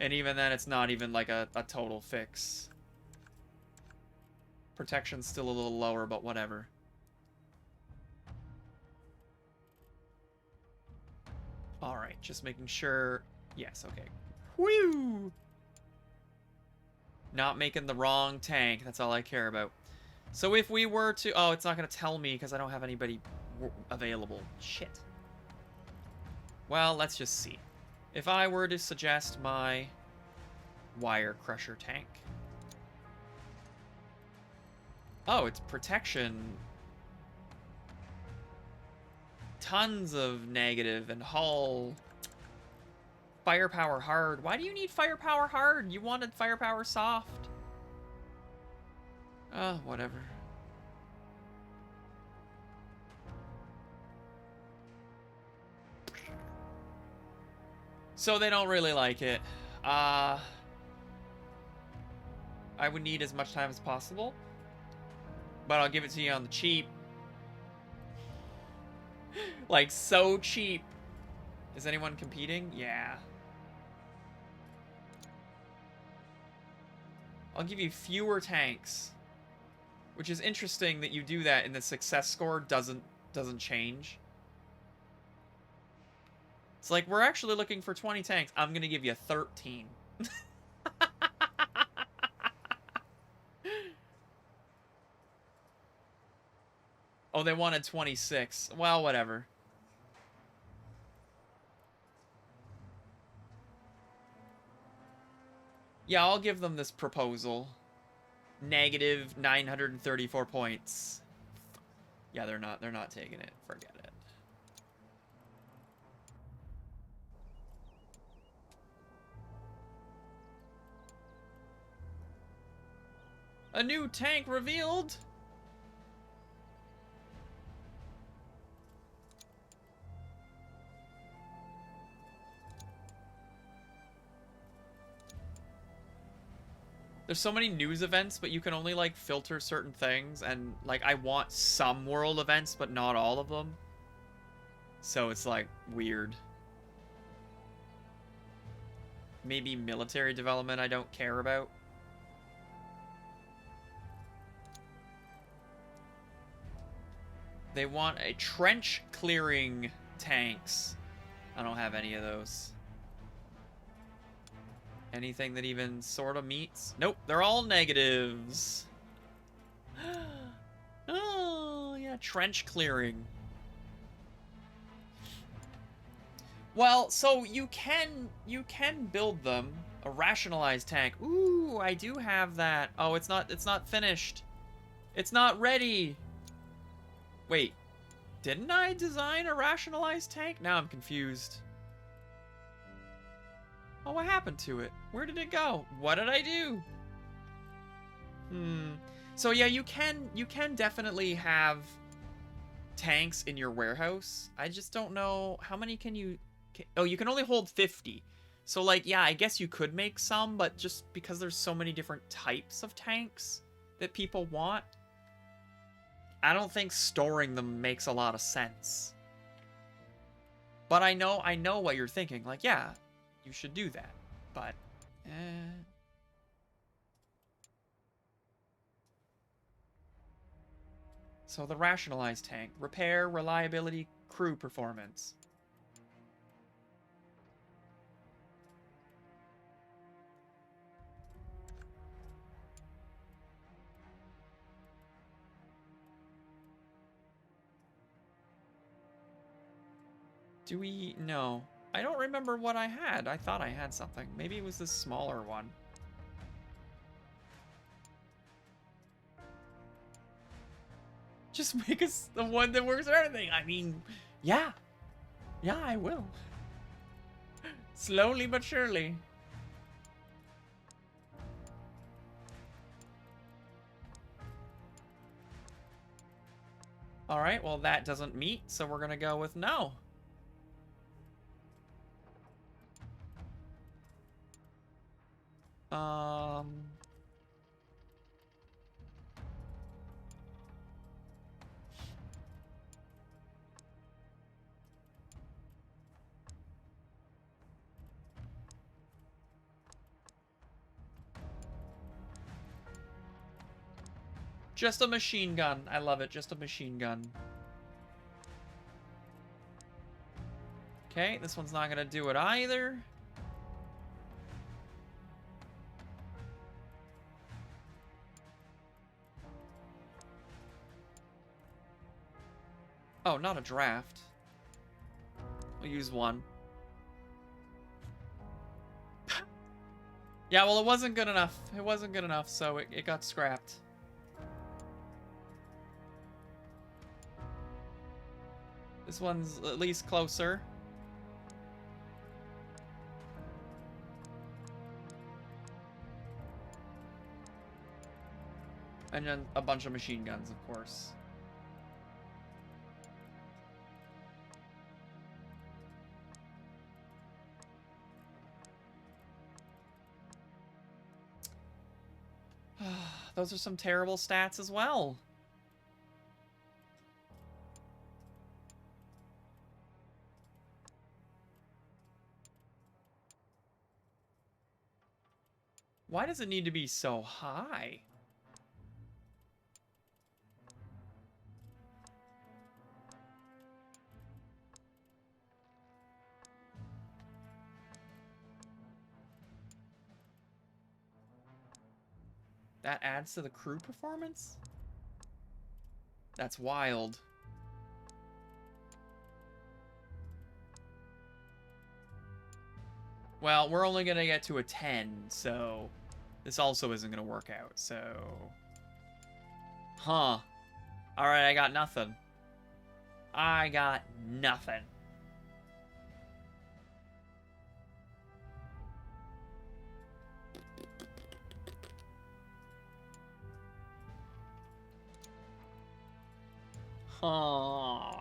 And even then, it's not even like a total fix. Protection's still a little lower, but whatever. All right, just making sure. Yes, okay. Whew! Not making the wrong tank. That's all I care about. So if we were to... Oh, it's not going to tell me because I don't have anybody available. Shit. Well, let's just see. If I were to suggest my wire crusher tank. Oh, it's protection. Tons of negative and hull. Firepower hard. Why do you need firepower hard? You wanted firepower soft. Oh, whatever. So they don't really like it. I would need as much time as possible. But I'll give it to you on the cheap. Like, so cheap. Is anyone competing? Yeah. I'll give you fewer tanks. Which is interesting that you do that and the success score doesn't change. It's like, we're actually looking for 20 tanks. I'm gonna give you 13. Oh, they wanted 26. Well, whatever. Yeah, I'll give them this proposal. Negative 934 points. Yeah, they're not taking it. Forget it. A new tank revealed. There's so many news events, but you can only, like, filter certain things, and, like, I want some world events, but not all of them. So it's, like, weird. Maybe military development I don't care about. They want a trench clearing tanks. I don't have any of those. Anything that even sort of meets? Nope, they're all negatives. Oh, yeah, trench clearing. Well, so you can build them. A rationalized tank. Ooh, I do have that. Oh, it's not finished. It's not ready. Wait, didn't I design a rationalized tank? Now I'm confused. Oh, what happened to it? Where did it go? What did I do? So yeah, you can definitely have tanks in your warehouse. I just don't know how many can you... Oh, you can only hold 50. So like, yeah, I guess you could make some, but just because there's so many different types of tanks that people want, I don't think storing them makes a lot of sense. But I know what you're thinking. Like, yeah, you should do that, but So the rationalized tank. Repair, reliability, crew performance. Do we... No. I don't remember what I had. I thought I had something. Maybe it was this smaller one. Just make us the one that works for everything. I mean, yeah. Yeah, I will. Slowly but surely. Alright, well that doesn't meet, so we're gonna go with no. Just a machine gun. I love it. Just a machine gun. Okay, this one's not gonna do it either. Oh, not a draft. We'll use one. Yeah, well, it wasn't good enough. It wasn't good enough, so it got scrapped. This one's at least closer. And then a bunch of machine guns, of course. Those are some terrible stats as well. Why does it need to be so high? That adds to the crew performance? That's wild. Well, we're only gonna get to a 10, so this also isn't gonna work out, so... Huh. Alright, I got nothing. I got nothing. Huh.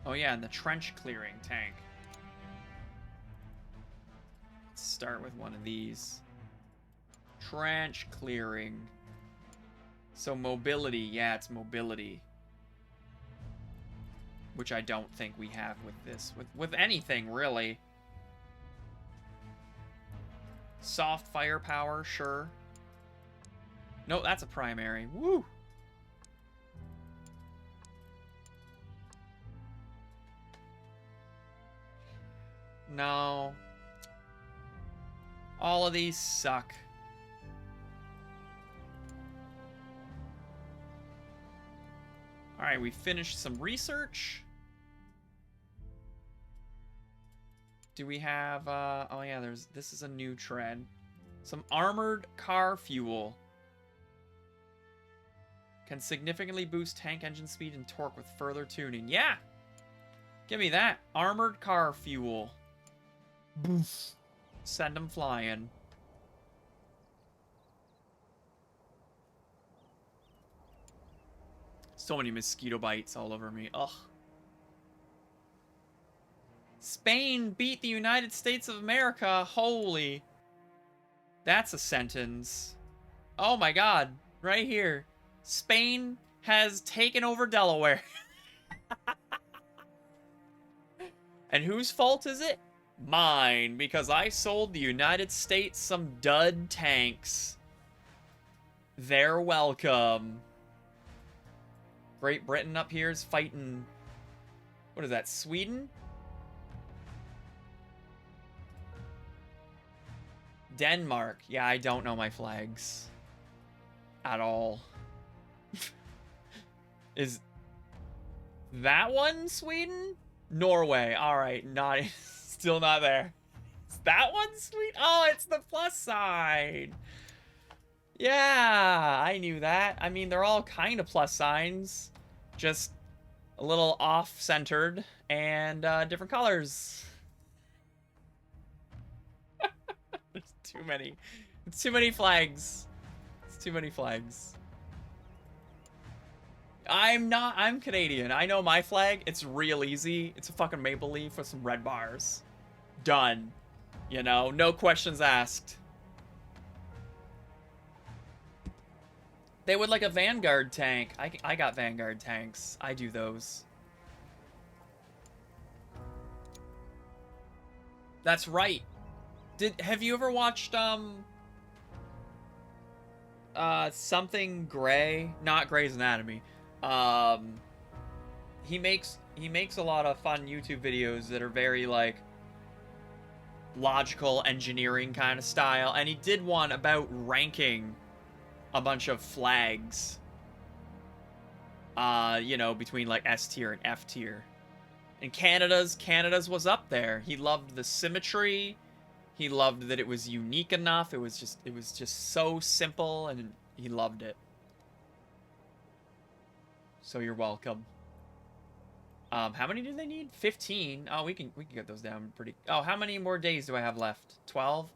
Oh yeah, and the trench clearing tank. Let's start with one of these. Trench clearing. So mobility, yeah, it's mobility. Which I don't think we have with this. With anything, really. Soft firepower, sure. No, that's a primary. Woo! No. All of these suck. Alright, we finished some research. Do we have, oh yeah, this is a new trend. Some armored car fuel. Can significantly boost tank engine speed and torque with further tuning. Yeah! Give me that. Armored car fuel. Boof. Send them flying. So many mosquito bites all over me. Ugh. Spain beat the United States of America. Holy. That's a sentence. Oh my god. Right here. Spain has taken over Delaware. And whose fault is it? Mine, because I sold the United States some dud tanks. They're welcome. Great Britain up here is fighting... What is that, Sweden? Denmark. Yeah, I don't know my flags. At all. Is that one Sweden? Norway. Alright, not... Still not there. Is that one sweet? Oh, it's the plus sign. Yeah, I knew that. I mean, they're all kind of plus signs. Just a little off-centered and different colors. There's too many. It's too many flags. It's too many flags. I'm Canadian. I know my flag. It's real easy. It's a fucking maple leaf with some red bars. Done. You know, no questions asked. They would like a Vanguard tank. I got Vanguard tanks. I do those. That's right. Have you ever watched Something Gray, not Grey's Anatomy. Um, he makes a lot of fun YouTube videos that are very like logical engineering kind of style, and he did one about ranking a bunch of flags. You know, between like S tier and F tier. And Canada's was up there. He loved the symmetry. He loved that it was unique enough. It was just so simple, and he loved it. So you're welcome. How many do they need? 15. Oh, we can get those down pretty. Oh, how many more days do I have left? 12.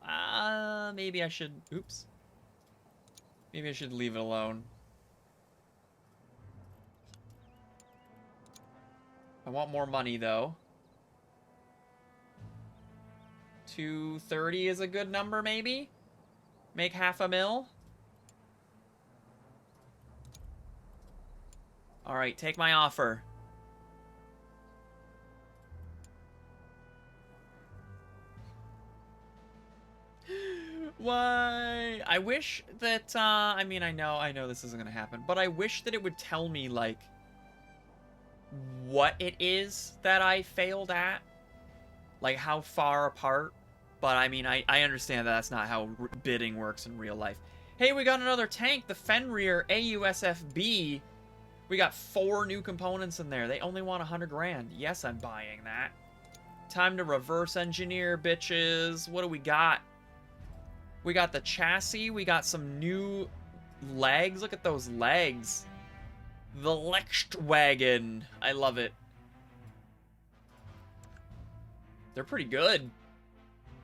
Maybe I should. Oops. Maybe I should leave it alone. I want more money though. 230 is a good number, maybe? Make half a mil? Alright, take my offer. Why? I wish that, I mean, I know this isn't gonna happen, but I wish that it would tell me, like, what it is that I failed at. Like, how far apart. But, I mean, I understand that that's not how bidding works in real life. Hey, we got another tank, the Fenrir AUSFB. We got 4 new components in there. They only want 100 grand. Yes, I'm buying that. Time to reverse engineer, bitches. What do we got? We got the chassis. We got some new legs. Look at those legs. The Lextwagen. I love it. They're pretty good.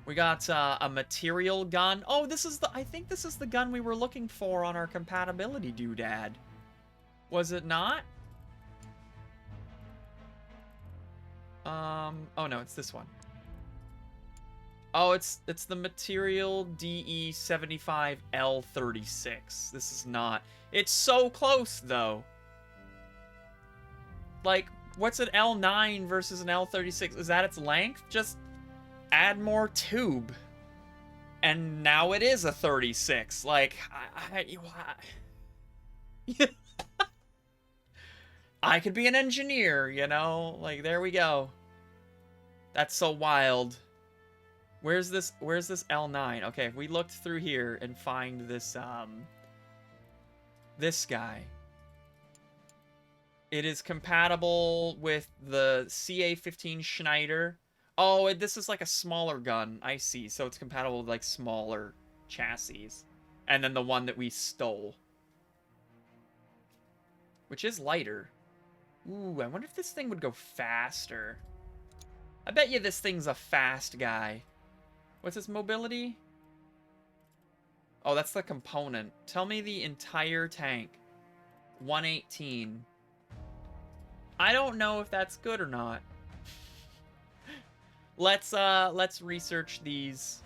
We got a material gun. Oh, I think this is the gun we were looking for on our compatibility doodad. Was it not? Oh no, it's this one. Oh, it's the material DE75L36. This is not. It's so close though. Like, what's an L9 versus an L36? Is that its length? Just add more tube. And now it is a 36. Like, I could be an engineer, you know? Like, there we go. That's so wild. Where's this L9? Okay, if we looked through here and find this, this guy. It is compatible with the CA-15 Schneider. Oh, this is like a smaller gun. I see. So it's compatible with like smaller chassis. And then the one that we stole. Which is lighter. Ooh, I wonder if this thing would go faster. I bet you this thing's a fast guy. What's its mobility? Oh, that's the component. Tell me the entire tank. 118. I don't know if that's good or not. Let's research these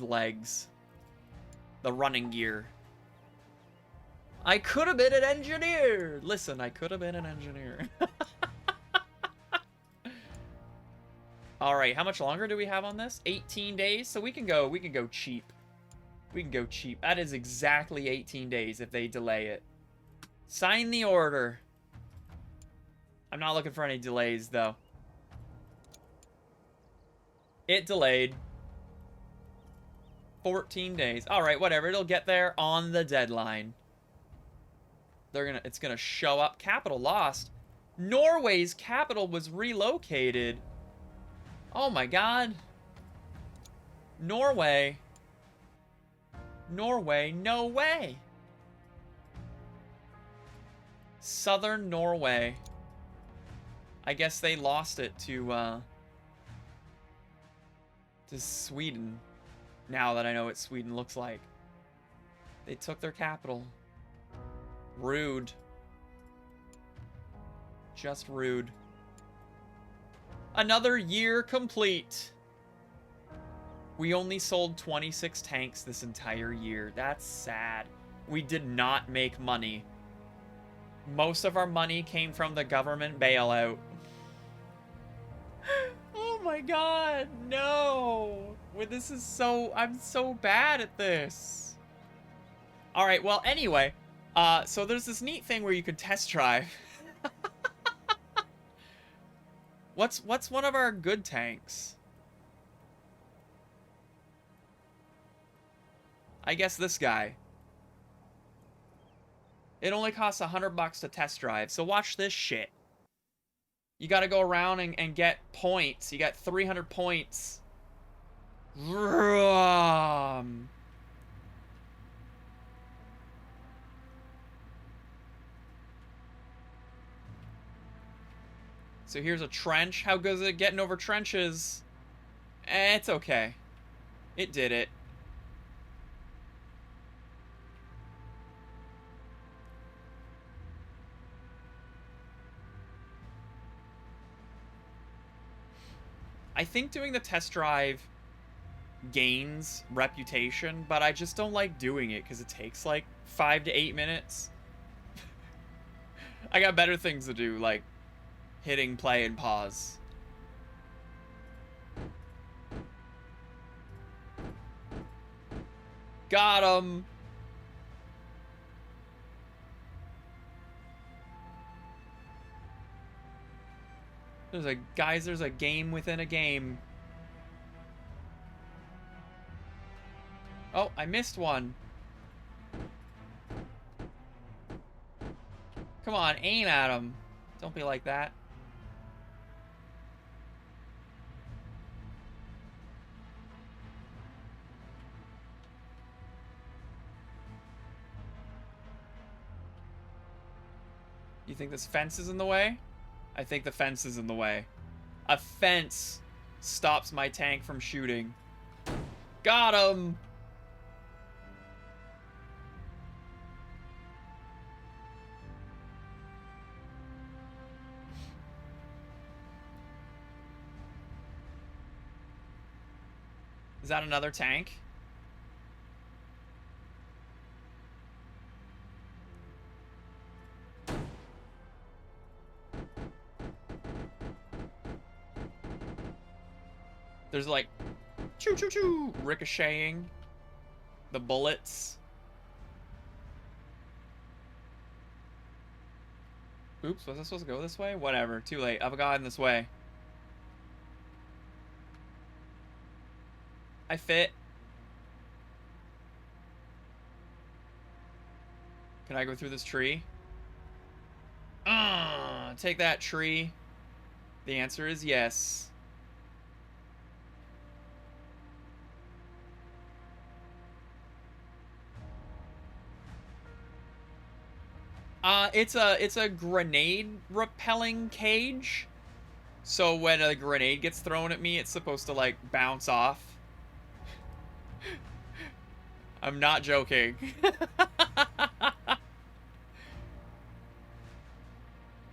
legs. The running gear. I could have been an engineer. Listen, I could have been an engineer. All right, how much longer do we have on this? 18 days. So we can go cheap. We can go cheap. That is exactly 18 days if they delay it. Sign the order. I'm not looking for any delays though. It delayed. 14 days. All right, whatever. It'll get there on the deadline. It's gonna show up. Capital lost. Norway's capital was relocated. Oh my god. Norway. Norway, no way. Southern Norway. I guess they lost it to Sweden. Now that I know what Sweden looks like. They took their capital. Rude. Just rude. Another year complete. We only sold 26 tanks this entire year. That's sad. We did not make money. Most of our money came from the government bailout. Oh my god, no. Well, this is so... I'm so bad at this. All right, well, anyway, so there's this neat thing where you can test drive. What's one of our good tanks? I guess this guy. It only costs $100 to test drive, so watch this shit. You gotta go around and get points. You got 300 points. Vroom. So here's a trench. How good is it getting over trenches? It's okay. It did it. I think doing the test drive gains reputation, but I just don't like doing it because it takes like 5 to 8 minutes. I got better things to do, like hitting play and pause. Got him! There's a game within a game. Oh, I missed one. Come on, aim at him. Don't be like that. You think this fence is in the way? I think the fence is in the way. A fence stops my tank from shooting. Got him! Is that another tank? There's like choo choo choo ricocheting the bullets. Oops, was I supposed to go this way? Whatever, too late. I've gotten this way. I fit. Can I go through this tree? Take that, tree. The answer is yes. It's a grenade repelling cage. So when a grenade gets thrown at me, it's supposed to like bounce off. I'm not joking.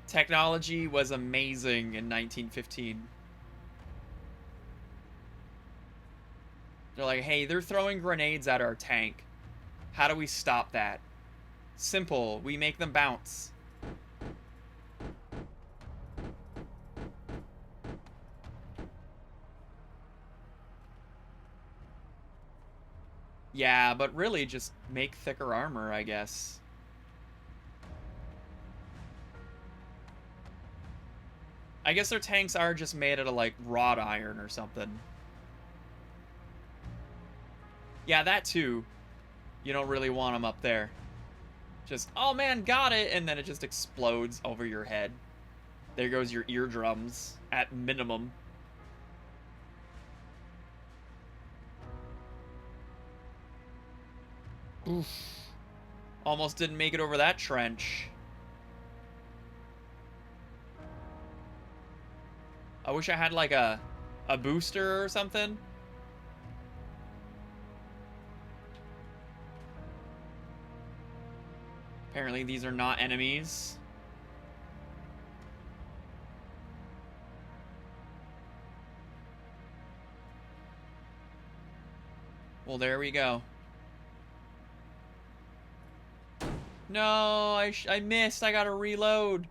Technology was amazing in 1915. They're like, hey, they're throwing grenades at our tank. How do we stop that? Simple, we make them bounce. Yeah, but really just make thicker armor, I guess. I guess their tanks are just made out of, like, wrought iron or something. Yeah, that too. You don't really want them up there. Just, oh man, got it! And then it just explodes over your head. There goes your eardrums, at minimum. Oof. Almost didn't make it over that trench. I wish I had like a booster or something. Apparently these are not enemies. Well, there we go. No, I missed. I gotta reload.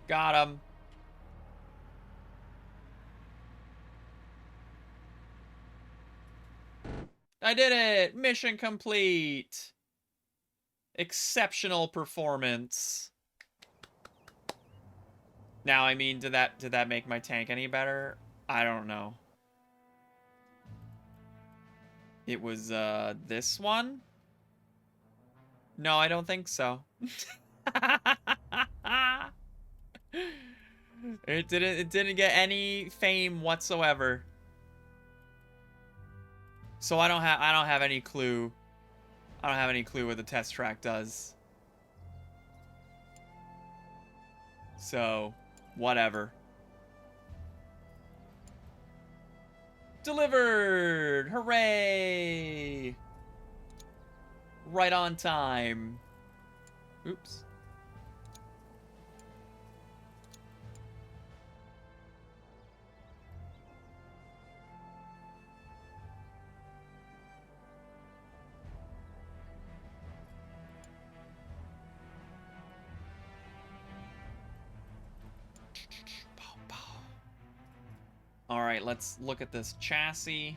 Got him. I did it! Mission complete! Exceptional performance. Now, I mean, did that make my tank any better? I don't know. It was, this one? No, I don't think so. It didn't get any fame whatsoever. So I don't have any clue. I don't have any clue what the test track does. So, whatever. Delivered! Hooray! Right on time. Oops. Alright, let's look at this chassis.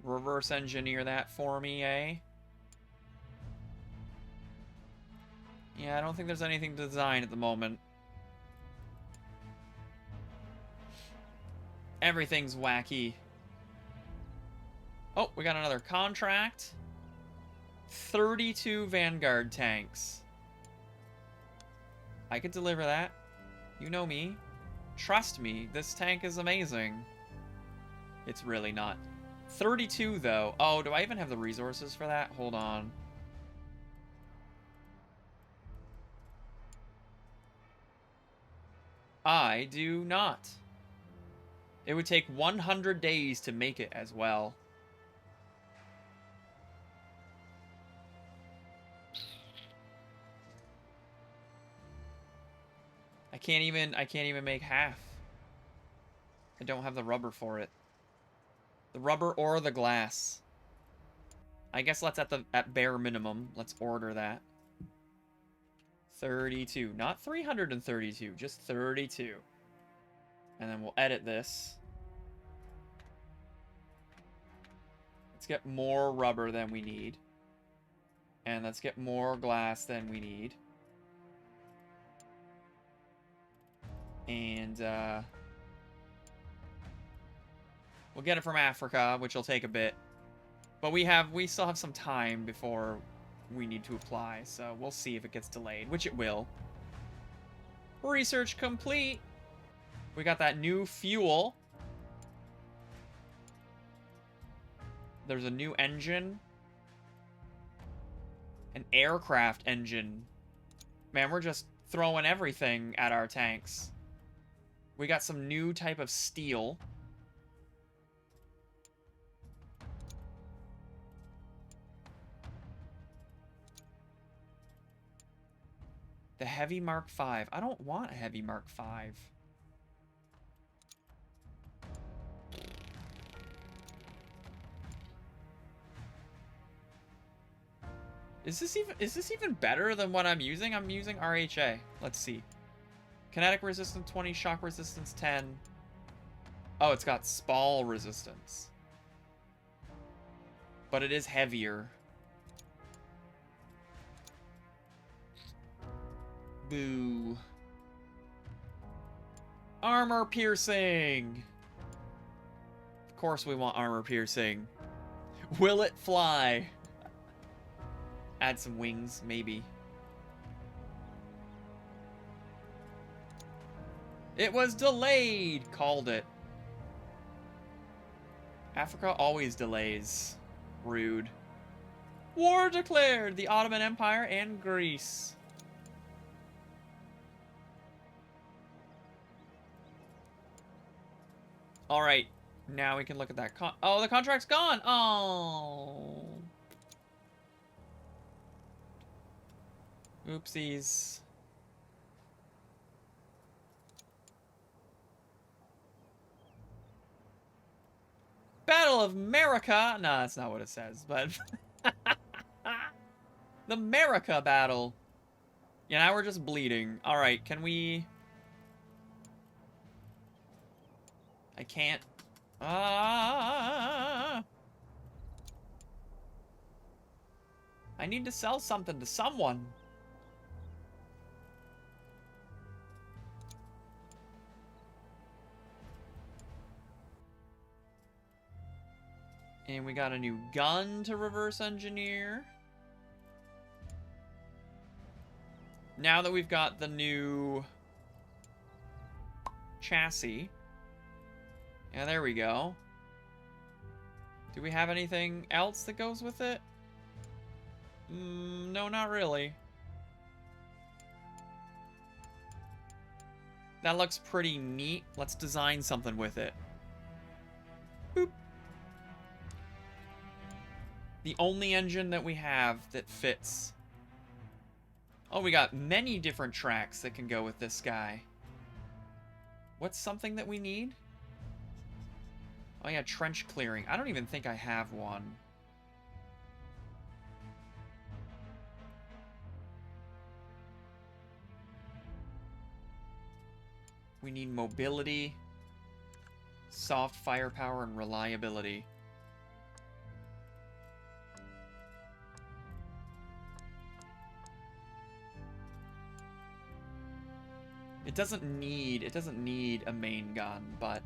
Reverse engineer that for me, eh? Yeah, I don't think there's anything to design at the moment. Everything's wacky. Oh, we got another contract. 32 Vanguard tanks. I could deliver that. You know me. Trust me, this tank is amazing. It's really not. 32, though. Oh, do I even have the resources for that? Hold on. I do not. It would take 100 days to make it as well. I can't even make half. I don't have the rubber for it. The rubber or the glass. I guess let's at bare minimum, let's order that. 32, not 332, just 32. And then we'll edit this. Let's get more rubber than we need. And let's get more glass than we need. And, we'll get it from Africa, which will take a bit. But we still have some time before we need to apply, so we'll see if it gets delayed, which it will. Research complete. We got that new fuel. There's a new engine. An aircraft engine. Man, we're just throwing everything at our tanks. We got some new type of steel. The Heavy Mark V. I don't want a Heavy Mark V. Is this even better than what I'm using? I'm using RHA. Let's see. Kinetic resistance 20, shock resistance 10. Oh, it's got spall resistance. But it is heavier. Boo. Armor piercing. Of course we want armor piercing. Will it fly? Add some wings, maybe. It was delayed! Called it. Africa always delays. Rude. War declared! The Ottoman Empire and Greece. Alright. Now we can look at that oh, the contract's gone! Oh. Oopsies. Battle of America! Nah, that's not what it says, but... The America battle! Yeah, now we're just bleeding. Alright, can we... I can't... Ah! I need to sell something to someone. And we got a new gun to reverse engineer. Now that we've got the new chassis. Yeah, there we go. Do we have anything else that goes with it? No, not really. That looks pretty neat. Let's design something with it. Boop. The only engine that we have that fits. Oh, we got many different tracks that can go with this guy. What's something that we need? Oh yeah, trench clearing. I don't even think I have one. We need mobility, soft firepower, and reliability. It doesn't need a main gun, but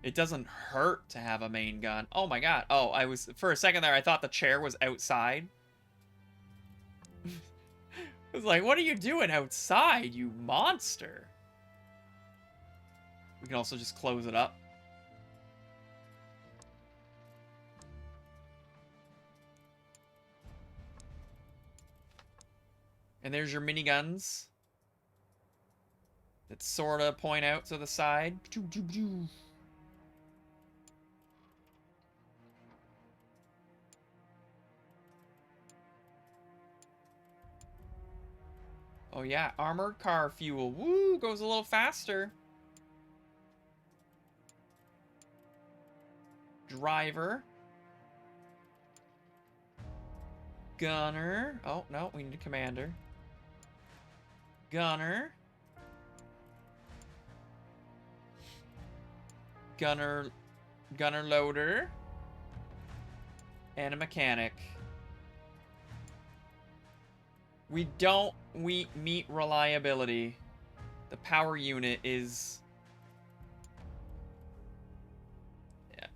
it doesn't hurt to have a main gun. Oh my god. Oh, for a second there, I thought the chair was outside. I was like, what are you doing outside, you monster? We can also just close it up. And there's your miniguns that sort of point out to the side. Oh yeah, armored car fuel. Woo, goes a little faster. Driver. Gunner. Oh, no, we need a commander. Gunner. Gunner loader. And a mechanic. We don't meet reliability. The power unit is...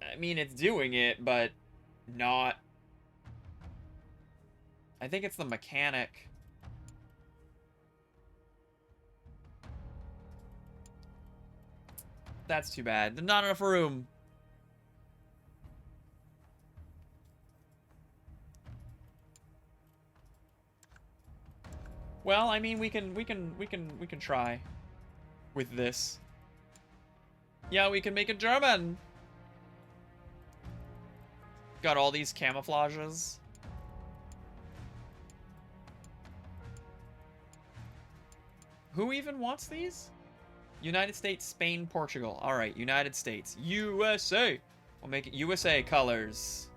I mean, it's doing it, but not... I think it's the mechanic. That's too bad. There's not enough room. Well, I mean, we can try with this. Yeah, we can make it German. Got all these camouflages. Who even wants these? United States, Spain, Portugal. All right, United States. USA. We'll make it USA colors.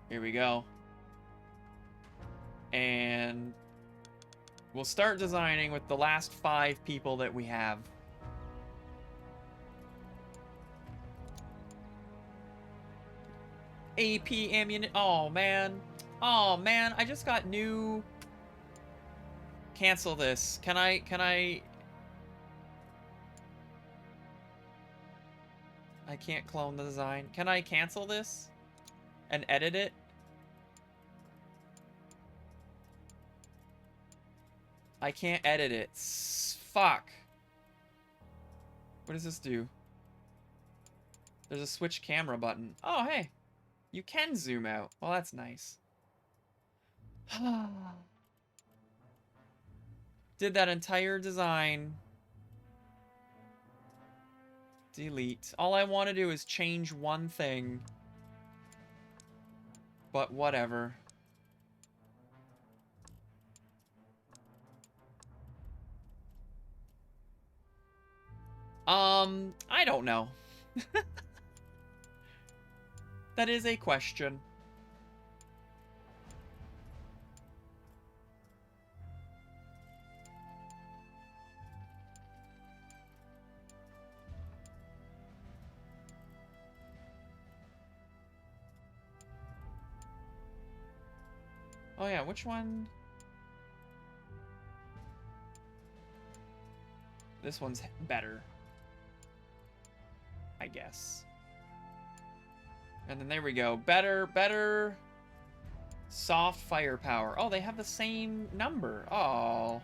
Here we go. And we'll start designing with the last 5 people that we have. AP ammunition. Oh, man. Oh, man. I just got new... Cancel this. Can I... I can't clone the design. Can I cancel this? And edit it? I can't edit it. Fuck. What does this do? There's a switch camera button. Oh, hey. You can zoom out. Well, that's nice. Did that entire design. Delete. All I want to do is change one thing. But whatever. I don't know. That is a question. Oh yeah, which one? This one's better, I guess. And then there we go. Better. Soft firepower. Oh, they have the same number. Oh.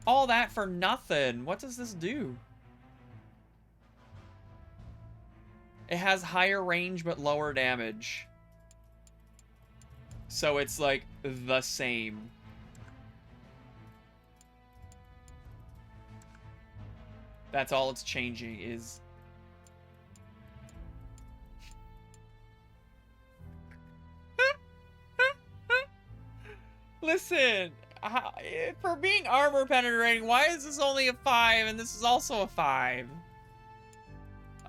All that for nothing. What does this do? It has higher range but lower damage. So it's like the same. That's all it's changing is... Listen, for being armor penetrating, why is this only a 5 and this is also a 5?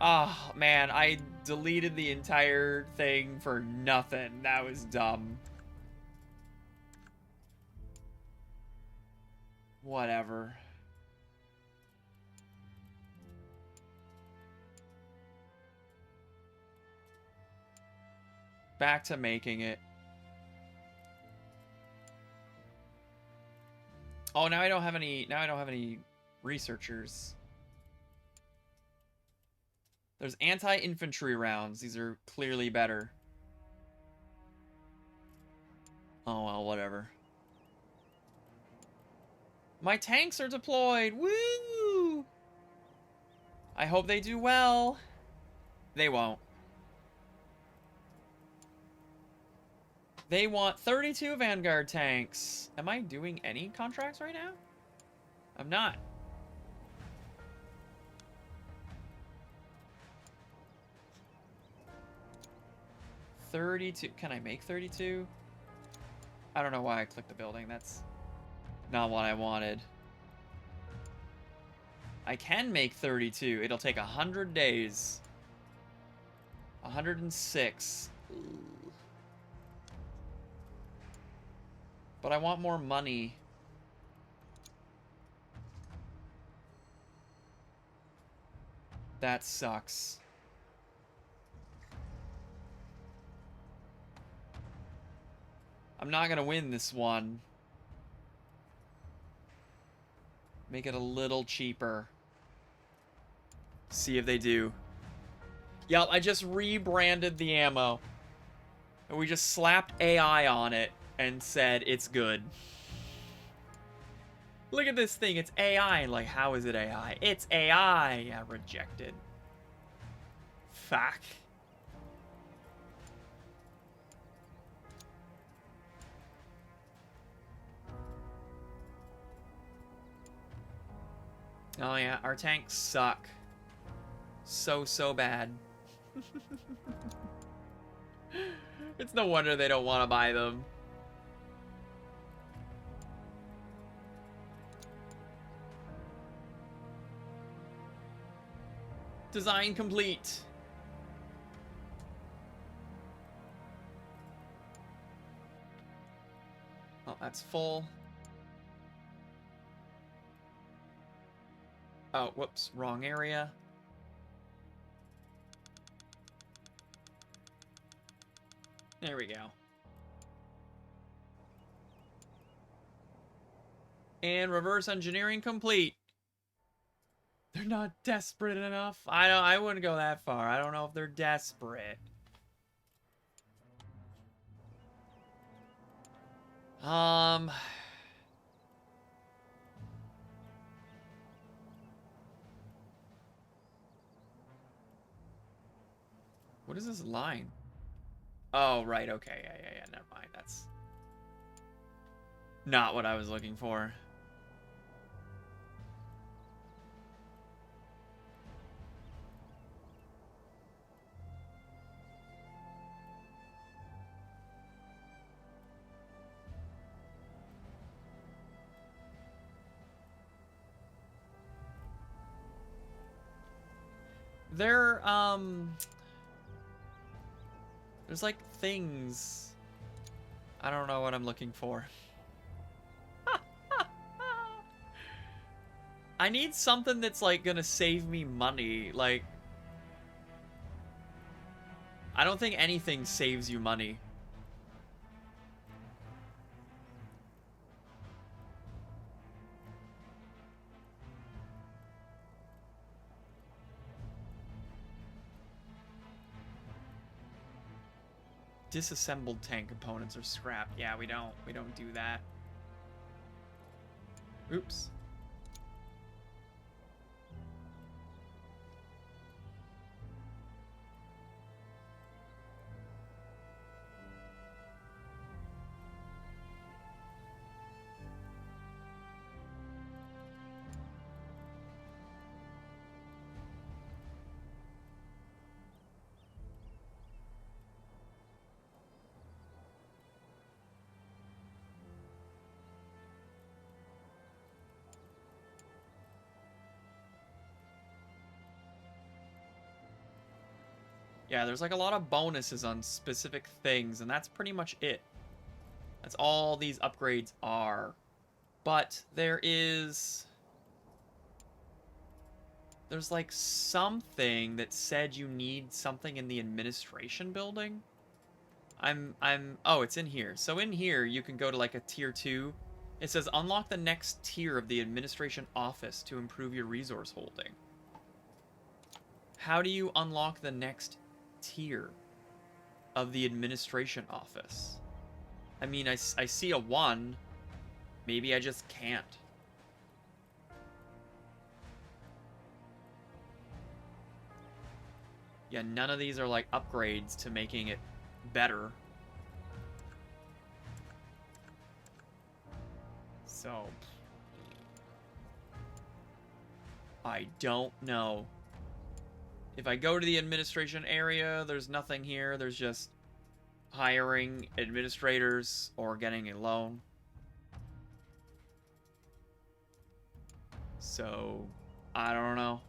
Oh, man, I deleted the entire thing for nothing. That was dumb. Whatever. Back to making it. Oh, now I don't have any researchers. There's anti-infantry rounds. These are clearly better. Oh, well, whatever. My tanks are deployed. Woo! I hope they do well. They won't. They want 32 Vanguard tanks. Am I doing any contracts right now? I'm not. $32. Can I make 32? I don't know why I clicked the building. That's not what I wanted. I can make 32. It'll take 100 days. 106. Ooh. But I want more money. That sucks. I'm not gonna win this one. Make it a little cheaper. See if they do. Yep, I just rebranded the ammo. And we just slapped AI on it and said it's good. Look at this thing, it's AI. Like, how is it AI? It's AI. Yeah, rejected. Fuck. Oh yeah, our tanks suck. So bad. It's no wonder they don't want to buy them. Design complete. Oh, that's full. Oh, whoops, wrong area. There we go. And reverse engineering complete. They're not desperate enough. I wouldn't go that far. I don't know if they're desperate. What is this line? Oh, right, okay, yeah, never mind. That's not what I was looking for. There's like things. I don't know what I'm looking for. I need something that's like gonna save me money. Like, I don't think anything saves you money. Disassembled tank components are scrapped. Yeah, we don't do that. Oops. Yeah, there's like a lot of bonuses on specific things, and that's pretty much it. That's all these upgrades are. But there's like something that said you need something in the administration building. Oh, it's in here. So in here, you can go to like a tier 2. It says unlock the next tier of the administration office to improve your resource holding. How do you unlock the next tier of the administration office? I mean, I see a 1. Maybe I just can't. Yeah, none of these are like upgrades to making it better. So, I don't know. If I go to the administration area, there's nothing here. There's just hiring administrators or getting a loan. So, I don't know.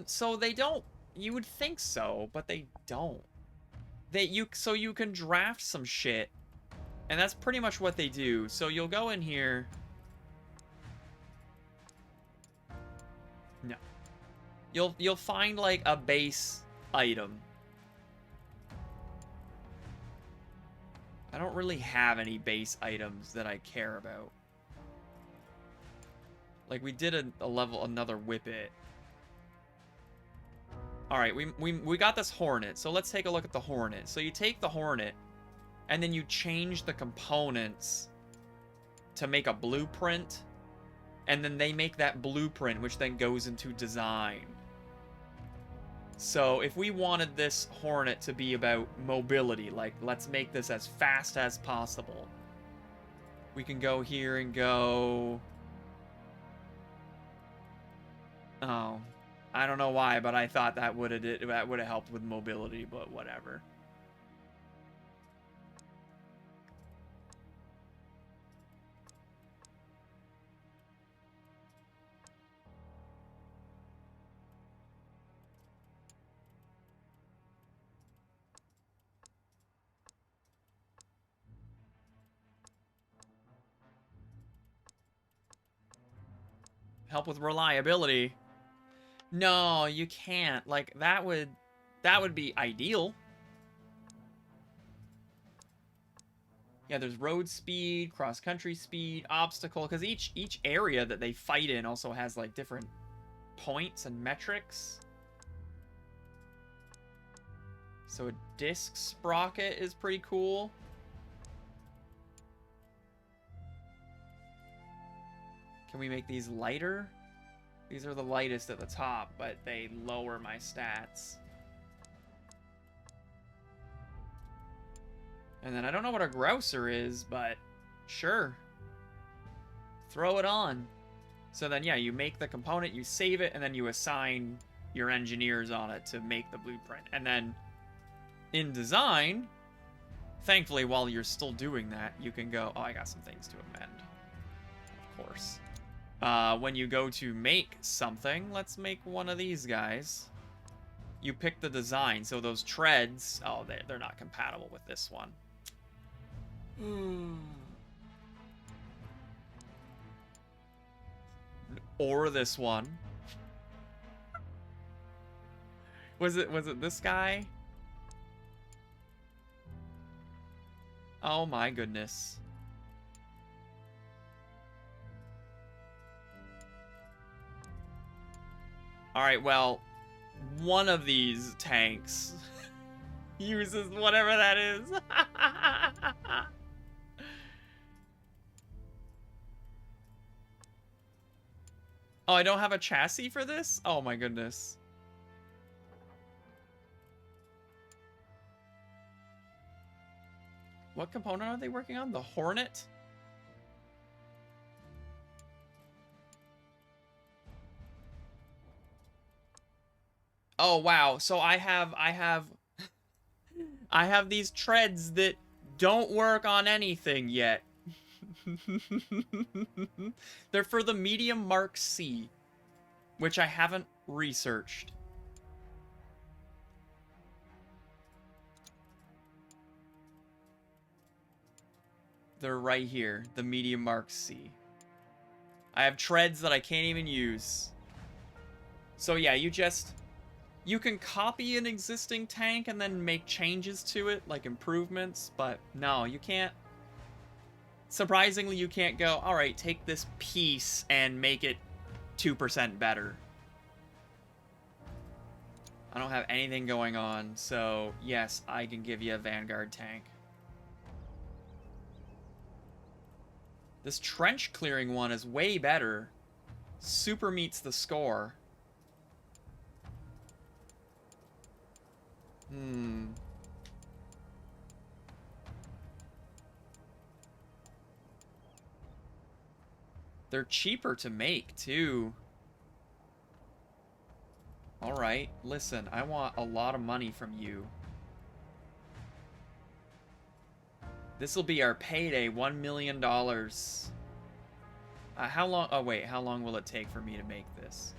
So they don't, you would think so, but they don't. So you can draft some shit, and that's pretty much what they do. So you'll go in here. No. You'll find like a base item. I don't really have any base items that I care about. Like we did another whippet. All right, we got this Hornet. So let's take a look at the Hornet. So you take the Hornet and then you change the components to make a blueprint, and then they make that blueprint, which then goes into design. So if we wanted this Hornet to be about mobility, like let's make this as fast as possible, we can go here and go... Oh, I don't know why, but I thought that would have helped with mobility, but whatever. Help with reliability. No, you can't. Like that would be ideal. Yeah, there's road speed, cross-country speed, obstacle, because each area that they fight in also has like different points and metrics. So a disc sprocket is pretty cool. Can we make these lighter? These are the lightest at the top, but they lower my stats. And then I don't know what a grouser is, but sure. Throw it on. So then, yeah, you make the component, you save it, and then you assign your engineers on it to make the blueprint. And then in design, thankfully, while you're still doing that, you can go, oh, I got some things to amend. Of course. When you go to make something, let's make one of these guys. You pick the design, so those treads, oh, they're not compatible with this one. Or this one. Was it this guy? Oh my goodness. All right, well, one of these tanks uses whatever that is. Oh, I don't have a chassis for this? Oh my goodness. What component are they working on? The Hornet? Oh wow. So I have these treads that don't work on anything yet. They're for the medium Mark C, which I haven't researched. They're right here, the medium Mark C. I have treads that I can't even use. So yeah, you can copy an existing tank and then make changes to it, like improvements, but no, you can't. Surprisingly, you can't go, all right, take this piece and make it 2% better. I don't have anything going on, so yes, I can give you a Vanguard tank. This trench clearing one is way better. Super meets the score. They're cheaper to make, too. Alright, listen, I want a lot of money from you. This'll be our payday, $1 million. How long? Oh, wait, how long will it take for me to make this?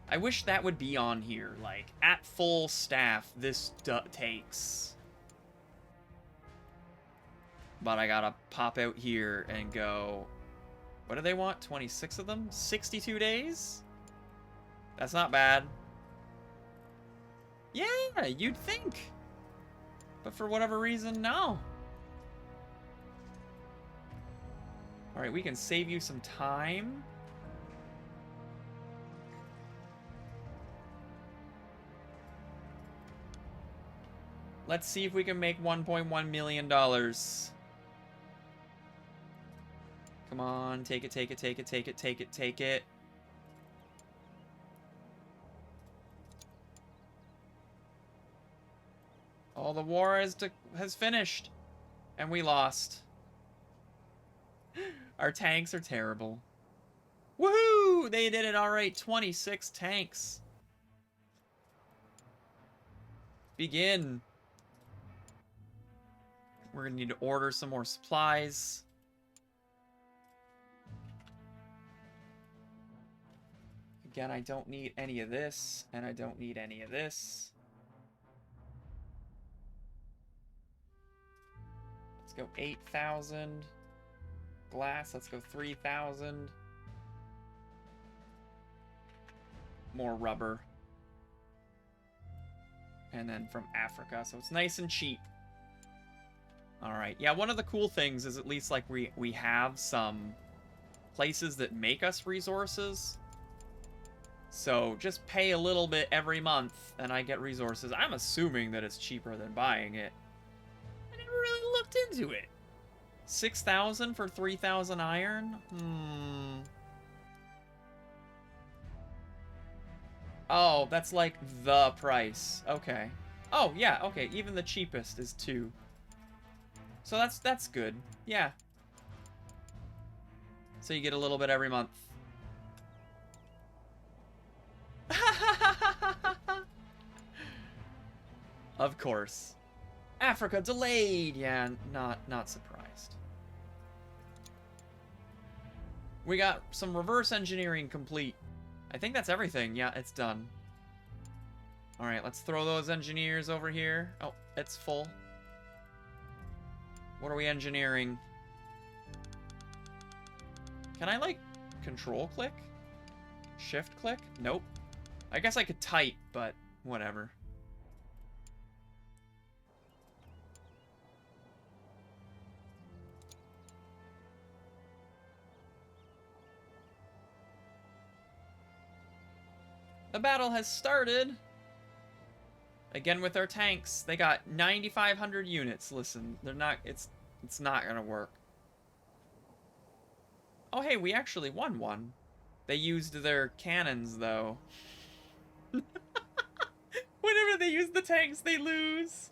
I wish that would be on here. Like, at full staff, this takes. But I gotta pop out here and go... What do they want? 26 of them? 62 days? That's not bad. Yeah, you'd think. But for whatever reason, no. Alright, we can save you some time. Let's see if we can make $1.1 million. Come on, take it, take it, take it, take it, take it, take it. Oh, the war has finished. And we lost. Our tanks are terrible. Woohoo! They did it alright. 26 tanks. Begin. We're gonna need to order some more supplies. Again, I don't need any of this, and I don't need any of this. Let's go 8,000. Glass, let's go 3,000. More rubber. And then from Africa, so it's nice and cheap. Alright, yeah, one of the cool things is at least, like, we have some places that make us resources. So just pay a little bit every month, and I get resources. I'm assuming that it's cheaper than buying it. I never really looked into it. 6,000 for 3,000 iron? Oh, that's like the price. Okay. Oh, yeah, okay. Even the cheapest is 2. So that's good. Yeah. So you get a little bit every month. Of course. Africa delayed. Yeah, not surprised. We got some reverse engineering complete. I think that's everything. Yeah, it's done. All right, let's throw those engineers over here. Oh, it's full. What are we engineering? Can I, like, control click? Shift click? Nope. I guess I could type, but whatever. The battle has started. Again with our tanks, they got 9,500 units. Listen, they're not. It's not gonna work. Oh hey, we actually won one. They used their cannons though. Whenever they use the tanks, they lose.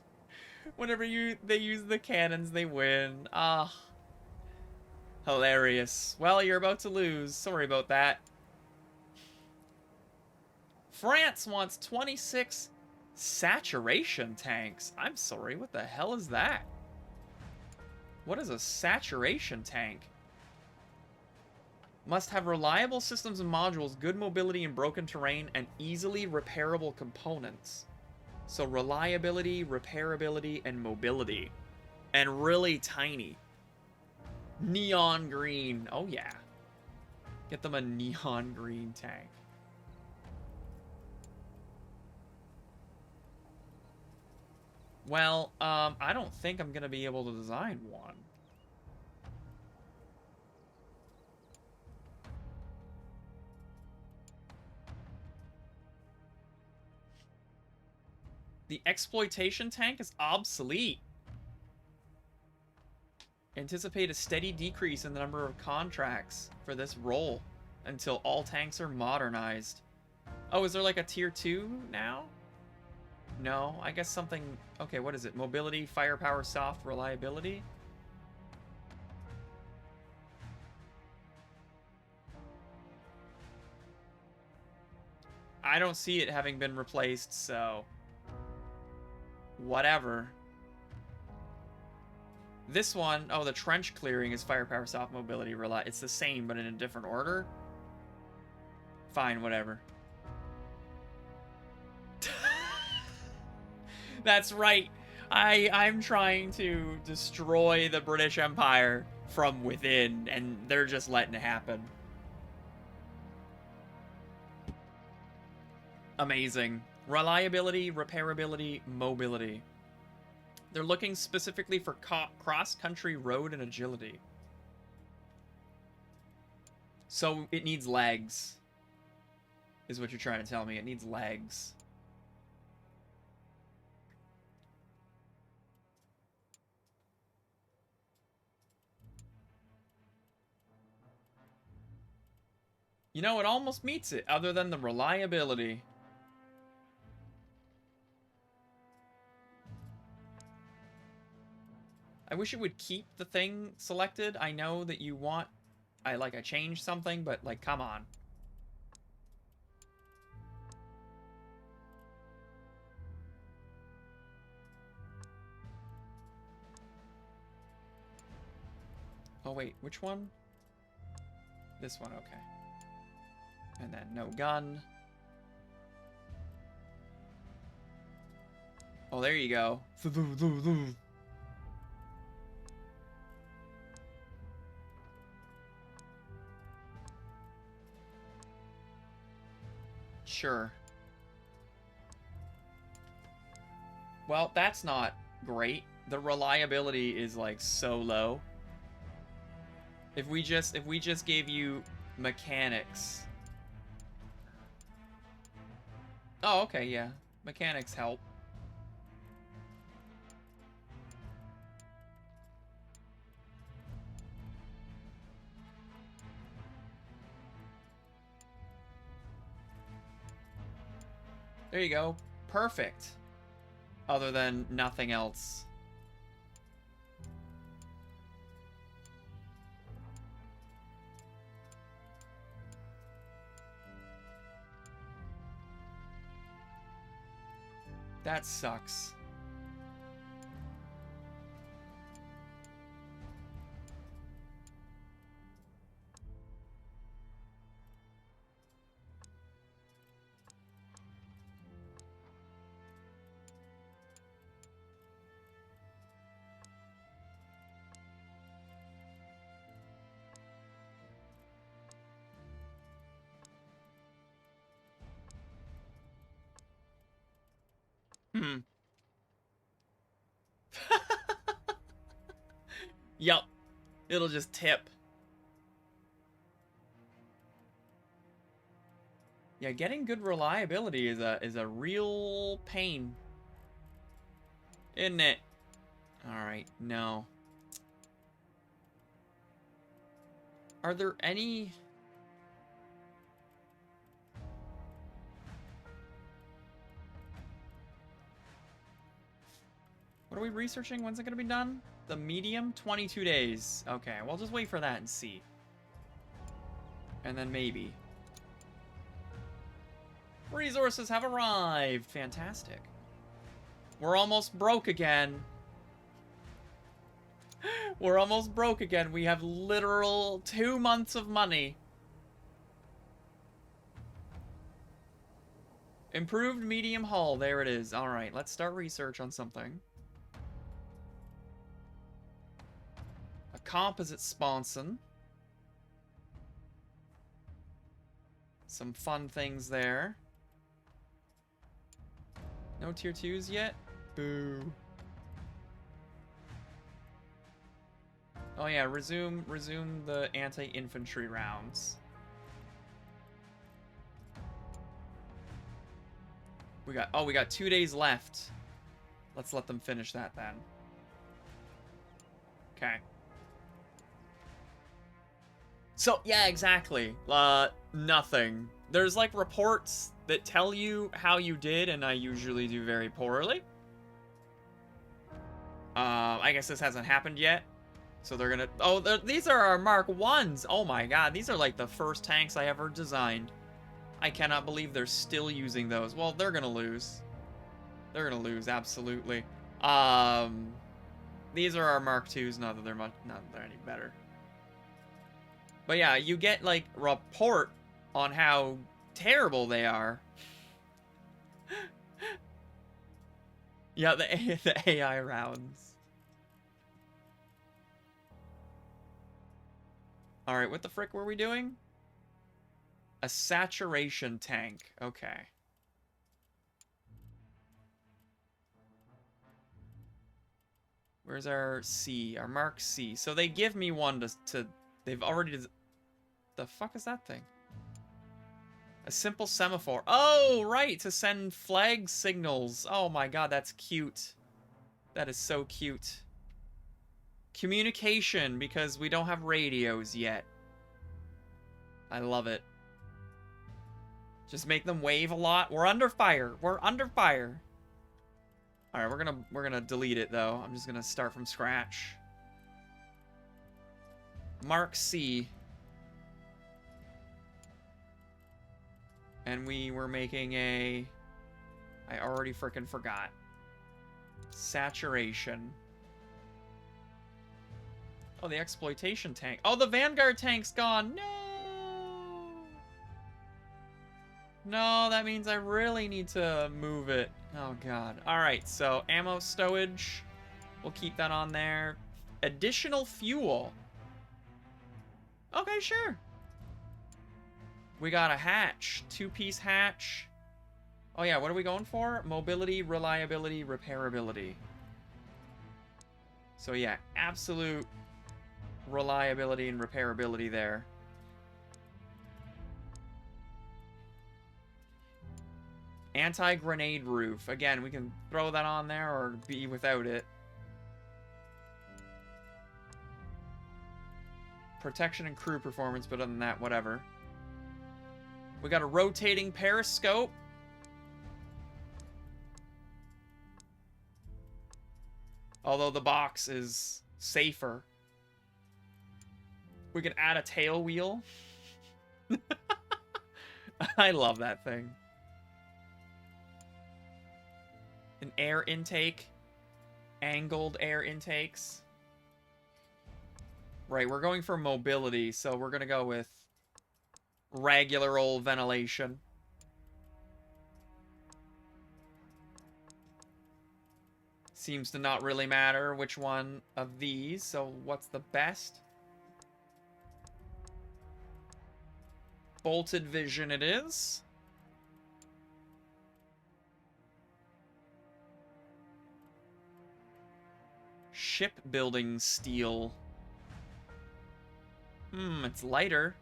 Whenever they use the cannons, they win. Ah, hilarious. Well, you're about to lose. Sorry about that. France wants 26 saturation tanks. I'm sorry, what the hell is that? What is a saturation tank? Must have reliable systems and modules, good mobility in broken terrain, and easily repairable components. So reliability, repairability, and mobility. And really tiny. Neon green. Oh yeah. Get them a neon green tank. Well, I don't think I'm gonna be able to design one. The exploitation tank is obsolete. Anticipate a steady decrease in the number of contracts for this role until all tanks are modernized. Oh, is there like a tier 2 now? No, I guess something... Okay, what is it? Mobility, firepower, soft, reliability? I don't see it having been replaced, so... Whatever. This one, oh, the trench clearing is firepower, soft, mobility, it's the same, but in a different order. Fine, whatever. That's right. I'm trying to destroy the British Empire from within, and they're just letting it happen. Amazing. Reliability, repairability, mobility. They're looking specifically for cross-country road and agility. So it needs legs, is what you're trying to tell me. It needs legs. You know, it almost meets it, other than the reliability. I wish it would keep the thing selected. I know that you want... I changed something, but, like, come on. Oh, wait, which one? This one, okay. And then no gun. Oh, there you go. Sure. Well, that's not great. The reliability is like so low. If we just gave you mechanics. Oh, okay, yeah. Mechanics help. There you go. Perfect. Other than nothing else. That sucks. Hmm. Yup. It'll just tip. Yeah, getting good reliability is a real pain. Isn't it? Alright, no. Are there any... What are we researching? When's it going to be done? The medium? 22 days. Okay, we'll just wait for that and see. And then maybe. Resources have arrived. Fantastic. We're almost broke again. We're almost broke again. We have literal 2 months of money. Improved medium hull. There it is. Alright, let's start research on something. A composite sponson. Some fun things there. No tier 2s yet? Boo. Oh yeah, resume the anti-infantry rounds. We got 2 days left. Let's let them finish that then. Okay. So, yeah, exactly. Nothing. There's, like, reports that tell you how you did, and I usually do very poorly. I guess this hasn't happened yet. So they're gonna... Oh, these are our Mark 1s! Oh my god, these are, like, the first tanks I ever designed. I cannot believe they're still using those. Well, they're gonna lose. They're gonna lose, absolutely. These are our Mark 2s, not that they're any better. But yeah, you get, like, report on how terrible they are. Yeah, the AI rounds. Alright, what the frick were we doing? A saturation tank. Okay. Where's our C? Our Mark C. So they give me one to they've already... The fuck is that thing? A simple semaphore. Oh, right, to send flag signals. Oh my god, that's cute. That is so cute. Communication, because we don't have radios yet. I love it. Just make them wave a lot. We're under fire. We're under fire. All right, we're gonna delete it though. I'm just gonna start from scratch. Mark C. And we were making a... I already frickin' forgot. Saturation. Oh, the exploitation tank. Oh, the Vanguard tank's gone. No! No, that means I really need to move it. Oh, God. Alright, so ammo stowage. We'll keep that on there. Additional fuel. Okay, sure. We got a hatch. 2-piece hatch. Oh, yeah, what are we going for? Mobility, reliability, repairability. So, yeah, absolute reliability and repairability there. Anti-grenade roof. Again, we can throw that on there or be without it. Protection and crew performance, but other than that, whatever. We got a rotating periscope. Although the box is safer. We can add a tail wheel. I love that thing. An air intake. Angled air intakes. Right, we're going for mobility, so we're going to go with regular old ventilation. Seems to not really matter which one of these, so what's the best? Bolted vision it is. Shipbuilding steel. It's lighter.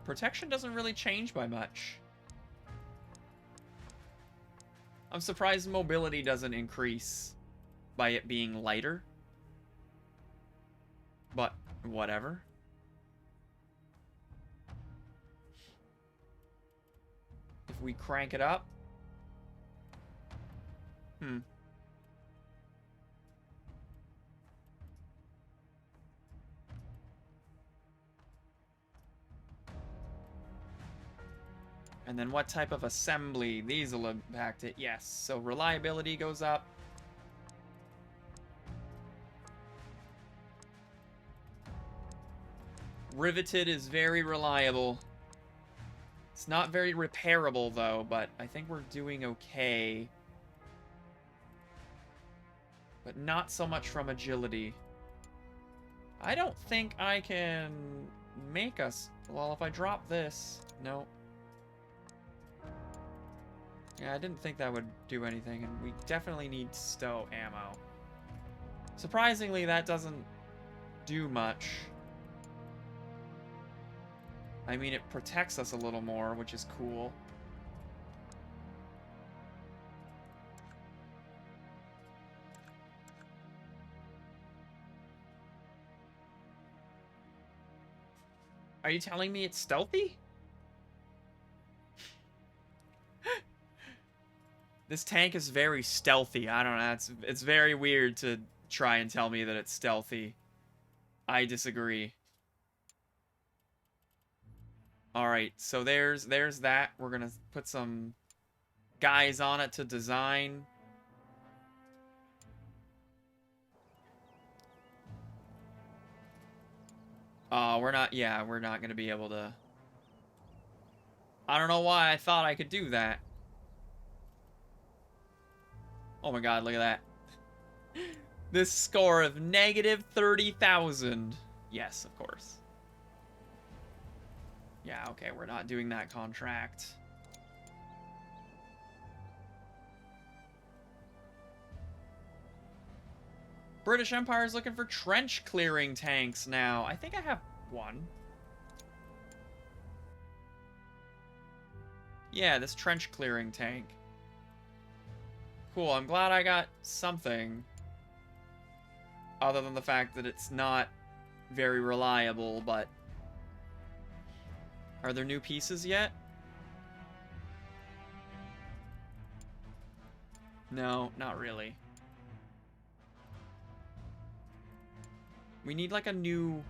Protection doesn't really change by much. I'm surprised mobility doesn't increase by it being lighter. But, whatever. If we crank it up. And then what type of assembly? These will impact it. Yes. So reliability goes up. Riveted is very reliable. It's not very repairable, though, but I think we're doing okay. But not so much from agility. I don't think I can make us... Well, if I drop this... No. Yeah, I didn't think that would do anything, and we definitely need stow ammo. Surprisingly, that doesn't do much. I mean, it protects us a little more, which is cool. Are you telling me it's stealthy? This tank is very stealthy. I don't know. It's very weird to try and tell me that it's stealthy. I disagree. Alright, so there's that. We're gonna put some guys on it to design. We're not gonna be able to... I don't know why I thought I could do that. Oh my god, look at that. This score of negative 30,000. Yes, of course. Yeah, okay, we're not doing that contract. British Empire is looking for trench clearing tanks now. I think I have one. Yeah, this trench clearing tank. Cool, I'm glad I got something. Other than the fact that it's not very reliable, but... Are there new pieces yet? No, not really. We need like a new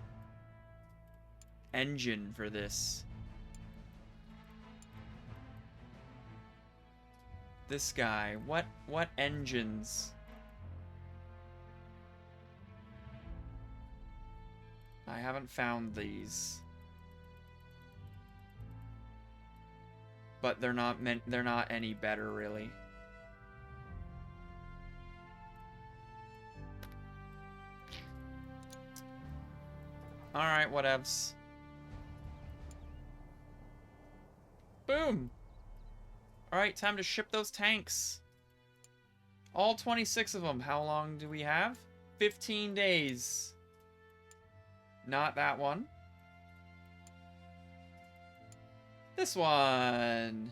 engine for this. This guy, what engines? I haven't found these. But they're not any better really. Alright, whatevs. Boom! Alright, time to ship those tanks. All 26 of them. How long do we have? 15 days. Not that one. This one.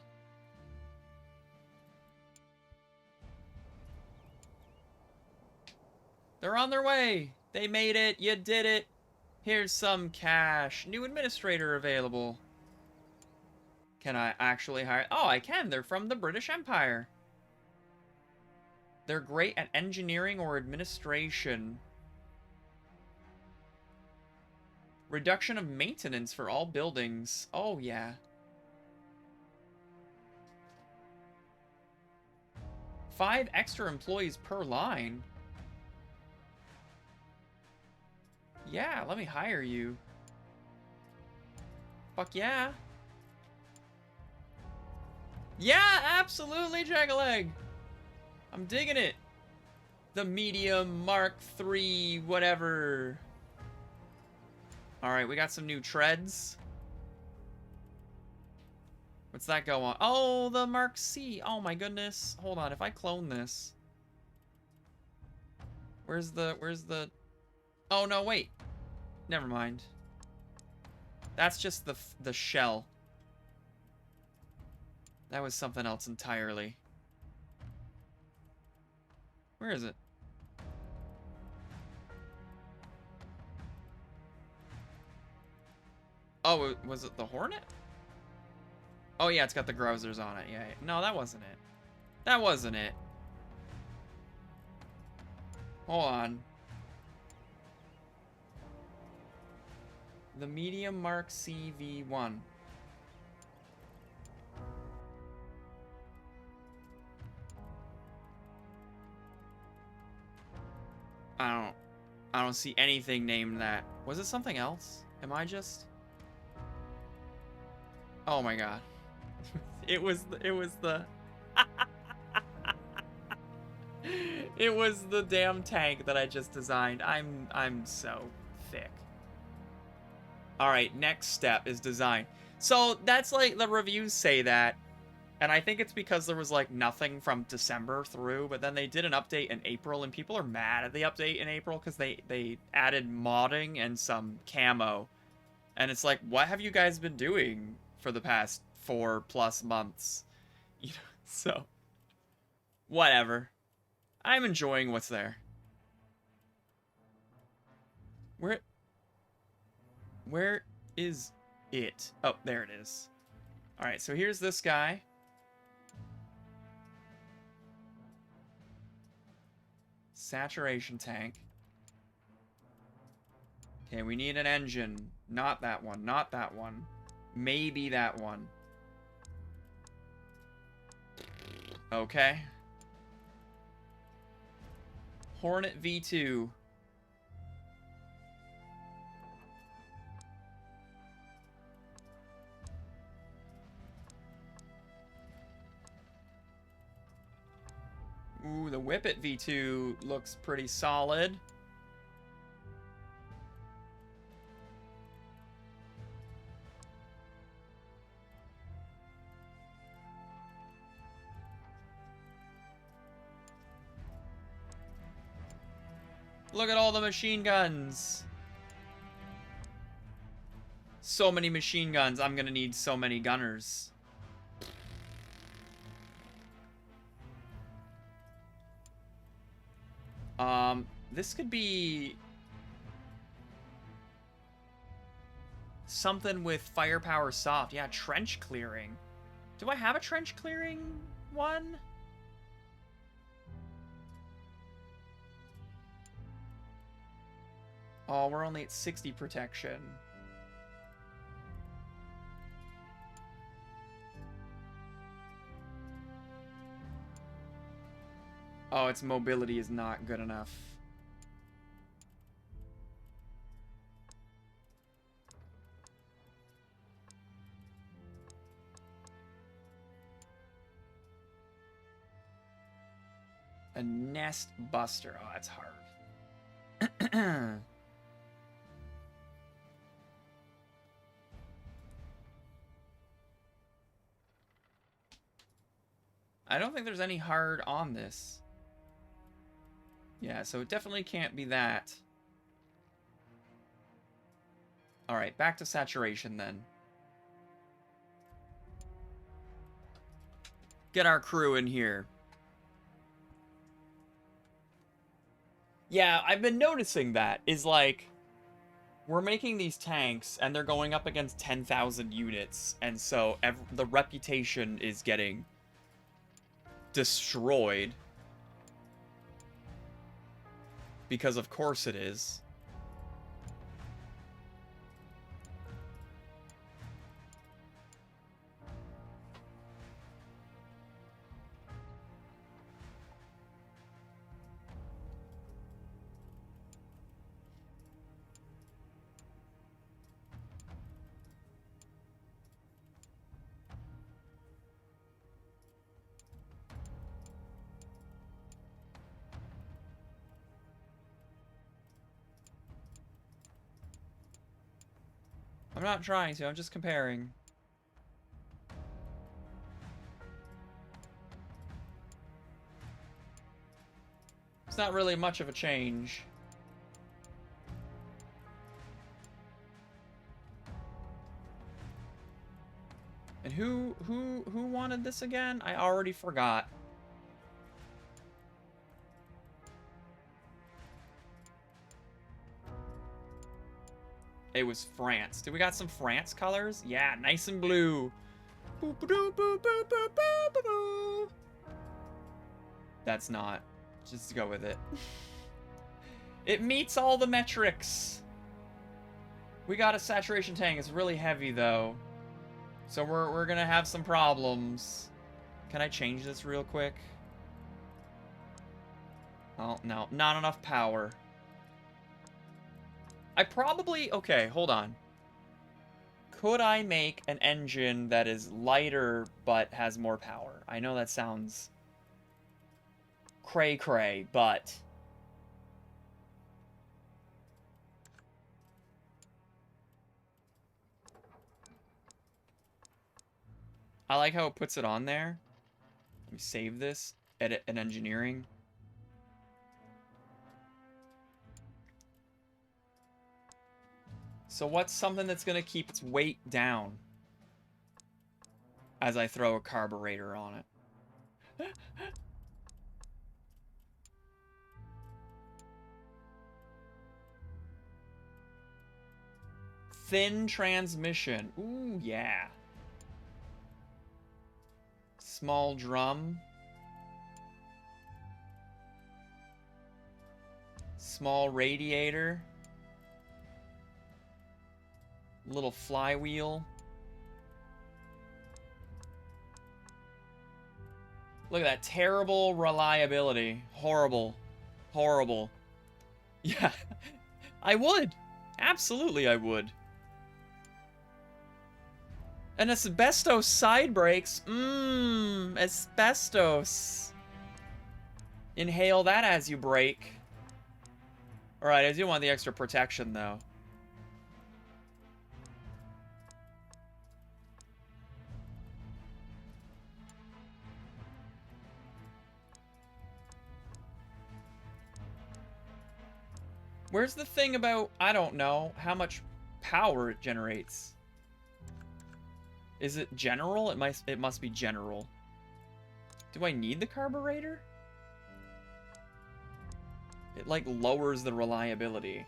They're on their way. They made it. You did it. Here's some cash. New administrator available. Can I actually hire... Oh, I can. They're from the British Empire. They're great at engineering or administration. Reduction of maintenance for all buildings. Oh, yeah. 5 extra employees per line. Yeah, let me hire you. Fuck yeah. Yeah, absolutely, Jack-a-leg. I'm digging it. The medium Mark III, whatever. Alright, we got some new treads. What's that go on? Oh, the Mark C. Oh my goodness. Hold on, if I clone this. Where's the... Oh no, wait. Never mind. That's just the shell. That was something else entirely. Where is it? Oh, was it the Hornet? Oh yeah, it's got the Grousers on it. Yeah. No, that wasn't it. That wasn't it. Hold on. The Medium Mark CV1. I don't see anything named that. Was it something else? Am I just... Oh my god. It was the it was the damn tank that I just designed. I'm so thick. All right, next step is design. So that's like the reviews say that, and I think it's because there was like nothing from December through, but then they did an update in April, and people are mad at the update in April because they added modding and some camo, and it's like, what have you guys been doing for the past 4+ months? You know, so whatever. I'm enjoying what's there. Where is it? Oh, there it is. All right, so here's this guy. Saturation tank. Okay, we need an engine. Not that one, not that one. Maybe that one. Okay. Hornet V2. Ooh, the Whippet V2 looks pretty solid. Look at all the machine guns. So many machine guns. I'm gonna need so many gunners. This could be something with firepower soft. Yeah, trench clearing. Do I have a trench clearing one? Oh, we're only at 60 protection. Oh, its mobility is not good enough. A nest buster. Oh, that's hard. I don't think there's any hard on this. Yeah, so it definitely can't be that. Alright, back to saturation then. Get our crew in here. Yeah, I've been noticing that. Is like, we're making these tanks, and they're going up against 10,000 units, and so the reputation is getting destroyed. Because of course it is. I'm not trying to, I'm just comparing. It's not really much of a change. who wanted this again? I already forgot. It was France. Do we got some France colors? Yeah, nice and blue. That's not. Just go with it. It meets all the metrics. We got a saturation tank. It's really heavy, though. So we're gonna have some problems. Can I change this real quick? Oh, no. Not enough power. I probably... Okay, hold on. Could I make an engine that is lighter but has more power? I know that sounds cray-cray, but... I like how it puts it on there. Let me save this. Edit and engineering. So what's something that's going to keep its weight down as I throw a carburetor on it? Thin transmission. Ooh, yeah. Small drum. Small radiator. Little flywheel. Look at that. Terrible reliability. Horrible. Horrible. Yeah. I would. Absolutely I would. And asbestos side brakes. Mmm. Asbestos. Inhale that as you brake. Alright, I do want the extra protection, though. Where's the thing about, I don't know, how much power it generates? Is it general? It must be general. Do I need the carburetor? It, like, lowers the reliability.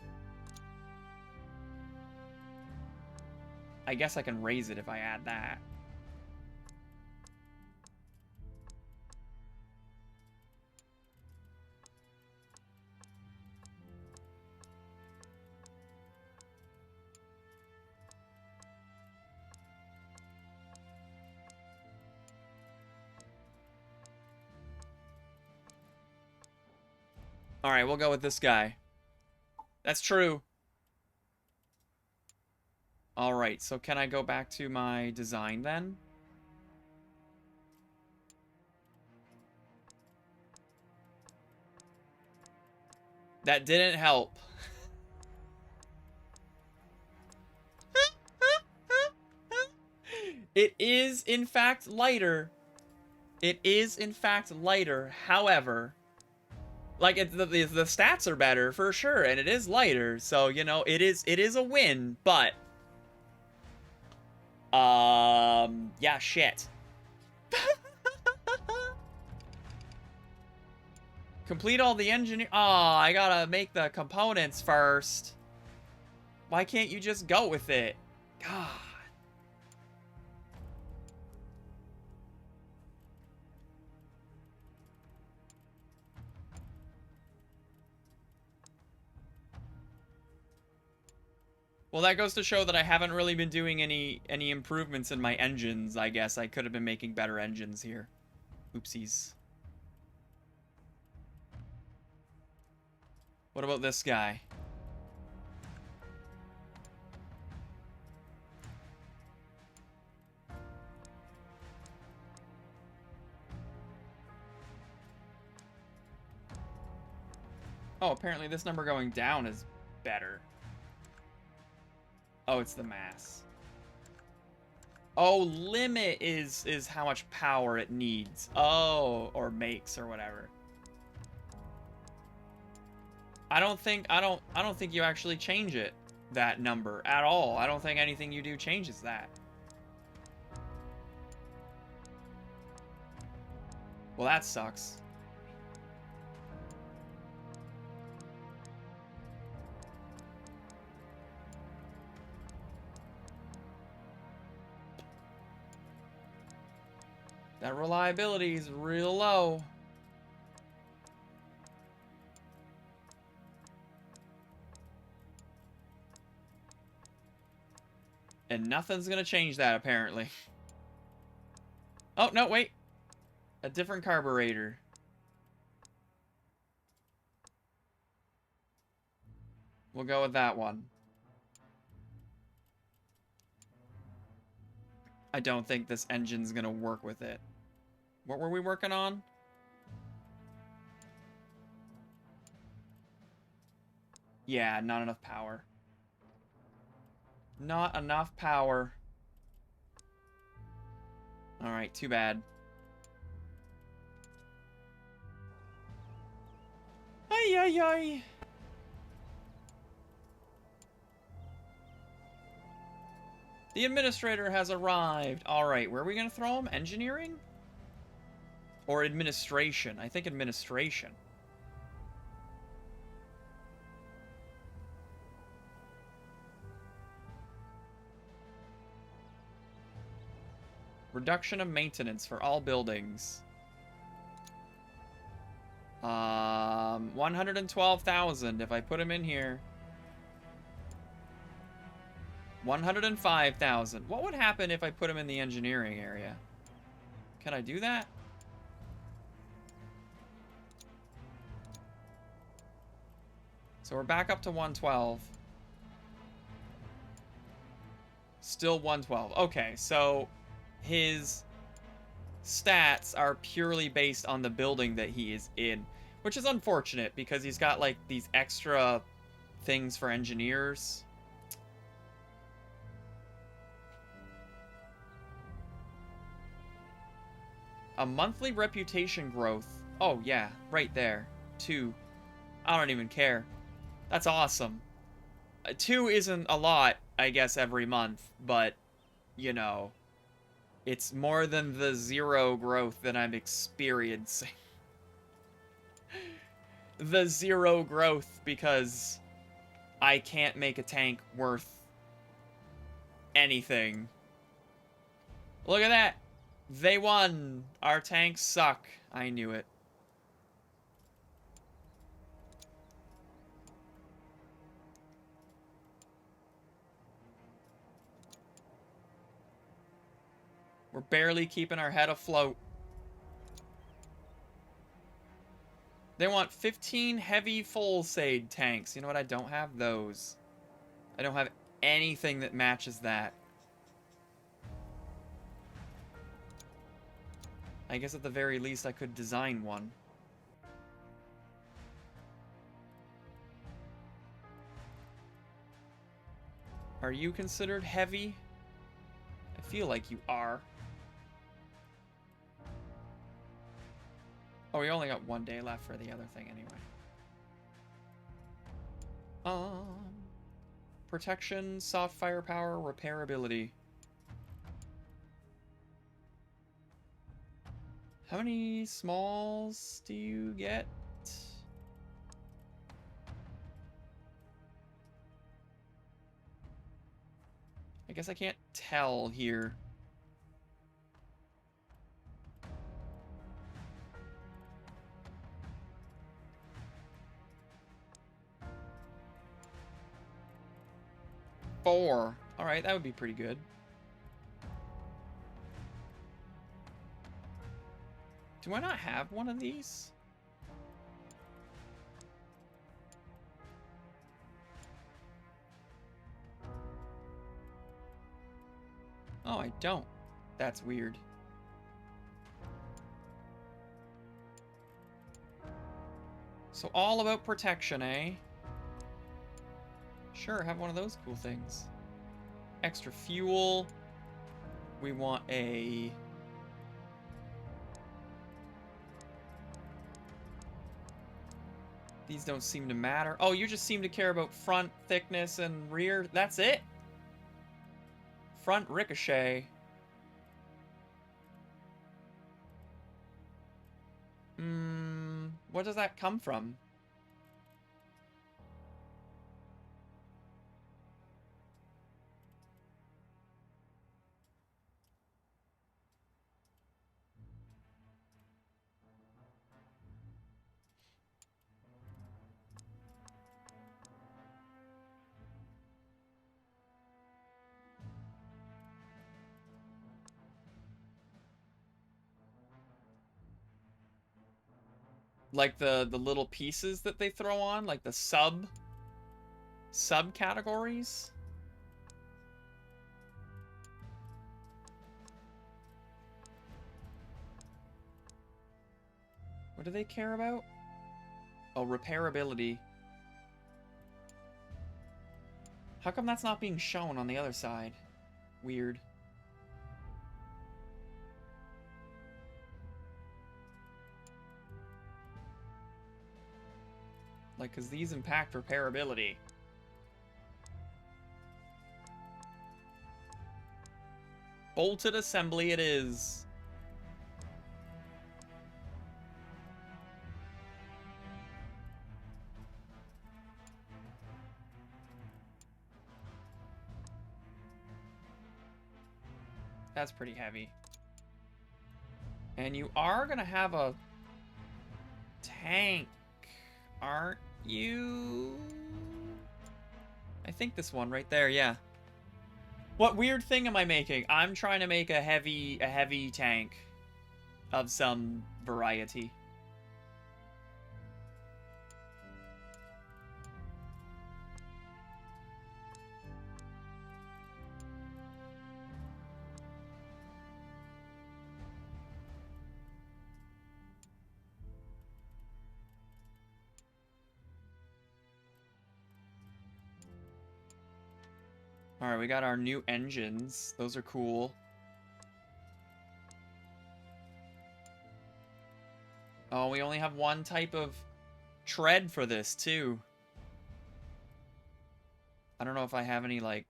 I guess I can raise it if I add that. Alright, we'll go with this guy. That's true. Alright, so can I go back to my design then? That didn't help. It is, in fact, lighter. It is, in fact, lighter. However... Like, the stats are better, for sure, and it is lighter, so, you know, it is a win, but... Yeah, shit. Complete all the engineer... Aw, I gotta make the components first. Why can't you just go with it? God. Well, that goes to show that I haven't really been doing any improvements in my engines, I guess. I could have been making better engines here. Oopsies. What about this guy? Oh, apparently this number going down is better. Oh, it's the mass. Oh, limit is how much power it needs. Oh, or makes or whatever. I don't think you actually change it, that number, at all. I don't think anything you do changes that. Well, that sucks. That reliability is real low. And nothing's gonna change that, apparently. Oh, no, wait. A different carburetor. We'll go with that one. I don't think this engine's gonna work with it. What were we working on? Yeah, not enough power. Not enough power. Alright, too bad. Ay, ay, ay. The administrator has arrived. Alright, where are we gonna throw him? Engineering? Or administration? I think administration. Reduction of maintenance for all buildings. 112,000 if I put him in here. 105,000. What would happen if I put him in the engineering area? Can I do that? So we're back up to 112. Still 112. Okay, so his stats are purely based on the building that he is in, which is unfortunate because he's got like these extra things for engineers. A monthly reputation growth. Oh yeah, right there. 2. I don't even care. That's awesome. 2 isn't a lot, I guess, every month, but you know, it's more than the 0 growth that I'm experiencing. The 0 growth because I can't make a tank worth anything. Look at that! They won! Our tanks suck. I knew it. We're barely keeping our head afloat. They want 15 heavy full-sade tanks. You know what? I don't have those. I don't have anything that matches that. I guess at the very least I could design one. Are you considered heavy? I feel like you are. Oh, we only got 1 day left for the other thing anyway. Protection, soft firepower, repairability. How many smalls do you get? I guess I can't tell here. Four. Alright, that would be pretty good. Do I not have one of these? Oh, I don't. That's weird. So all about protection, eh? Sure, have one of those cool things. Extra fuel. We want a... These don't seem to matter. Oh, you just seem to care about front thickness and rear. That's it? Front ricochet. what does that come from? Like the little pieces that they throw on, like the subcategories. What do they care about? Oh, repairability. How come that's not being shown on the other side? Weird. Like, because these impact repairability. Bolted assembly it is. That's pretty heavy. And you are gonna have a tank, aren't you? I think this one right there, yeah. What weird thing am I making? I'm trying to make a heavy tank of some variety. Alright, we got our new engines. Those are cool. Oh, we only have one type of tread for this, too. I don't know if I have any, like,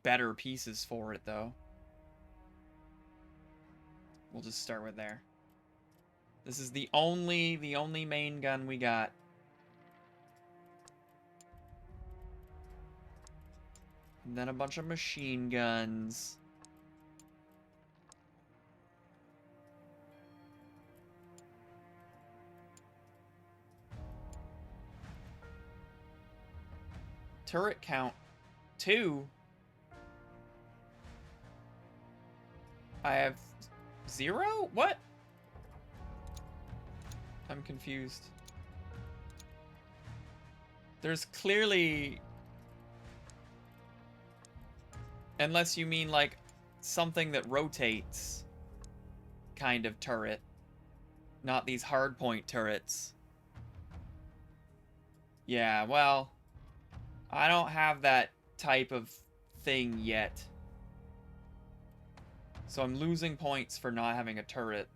better pieces for it, though. We'll just start with there. This is the only main gun we got. And then a bunch of machine guns. Turret count 2. I have 0? What? I'm confused. There's clearly... Unless you mean, like, something that rotates kind of turret. Not these hardpoint turrets. Yeah, well... I don't have that type of thing yet. So I'm losing points for not having a turret.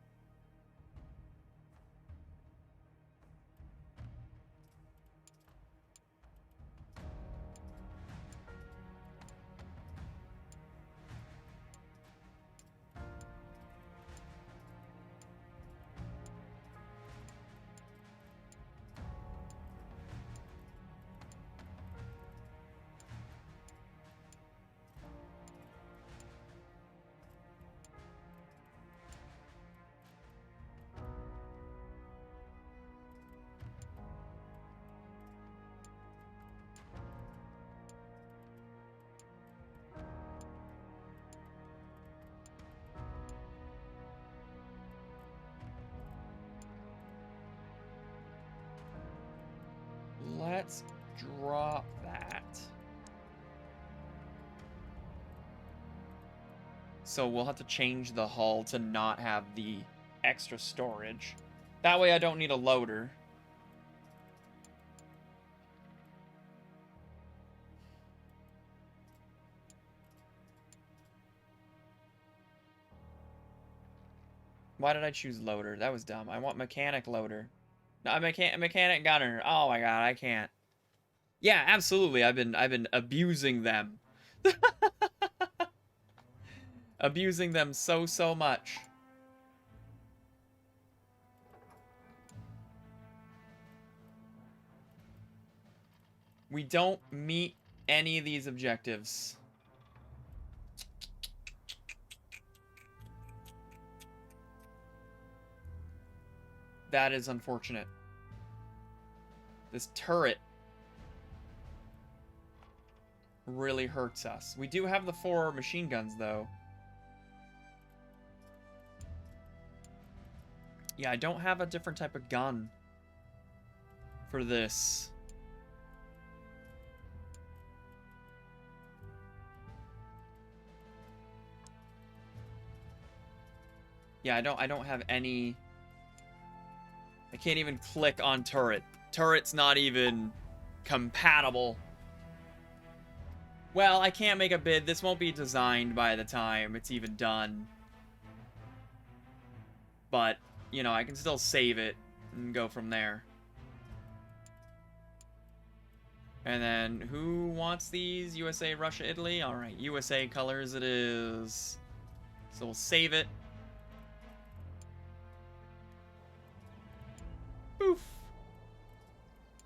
Let's drop that. So we'll have to change the hull to not have the extra storage. That way I don't need a loader. Why did I choose loader? That was dumb. I want mechanic loader. No, mechanic gunner. Oh my god, I can't. Yeah, absolutely. I've been abusing them. Abusing them so much. We don't meet any of these objectives. That is unfortunate. This turret really hurts us. We do have the 4 machine guns, though. Yeah, I don't have a different type of gun for this. Yeah, I don't have any. I can't even click on turret. Turret's not even compatible. Well, I can't make a bid. This won't be designed by the time it's even done. But, you know, I can still save it and go from there. And then, who wants these? USA, Russia, Italy? Alright, USA colors it is. So we'll save it. Poof.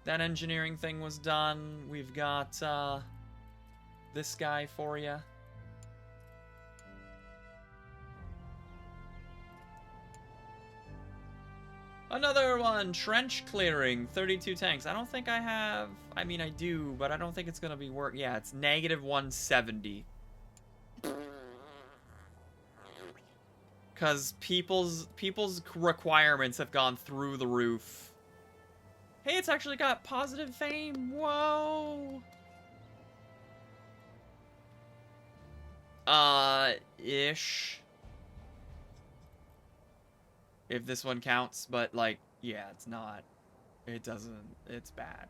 That engineering thing was done. We've got, this guy for you. Another one, trench clearing, 32 tanks. I don't think I have, I mean I do, but I don't think it's gonna be work. Yeah, it's negative 170. Cause people's requirements have gone through the roof. Hey, it's actually got positive fame. Whoa. Ish. If this one counts, but like, yeah, it's not. It doesn't. It's bad.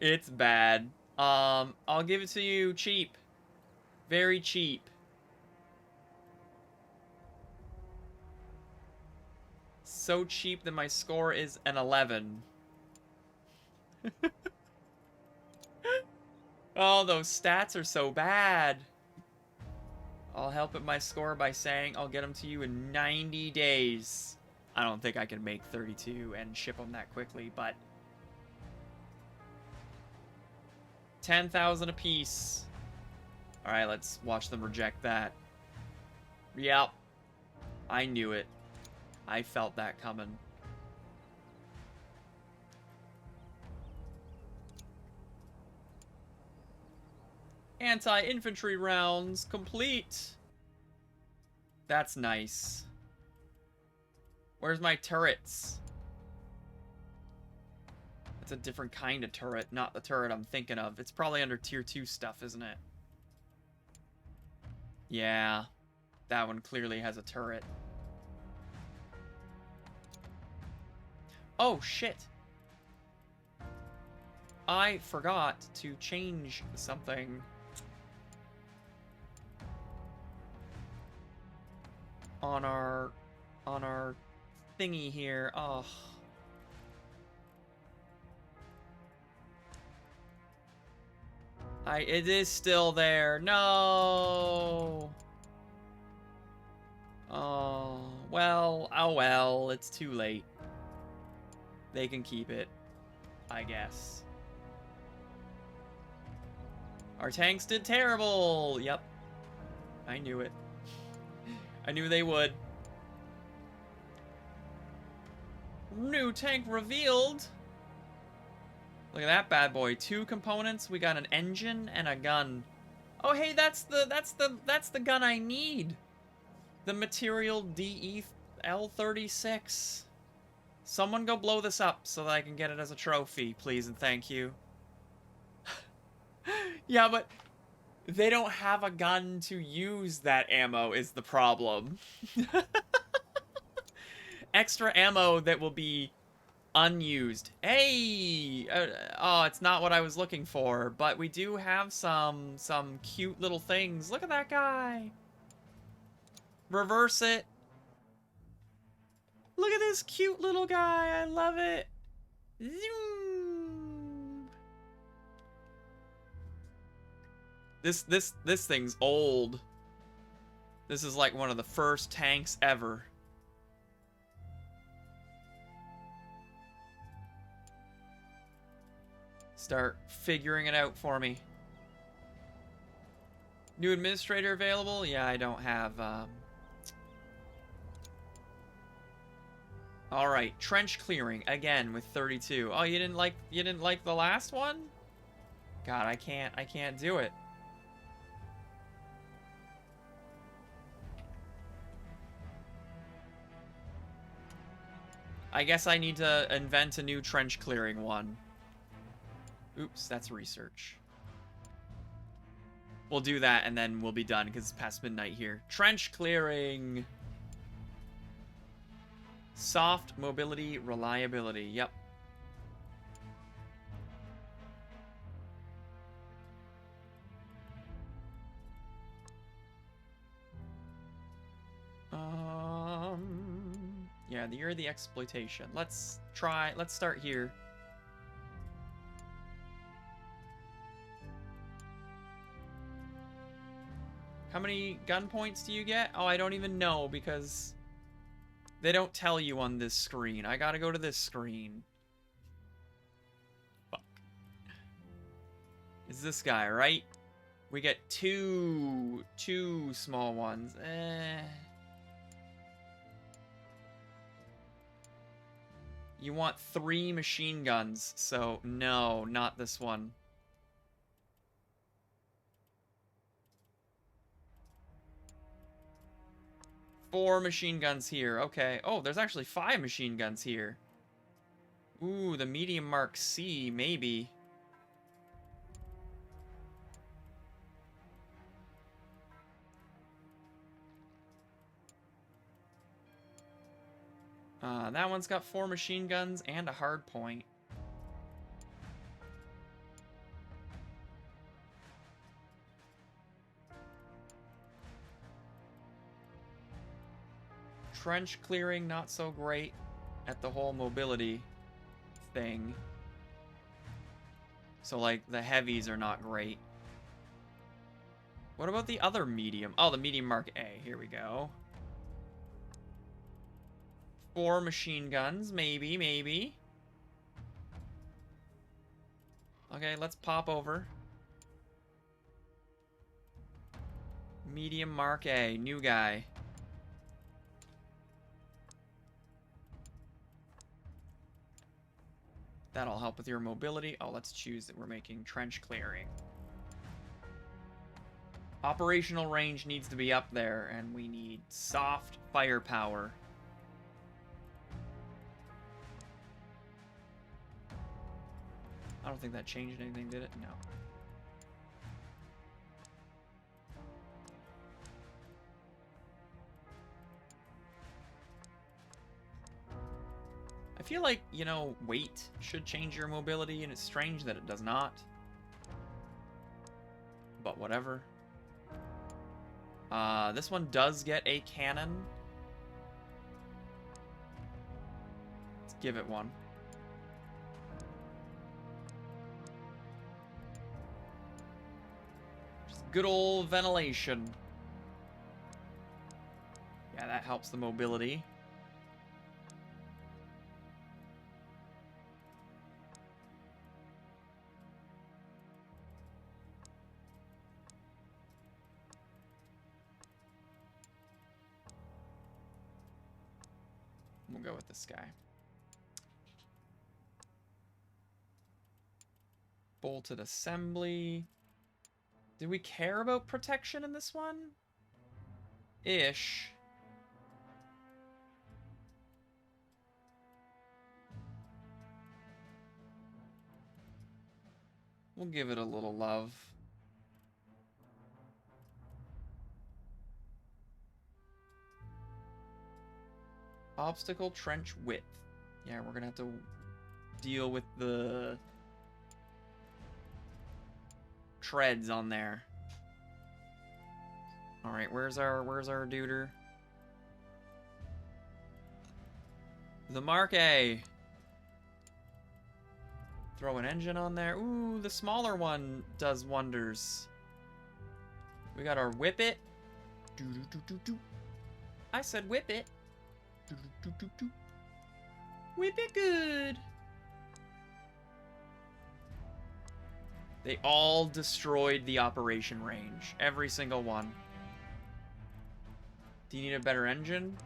It's bad. I'll give it to you cheap. Very cheap. So cheap that my score is an 11. Oh, those stats are so bad. I'll help at my score by saying I'll get them to you in 90 days. I don't think I can make 32 and ship them that quickly, but 10,000 apiece. All right, let's watch them reject that. Yep. I knew it. I felt that coming. Anti-infantry rounds complete. That's nice. Where's my turrets? It's a different kind of turret, not the turret I'm thinking of. It's probably under tier 2 stuff, isn't it? Yeah. That one clearly has a turret. Oh, shit. I forgot to change something. On our thingy here. Oh. It is still there. No. Oh, well, oh well, it's too late. They can keep it, I guess. Our tanks did terrible. Yep. I knew it. I knew they would. New tank revealed. Look at that bad boy. 2 components. We got an engine and a gun. Oh, hey, that's the gun I need. The material DEL36. Someone go blow this up so that I can get it as a trophy, please and thank you. Yeah, but they don't have a gun to use that ammo is the problem. Extra ammo that will be unused. Hey! Oh, it's not what I was looking for, but we do have some cute little things. Look at that guy! Reverse it. Look at this cute little guy. I love it. Zoom. This thing's old. This is like one of the first tanks ever. Start figuring it out for me. New administrator available? Yeah, I don't have... All right, trench clearing again with 32. Oh, you didn't like the last one? God, I can't do it. I guess I need to invent a new trench clearing one. Oops, that's research. We'll do that and then we'll be done because it's past midnight here. Trench clearing. Soft mobility, reliability. Yep. Yeah, you're the exploitation. Let's start here. How many gun points do you get? Oh, I don't even know because they don't tell you on this screen. I gotta go to this screen. Fuck. It's this guy, right? We get two small ones. You want 3 machine guns, so no, not this one. Four machine guns here. Okay. Oh, there's actually 5 machine guns here. Ooh, the medium Mark C, maybe. That one's got 4 machine guns and a hard point. Trench clearing, not so great at the whole mobility thing. So, like, the heavies are not great. What about the other medium? Oh, the medium Mark A. Here we go. 4 machine guns, maybe. Okay, let's pop over. Medium Mark A, new guy. That'll help with your mobility. Oh, let's choose that we're making trench clearing. Operational range needs to be up there, and we need soft firepower. I don't think that changed anything, did it? No. I feel like, you know, weight should change your mobility, and it's strange that it does not. But whatever. This one does get a cannon. Let's give it one. Just good old ventilation. Yeah, that helps the mobility. We'll go with this guy. Bolted assembly. Do we care about protection in this one? Ish. We'll give it a little love. Obstacle trench width. Yeah, we're gonna have to deal with the treads on there. All right, where's our duder? The Mark A. Throw an engine on there. Ooh, the smaller one does wonders. We got our whip it. Doo -doo -doo -doo -doo. I said whip it. Doo -doo -doo -doo -doo. Whip it good. They all destroyed the operation range. Every single one. Do you need a better engine?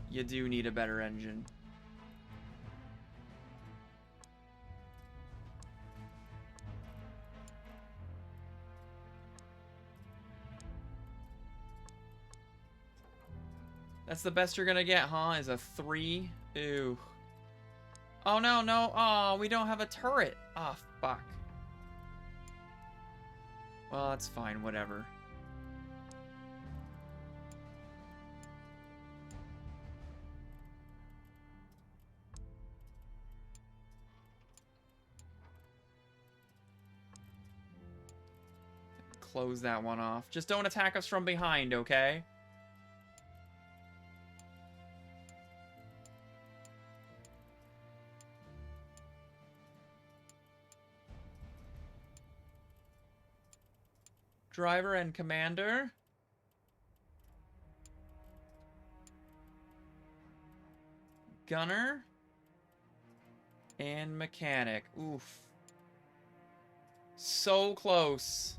You do need a better engine. That's the best you're gonna get, huh? Is a 3? Ew. Oh, no, no. Oh, we don't have a turret. Oh, fuck. Well, that's fine. Whatever. Close that one off. Just don't attack us from behind, okay? Driver and commander. Gunner. And mechanic. Oof. So close.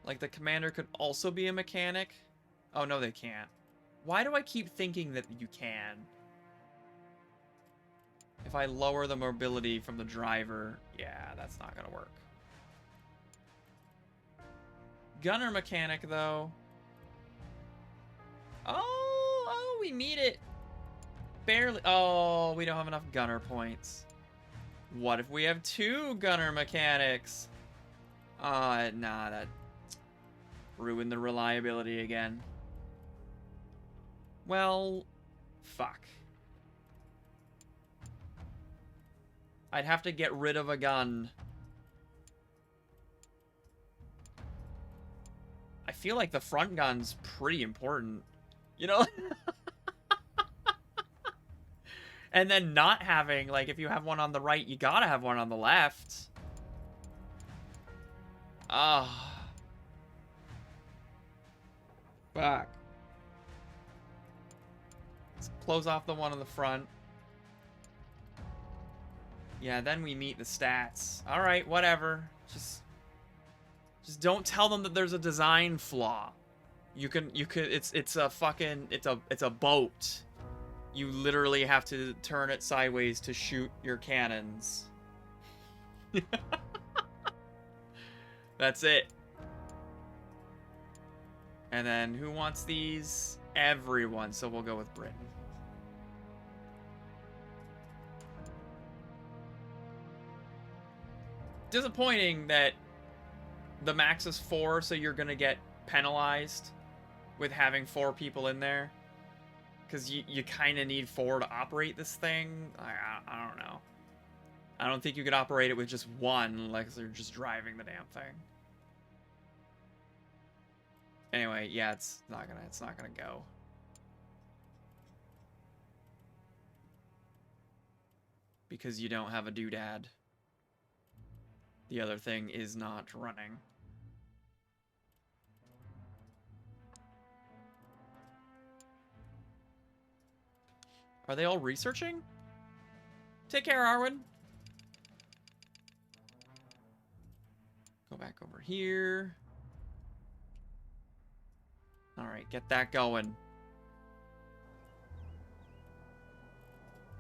Like, the commander could also be a mechanic? Oh, no, they can't. Why do I keep thinking that you can? If I lower the mobility from the driver, yeah, that's not gonna work. Gunner mechanic, though. Oh, we meet it. Barely. Oh, we don't have enough gunner points. What if we have 2 gunner mechanics? Nah, that ruined the reliability again. Well, fuck. I'd have to get rid of a gun. I feel like the front gun's pretty important. You know? And then not having, like, if you have one on the right, you gotta have one on the left. Ah. Fuck. Let's close off the one on the front. Yeah, then we meet the stats. Alright, whatever. Just don't tell them that there's a design flaw. It's a boat. You literally have to turn it sideways to shoot your cannons. That's it. And then who wants these? Everyone, so we'll go with Britain. Disappointing that the max is 4, so you're gonna get penalized with having 4 people in there. Because you kind of need 4 to operate this thing. I don't know. I don't think you could operate it with just 1, like they're just driving the damn thing. Anyway, yeah, it's not gonna go. Because you don't have a doodad. The other thing is not running. Are they all researching? Take care, Arwen. Go back over here. Alright, get that going.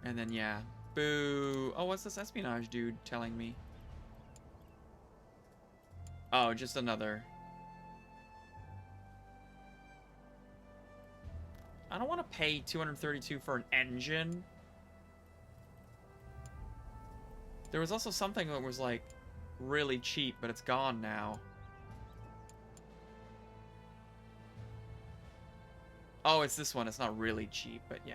And then, yeah. Boo. Oh, what's this espionage dude telling me? Oh, just another. I don't want to pay 232 for an engine. There was also something that was, like, really cheap, but it's gone now. Oh, it's this one. It's not really cheap, but yeah.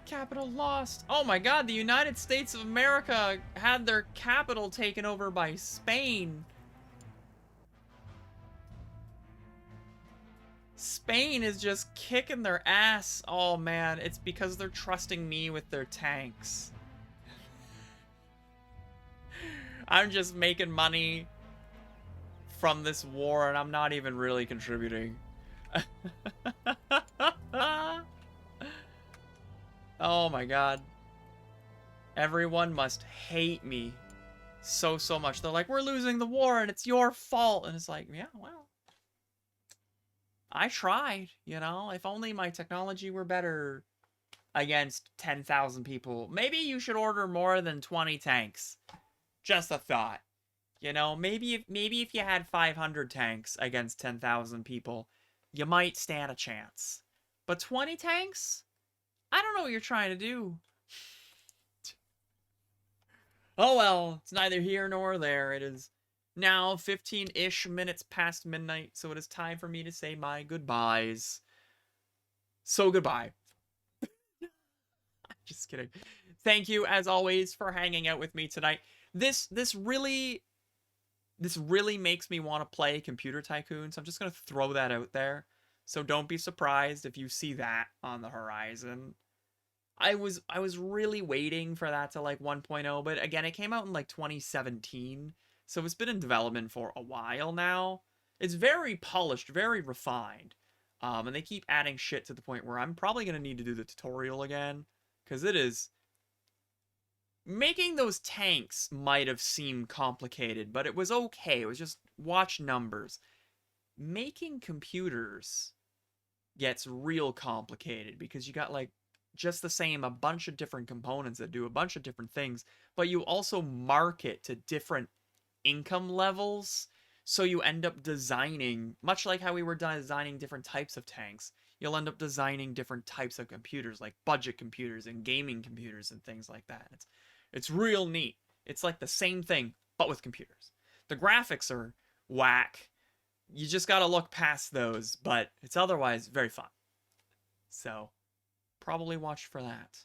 Capital lost. Oh my god, the United States of America had their capital taken over by Spain. Spain is just kicking their ass. Oh man, it's because they're trusting me with their tanks. I'm just making money from this war, and I'm not even really contributing. Oh my god. Everyone must hate me so much. They're like, we're losing the war and it's your fault. And it's like, yeah, well, I tried, you know? If only my technology were better against 10,000 people. Maybe you should order more than 20 tanks. Just a thought. You know, maybe if you had 500 tanks against 10,000 people, you might stand a chance. But 20 tanks? I don't know what you're trying to do. Oh well, it's neither here nor there. It is now 15-ish minutes past midnight, so it is time for me to say my goodbyes. So goodbye. Just kidding. Thank you as always for hanging out with me tonight. This really makes me want to play Computer Tycoon, so I'm just going to throw that out there. So don't be surprised if you see that on the horizon. I was really waiting for that to like 1.0, but again, it came out in like 2017, so it's been in development for a while now. It's very polished, very refined, and they keep adding shit to the point where I'm probably gonna need to do the tutorial again, because it is making those tanks might have seemed complicated, but it was okay. It was just watch numbers. Making computers gets real complicated because you got like just the same a bunch of different components that do a bunch of different things, but you also market to different income levels. So you end up designing, much like how we were designing different types of tanks, you'll end up designing different types of computers, like budget computers and gaming computers and things like that. It's real neat. It's like the same thing, but with computers. The graphics are whack. You just gotta look past those, but it's otherwise very fun. So, probably watch for that.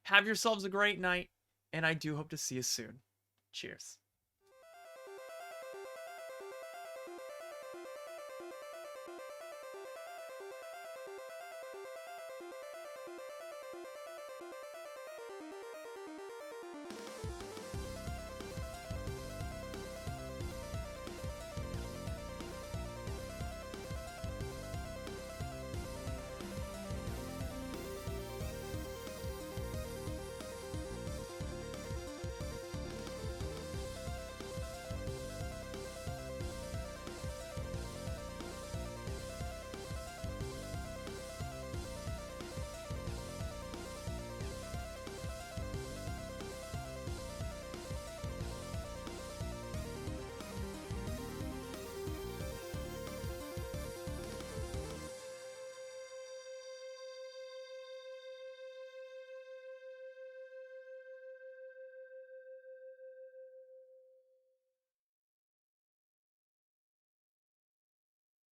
Have yourselves a great night, and I do hope to see you soon. Cheers.